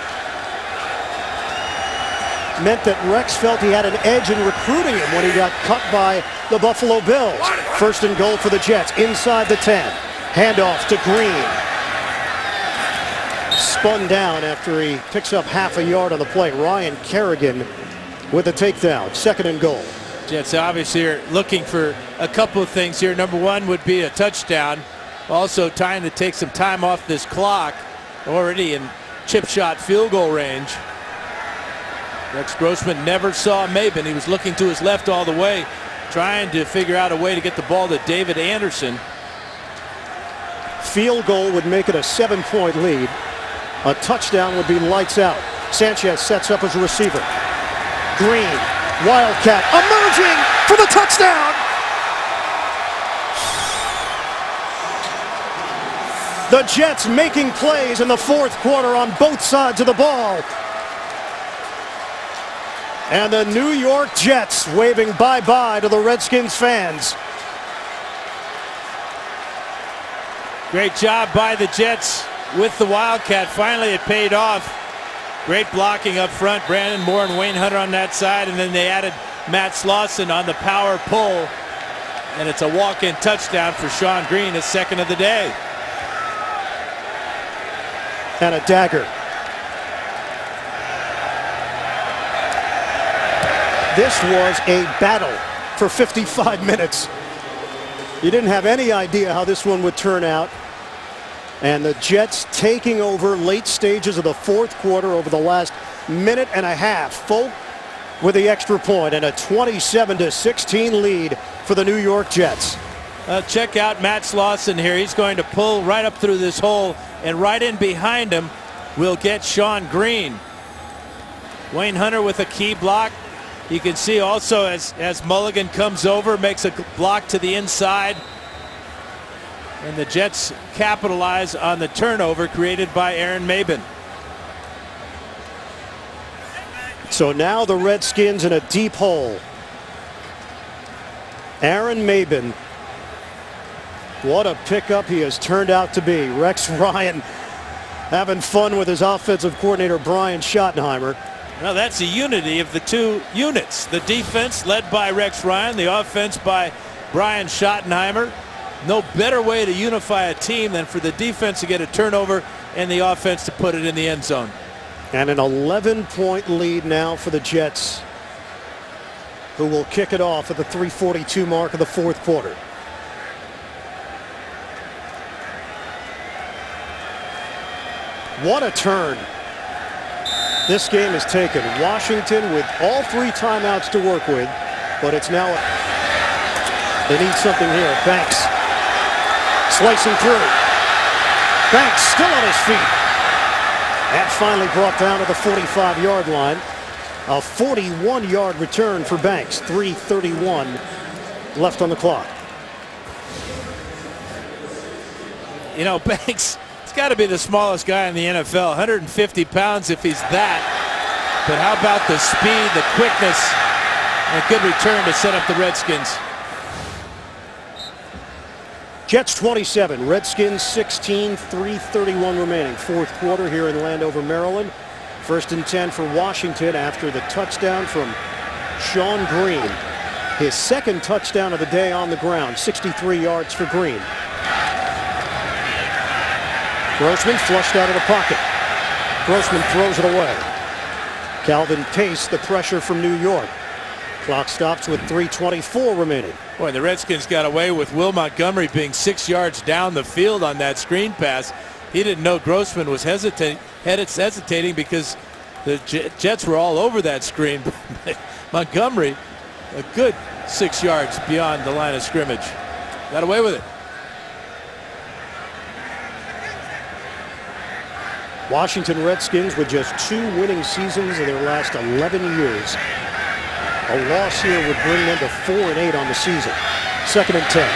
meant that Rex felt he had an edge in recruiting him when he got cut by the Buffalo Bills. First and goal for the Jets inside the 10. Handoff to Green. Spun down after he picks up half a yard on the play. Ryan Kerrigan with a takedown. Second and goal. Jets obviously are looking for a couple of things here. Number one would be a touchdown. Also trying to take some time off this clock. Already in chip shot field goal range. Rex Grossman never saw Maben. He was looking to his left all the way, trying to figure out a way to get the ball to David Anderson. Field goal would make it a 7-point lead. A touchdown would be lights out. Sanchez sets up as a receiver. Green, Wildcat, emerging for the touchdown. The Jets making plays in the fourth quarter on both sides of the ball. And the New York Jets waving bye-bye to the Redskins fans. Great job by the Jets with the Wildcat. Finally, it paid off. Great blocking up front. Brandon Moore and Wayne Hunter on that side. And then they added Matt Slauson on the power pull. And it's a walk-in touchdown for Sean Green, his second of the day. And a dagger. This was a battle for 55 minutes. You didn't have any idea how this one would turn out. And the Jets taking over late stages of the fourth quarter over the last minute and a half. Folk with the extra point and a 27-16 lead for the New York Jets. Check out Matt Slauson here. He's going to pull right up through this hole, and right in behind him will get Sean Green. Wayne Hunter with a key block. You can see also as Mulligan comes over, makes a block to the inside. And the Jets capitalize on the turnover created by Aaron Maben. So now the Redskins in a deep hole. Aaron Maben. What a pickup he has turned out to be. Rex Ryan having fun with his offensive coordinator Brian Schottenheimer. Well, that's the unity of the two units. The defense led by Rex Ryan, the offense by Brian Schottenheimer. No better way to unify a team than for the defense to get a turnover and the offense to put it in the end zone. And an 11-point lead now for the Jets, who will kick it off at the 3:42 mark of the fourth quarter. What a turn. This game is taken. Washington with all three timeouts to work with, but it's now they need something here. Banks slicing through. Banks still on his feet. And finally brought down to the 45-yard line. A 41-yard return for Banks. 3:31 left on the clock. You know, Banks, it's got to be the smallest guy in the NFL. 150 pounds if he's that. But how about the speed, the quickness, and a good return to set up the Redskins. Jets 27, Redskins 16, 3:31 remaining. Fourth quarter here in Landover, Maryland. First and 10 for Washington after the touchdown from Sean Green. His second touchdown of the day on the ground, 63 yards for Green. Grossman flushed out of the pocket. Grossman throws it away. Calvin Pace, the pressure from New York. Clock stops with 3:24 remaining. Boy, the Redskins got away with Will Montgomery being 6 yards down the field on that screen pass. He didn't know Grossman was hesitating because the Jets were all over that screen. Montgomery, a good 6 yards beyond the line of scrimmage. Got away with it. Washington Redskins with just 2 winning seasons in their last 11 years. A loss here would bring them to 4-8 on the season. 2nd and 10.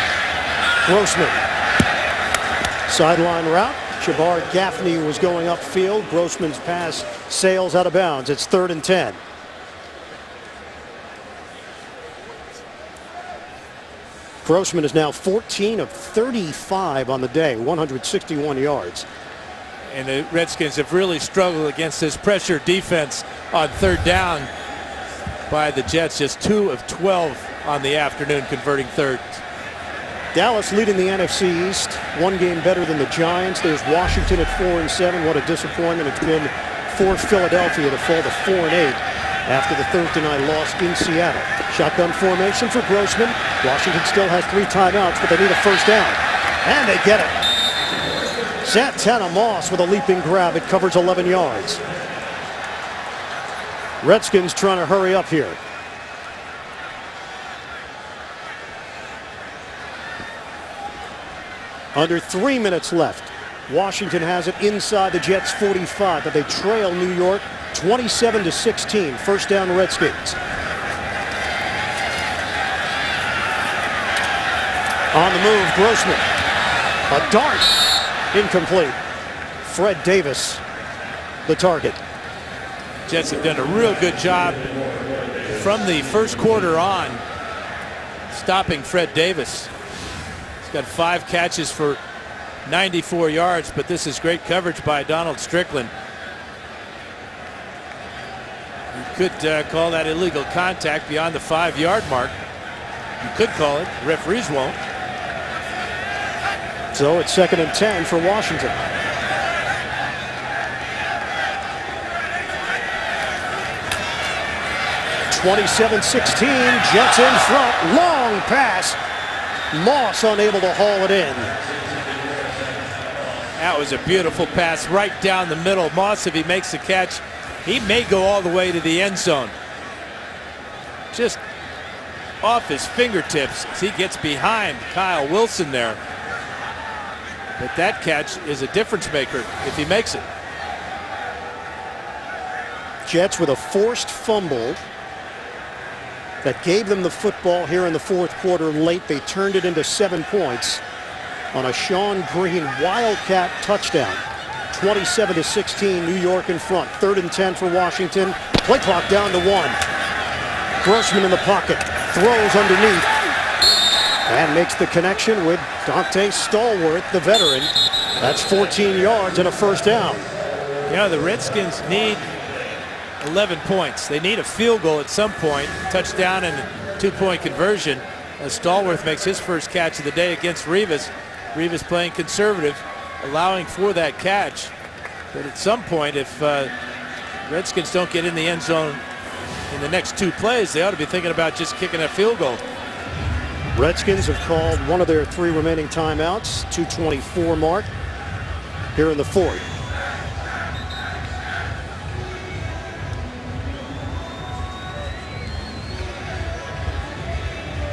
Grossman. Sideline route. Shabar Gaffney was going upfield. Grossman's pass sails out of bounds. It's 3rd and 10. Grossman is now 14 of 35 on the day, 161 yards. And the Redskins have really struggled against this pressure defense on 3rd down by the Jets. Just 2 of 12 on the afternoon, converting thirds. Dallas leading the NFC East, 1 game better than the Giants. There's Washington at 4-7. What a disappointment it's been for Philadelphia to fall to 4-8 after the Thursday night loss in Seattle. Shotgun formation for Grossman. Washington still has 3 timeouts, but they need a 1st down. And they get it. Santana Moss with a leaping grab. It covers 11 yards. Redskins trying to hurry up here. Under 3 minutes left. Washington has it inside the Jets 45, but they trail New York 27-16. 1st down Redskins. On the move, Grossman. A dart. Incomplete. Fred Davis, the target. Jets have done a real good job from the 1st quarter on stopping Fred Davis. He's got 5 catches for 94 yards, but this is great coverage by Donald Strickland. You could call that illegal contact beyond the 5-yard mark. You could call it. The referees won't. So it's 2nd and 10 for Washington. (27-16). Jets in front. Long pass. Moss unable to haul it in. That was a beautiful pass right down the middle. Moss, if he makes the catch, he may go all the way to the end zone. Just off his fingertips as he gets behind Kyle Wilson there. But that catch is a difference maker if he makes it. Jets with a forced fumble that gave them the football here in the 4th quarter late. They turned it into 7 points on a Sean Green Wildcat touchdown. 27-16, New York in front. 3rd and 10 for Washington. Play clock down to 1. Grossman in the pocket, throws underneath, and makes the connection with Dante Stallworth, the veteran. That's 14 yards and a 1st down. You know, the Redskins need 11 points. They need a field goal at some point, touchdown and a 2-point conversion. As Stallworth makes his first catch of the day against Rivas. Rivas playing conservative, allowing for that catch. But at some point, if Redskins don't get in the end zone in the next 2 plays, they ought to be thinking about just kicking a field goal. Redskins have called one of their 3 remaining timeouts. 2:24 mark here in the 4th.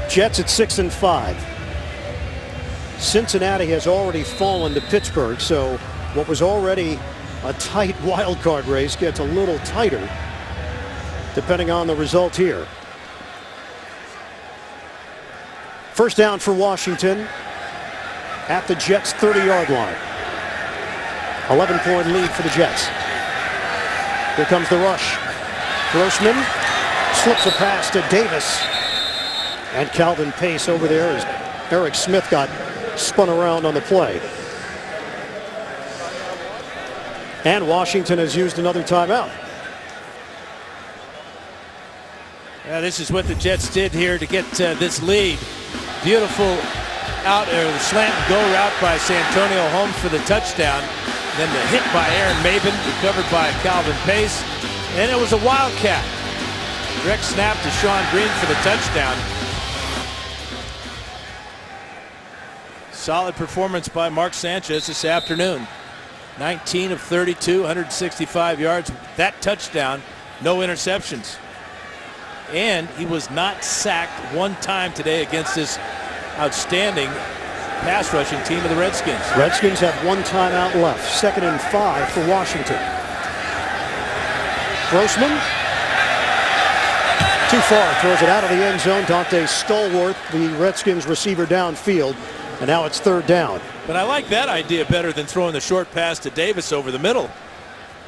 Jets at 6-5. Cincinnati has already fallen to Pittsburgh, so what was already a tight wild card race gets a little tighter depending on the result here. 1st down for Washington at the Jets 30-yard line. 11-point lead for the Jets. Here comes the rush. Grossman slips a pass to Davis. And Calvin Pace over there as Eric Smith got spun around on the play. And Washington has used another timeout. Yeah, this is what the Jets did here to get this lead. Beautiful the slant and go route by Santonio Holmes for the touchdown. Then the hit by Aaron Maben, recovered by Calvin Pace. And it was a wildcat. Direct snap to Sean Green for the touchdown. Solid performance by Mark Sanchez this afternoon. 19 of 32, 165 yards. That touchdown, no interceptions. And he was not sacked 1 time today against this outstanding pass rushing team of the Redskins. Redskins have 1 timeout left. 2nd and 5 for Washington. Grossman to too far. Throws it out of the end zone. Dante Stallworth, the Redskins receiver, downfield. And now it's third down. But I like that idea better than throwing the short pass to Davis over the middle.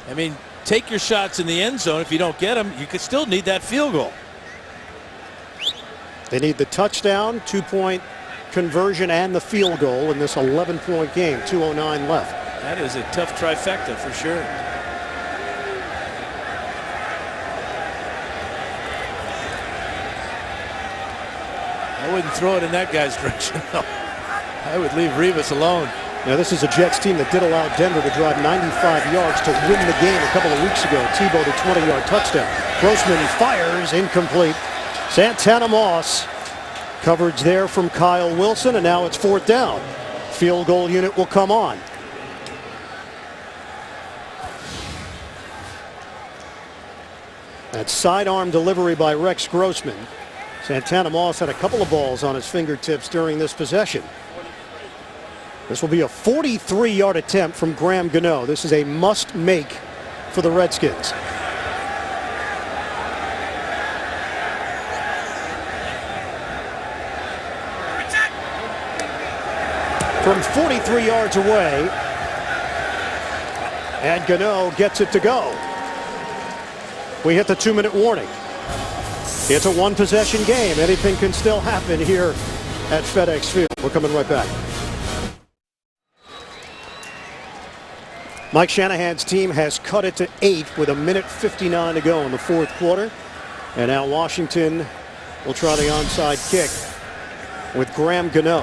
I mean, take your shots in the end zone. If you don't get them, you could still need that field goal. They need the touchdown, 2-point conversion, and the field goal in this 11-point game. 2:09 left. That is a tough trifecta for sure. I wouldn't throw it in that guy's direction. I would leave Rivas alone. Now, this is a Jets team that did allow Denver to drive 95 yards to win the game a couple of weeks ago. Tebow, the 20-yard touchdown. Grossman fires, incomplete. Santana Moss, coverage there from Kyle Wilson, and now it's fourth down. Field goal unit will come on. That sidearm delivery by Rex Grossman. Santana Moss had a couple of balls on his fingertips during this possession. This will be a 43-yard attempt from Graham Gano. This is a must-make for the Redskins. From 43 yards away, and Gano gets it to go. We hit the 2-minute warning. It's a one-possession game. Anything can still happen here at FedEx Field. We're coming right back. Mike Shanahan's team has cut it to 8 with 1:59 to go in the fourth quarter. And now Washington will try the onside kick with Graham Gano.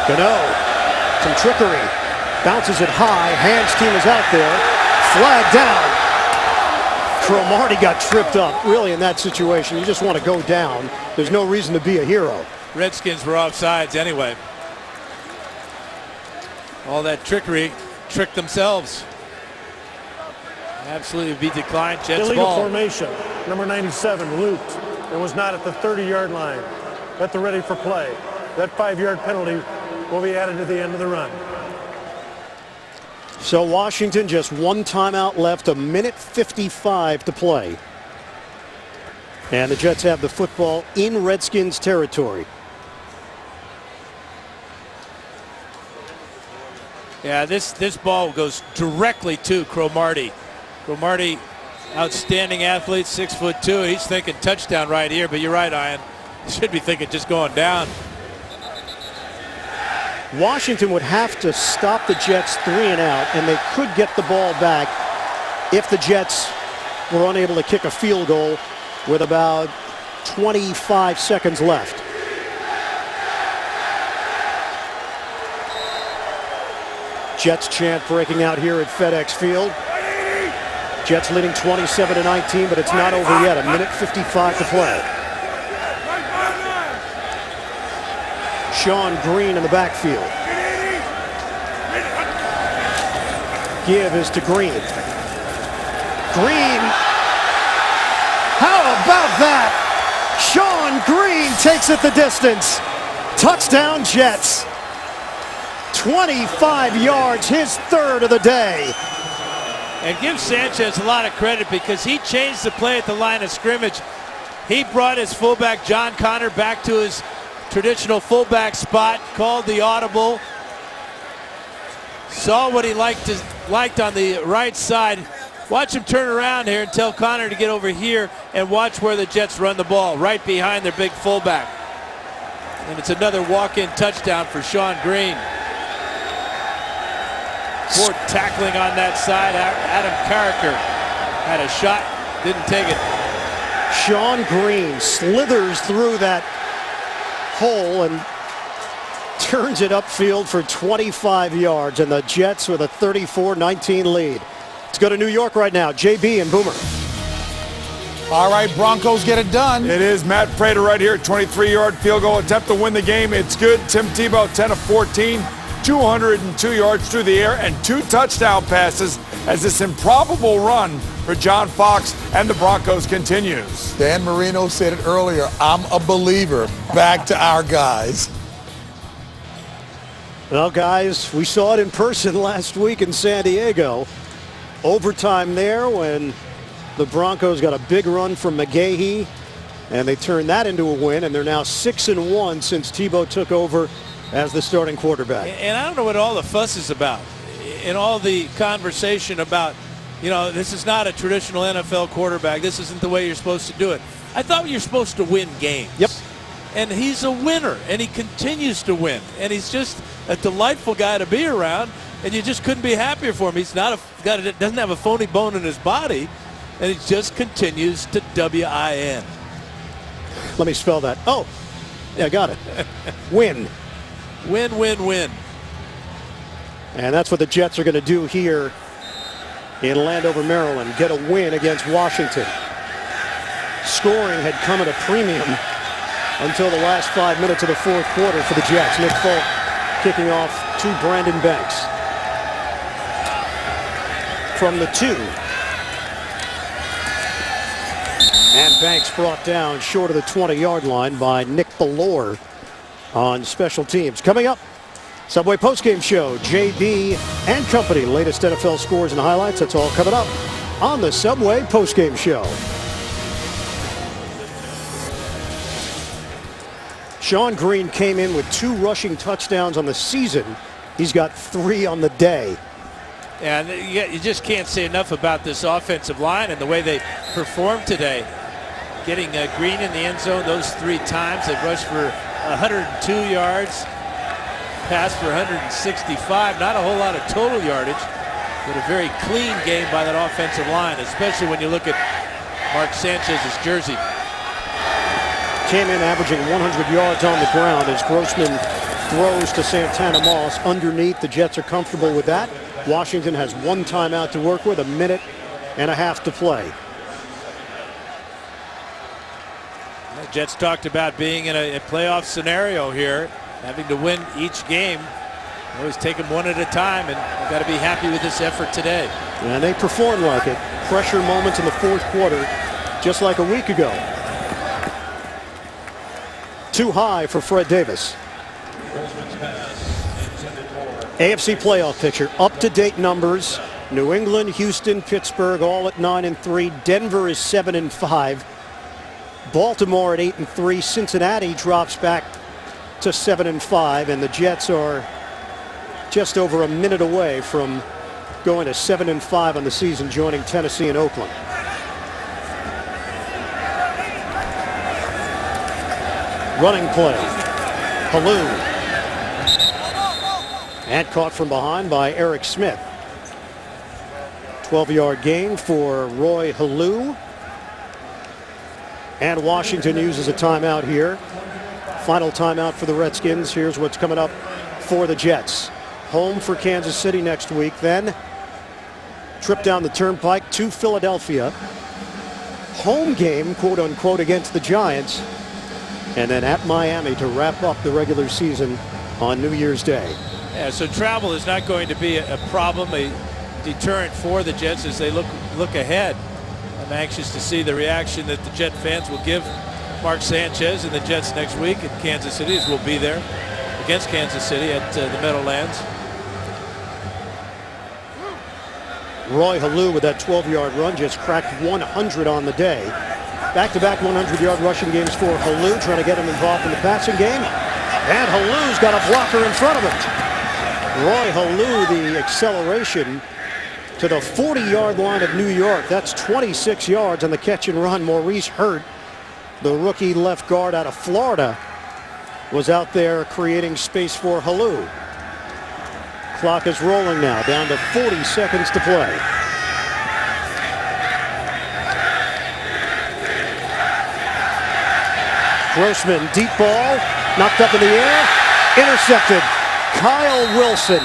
Gano, some trickery, bounces it high, Hans team is out there, flag down. Cromartie got tripped up. Really, in that situation, you just want to go down. There's no reason to be a hero. Redskins were offsides anyway. All that trickery tricked themselves. Absolutely be declined. Jets illegal ball. formation. Number 97 looped and was not at the 30-yard line. At the ready for play. That 5-yard penalty will be added to the end of the run. So Washington just one timeout left, 1:55 to play. And the Jets have the football in Redskins territory. Yeah, this ball goes directly to Cromartie. Cromartie, outstanding athlete, 6'2". He's thinking touchdown right here, but you're right, Ian. He should be thinking just going down. Washington would have to stop the Jets 3 and out, and they could get the ball back if the Jets were unable to kick a field goal with about 25 seconds left. Jets chant breaking out here at FedEx Field. Jets leading 27-19, but it's not over yet. 1:55 to play. Sean Green in the backfield. Give is to Green. Green. How about that? Sean Green takes it the distance. Touchdown Jets. 25 yards, his third of the day. And give Sanchez a lot of credit because he changed the play at the line of scrimmage. He brought his fullback John Connor back to his traditional fullback spot, called the audible, saw what he liked on the right side. Watch him turn around here and tell Connor to get over here, and watch where the Jets run the ball, right behind their big fullback. And it's another walk-in touchdown for Sean Green. Poor tackling on that side. Adam Carricker had a shot, didn't take it. Sean Green slithers through that hole and turns it upfield for 25 yards, and the Jets with a 34-19 lead. Let's go to New York right now. JB and Boomer. All right, Broncos get it done. It is Matt Prater right here, 23-yard field goal attempt to win the game. It's good. Tim Tebow, 10 of 14, 202 yards through the air, and 2 touchdown passes as this improbable run for John Fox and the Broncos continues. Dan Marino said it earlier, I'm a believer. Back to our guys. Well, guys, we saw it in person last week in San Diego. Overtime there when the Broncos got a big run from McGahee, and they turned that into a win, and they're now 6-1 since Tebow took over as the starting quarterback. And I don't know what all the fuss is about and all the conversation about, you know, this is not a traditional NFL quarterback. This isn't the way you're supposed to do it. I thought you're supposed to win games. Yep. And he's a winner, and he continues to win. And he's just a delightful guy to be around, and you just couldn't be happier for him. He's not doesn't have a phony bone in his body, and he just continues to win. Let me spell that. Oh, yeah, got it. Win. Win, win, win. And that's what the Jets are going to do here in Landover, Maryland. Get a win against Washington. Scoring had come at a premium until the last 5 minutes of the fourth quarter for the Jets. Nick Folk kicking off to Brandon Banks. From the 2. And Banks brought down short of the 20-yard line by Nick Ballore on special teams. Coming up, Subway postgame show, JB and company. Latest NFL scores and highlights. That's all coming up on the Subway postgame show. Sean Green came in with 2 rushing touchdowns on the season. He's got 3 on the day. And you just can't say enough about this offensive line and the way they performed today. Getting Green in the end zone those 3 times. They rushed for 102 yards, passed for 165. Not a whole lot of total yardage, but a very clean game by that offensive line, especially when you look at Mark Sanchez's jersey. Came in averaging 100 yards on the ground as Grossman throws to Santana Moss underneath. The Jets are comfortable with that. Washington has 1 timeout to work with, 1.5 minutes to play. The Jets talked about being in a playoff scenario here, having to win each game. Always take them one at a time, and you've got to be happy with this effort today. And they performed like it. Pressure moments in the fourth quarter, just like a week ago. Too high for Fred Davis. AFC playoff picture, up-to-date numbers. New England, Houston, Pittsburgh, all at 9-3. Denver is 7-5. Baltimore at 8-3. Cincinnati drops back to 7-5, and the Jets are just over a minute away from going to 7-5 on the season, joining Tennessee and Oakland. Running play. Halou. And caught from behind by Eric Smith. 12-yard gain for Roy Halou. And Washington uses a timeout here. Final timeout for the Redskins. Here's what's coming up for the Jets. Home for Kansas City next week. Then trip down the turnpike to Philadelphia. Home game, quote unquote, against the Giants. And then at Miami to wrap up the regular season on New Year's Day. Yeah, so travel is not going to be a problem, a deterrent for the Jets as they look ahead. I'm anxious to see the reaction that the Jet fans will give Mark Sanchez and the Jets next week at Kansas City, as we'll be there against Kansas City at the Meadowlands. Roy Halou with that 12-yard run just cracked 100 on the day. Back-to-back 100-yard rushing games for Halou, trying to get him involved in the passing game. And Halou's got a blocker in front of him. Roy Halou, the acceleration to the 40-yard line of New York. That's 26 yards on the catch and run. Maurice Hurt, the rookie left guard out of Florida, was out there creating space for Halou. Clock is rolling now, down to 40 seconds to play. Grossman, deep ball, knocked up in the air, intercepted. Kyle Wilson.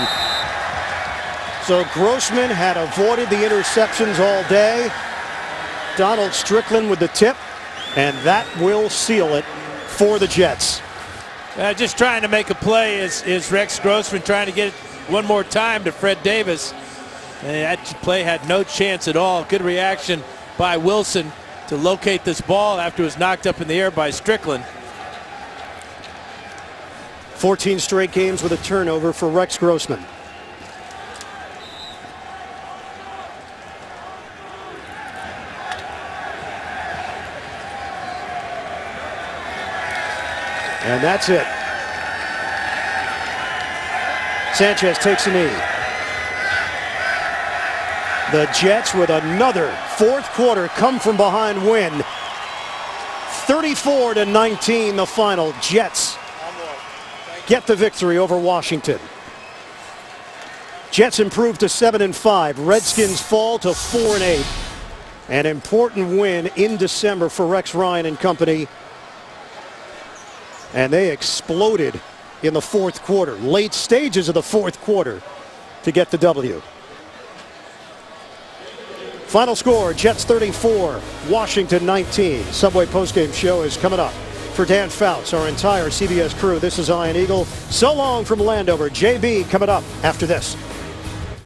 So Grossman had avoided the interceptions all day. Donald Strickland with the tip, and that will seal it for the Jets. Just trying to make a play is Rex Grossman, trying to get it one more time to Fred Davis. And that play had no chance at all. Good reaction by Wilson to locate this ball after it was knocked up in the air by Strickland. 14 straight games with a turnover for Rex Grossman. And that's it. Sanchez takes a knee. The Jets with another fourth quarter come from behind win. 34-19 the final. Jets get the victory over Washington. Jets improve to 7-5. Redskins fall to 4-8. An important win in December for Rex Ryan and company. And they exploded in the fourth quarter, late stages of the fourth quarter, to get the W. Final score, Jets 34, Washington 19. Subway postgame show is coming up. For Dan Fouts, our entire CBS crew, this is Ian Eagle. So long from Landover. JB coming up after this.